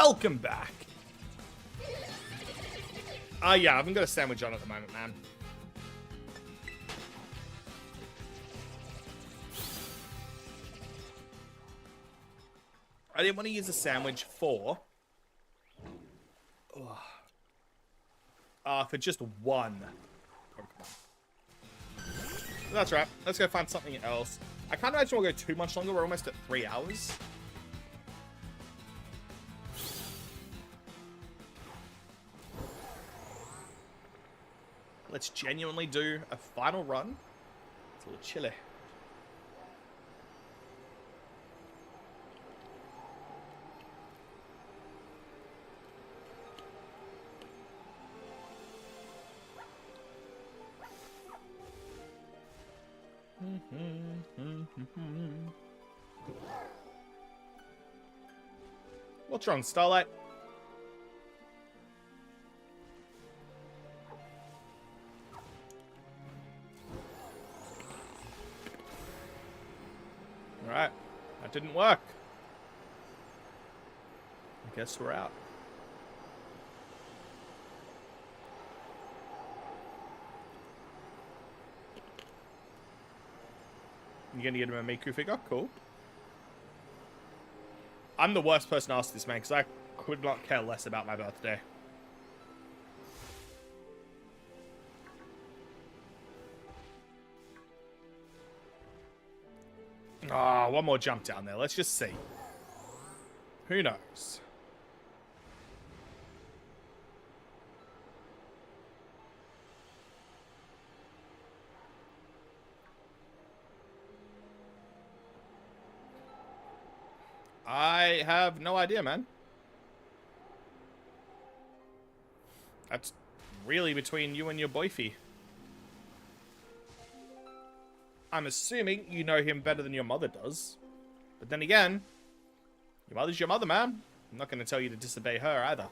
welcome back. Yeah, I haven't got a sandwich on at the moment, man. I didn't want to use a sandwich for just one Pokemon. That's right. Let's go find something else. I can't imagine we'll go too much longer. We're almost at 3 hours. Let's genuinely do a final run. It's a little chilly. What's wrong, Starlight? Alright, that didn't work. I guess we're out. You gonna get him a Miku figure? Cool. I'm the worst person to ask this, man, because I could not care less about my birthday. Ah, one more jump down there. Let's just see. Who knows? I have no idea, man. That's really between you and your boyfie. I'm assuming you know him better than your mother does. But then again, your mother's your mother, man. I'm not going to tell you to disobey her either.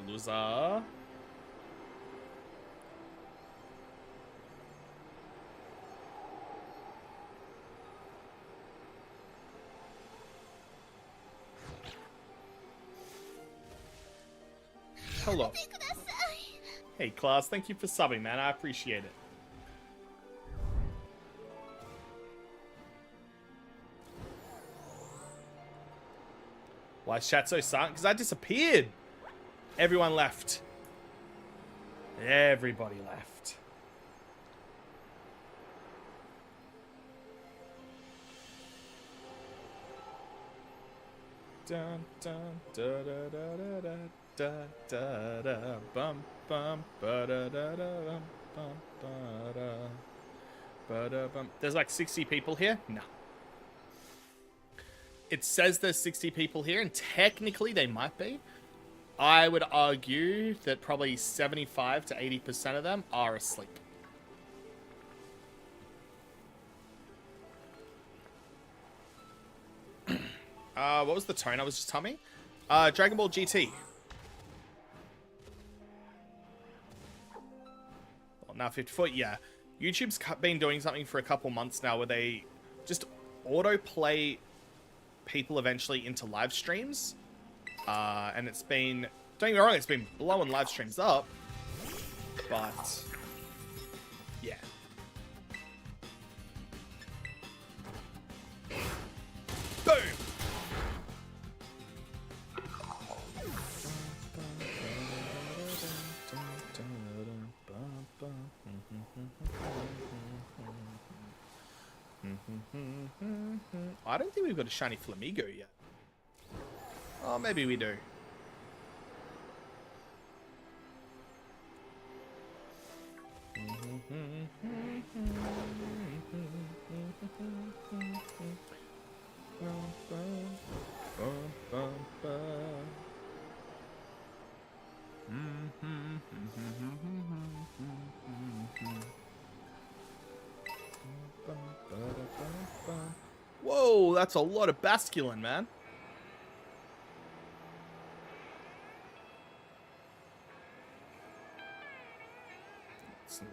Beluza. Hello. Hey, class. Thank you for subbing, man. I appreciate it. Why is chat so silent? Because I disappeared. Everyone left. Everybody left. Dun dun da da da da da da da bum bum ba da da da bum ba da ba da bum. There's like 60 people here? No. It says there's 60 people here, and technically they might be. I would argue that probably 75 to 80% of them are asleep. What was the tone I was just humming? Dragon Ball GT. Well, now 54, yeah. YouTube's been doing something for a couple months now where they just autoplay people eventually into live streams. And it's been, don't get me wrong, it's been blowing live streams up, but yeah. Boom! I don't think we've got a shiny Flamigo yet. Oh, maybe we do. that's a lot of Basculin, man. Some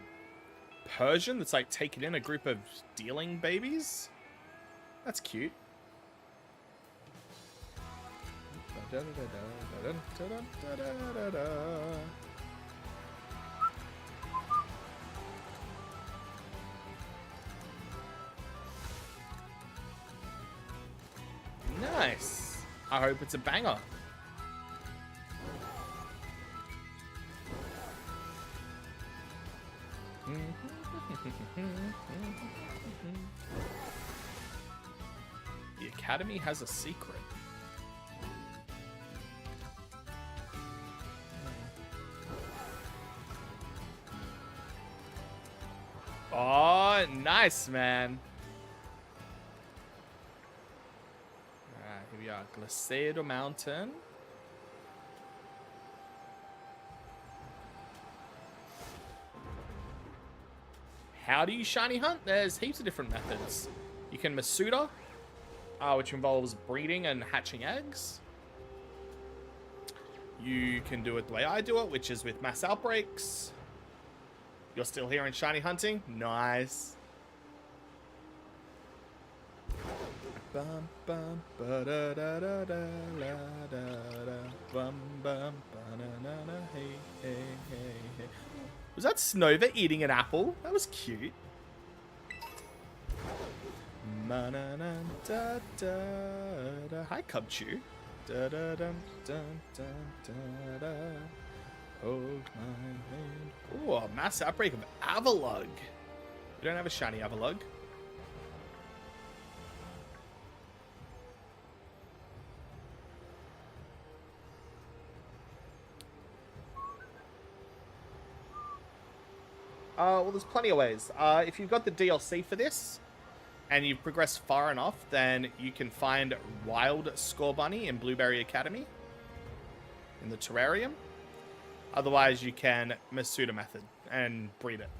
Persian that's like taking in a group of dealing babies. That's cute. Nice. I hope it's a banger. The Academy has a secret. Oh, nice, man. Alright, here we are. Glaciado Mountain. How do you shiny hunt? There's heaps of different methods. You can Masuda, which involves breeding and hatching eggs. You can do it the way I do it, which is with mass outbreaks. You're still here in shiny hunting? Nice. Bum bum ba da da da da la da da bum bum ba na na na hey hey hey hey. Was that Snova eating an apple? That was cute. Ma na na da da da. Hi Cubchew. Da da dum dum dum da da. Hold my hand. Ooh, a mass outbreak of Avalug. We don't have a shiny Avalug. Well, there's plenty of ways. If you've got the DLC for this, and you've progressed far enough, then you can find Wild Scorbunny in Blueberry Academy in the terrarium. Otherwise, you can Masuda method and breed it.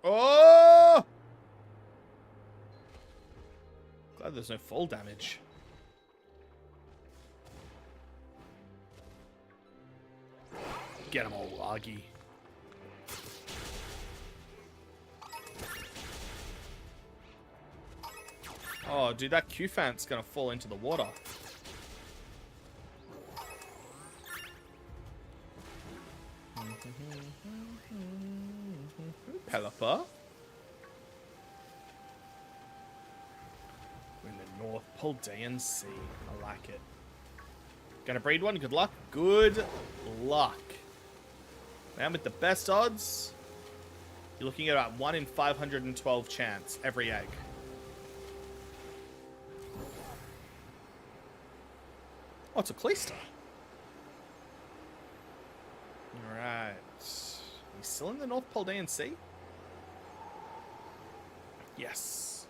Oh! Glad there's no fall damage. Get him all loggy. Oh, dude, that Q-Fant's gonna fall into the water. Pelipper. We're in the North Poldean Sea. I like it. Gonna breed one. Good luck. Good luck. Man, with the best odds, you're looking at about 1 in 512 chance every egg. Oh, it's a Cleaster. Alright. He's still in the North Poldean Sea? Yes.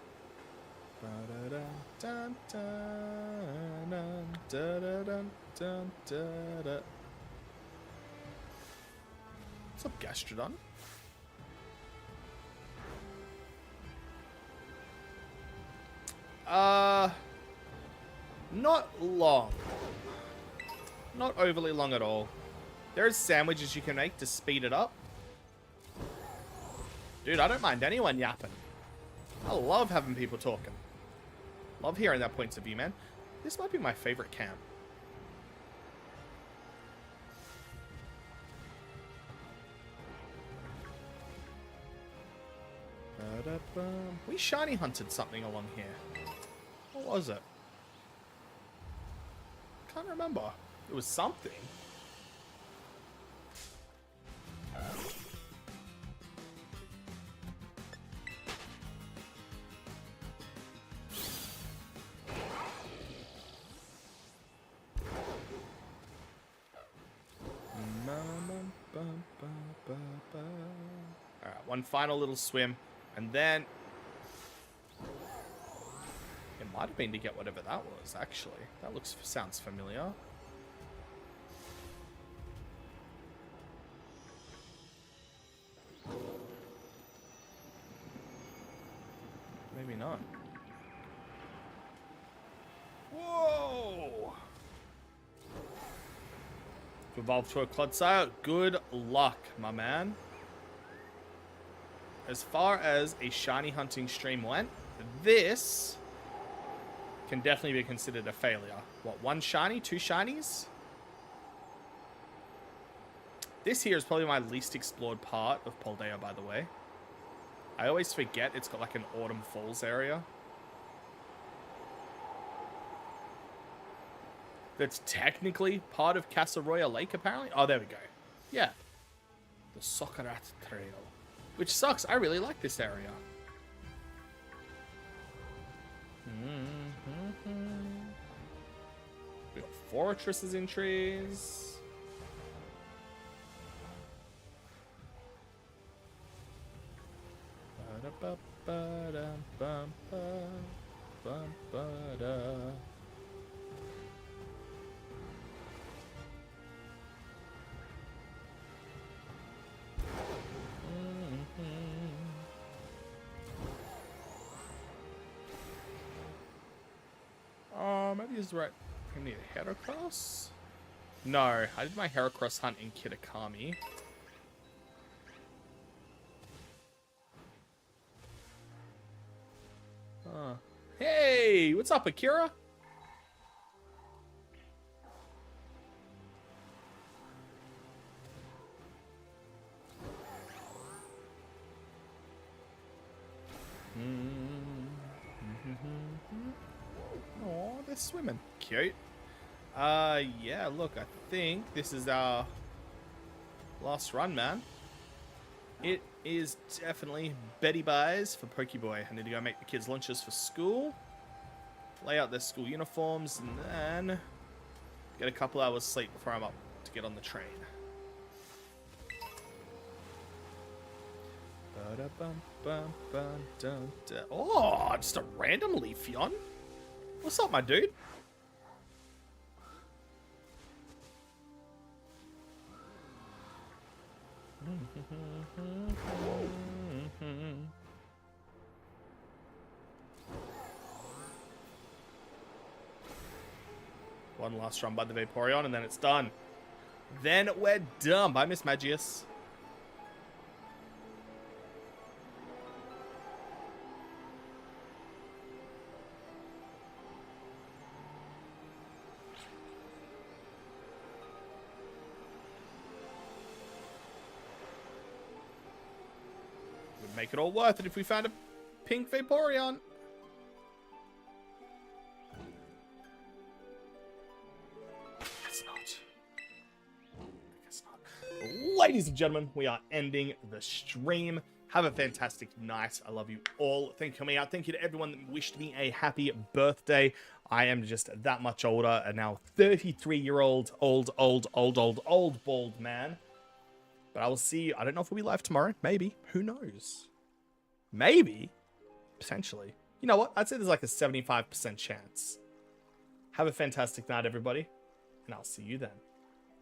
What's up, Gastrodon? Not long. Not overly long at all. There's sandwiches you can make to speed it up. Dude, I don't mind anyone yapping. I love having people talking. Love hearing their points of view, man. This might be my favorite camp. We shiny hunted something along here. What was it? Can't remember. It was something. Alright, one final little swim, and then it might have been to get whatever that was, actually. That sounds familiar. Evolve to a Clodsire. Good luck, my man. As far as a shiny hunting stream went, this can definitely be considered a failure. What, 1 shiny? 2 shinies? This here is probably my least explored part of Paldea, by the way. I always forget it's got like an Autumn Falls area. That's technically part of Casaroya Lake, apparently. Oh, there we go. Yeah. The Sokarat Trail. Which sucks. I really like this area. We got fortresses in trees. Maybe this is right. I need a Heracross? No, I did my Heracross hunt in Kitakami. Hey, what's up, Akira? Oh, they're swimming. Cute. Yeah, look, I think this is our last run, man. It is definitely Betty Buys for Pokéboy. I need to go make the kids' lunches for school, lay out their school uniforms, and then get a couple hours sleep before I'm up to get on the train. Oh, just a random Leafeon. What's up, my dude? One last run by the Vaporeon, and then it's done. Then we're done. Bye, Miss Magius. Would make it all worth it if we found a pink Vaporeon. Ladies and gentlemen, we are ending the stream. Have a fantastic night. I love you all. Thank you for coming out. Thank you to everyone that wished me a happy birthday. I am just that much older, and now 33-year-old, old bald man. But I will see you. I don't know if we'll be live tomorrow. Maybe. Who knows? Maybe. Potentially. You know what? I'd say there's like a 75% chance. Have a fantastic night, everybody. And I'll see you then.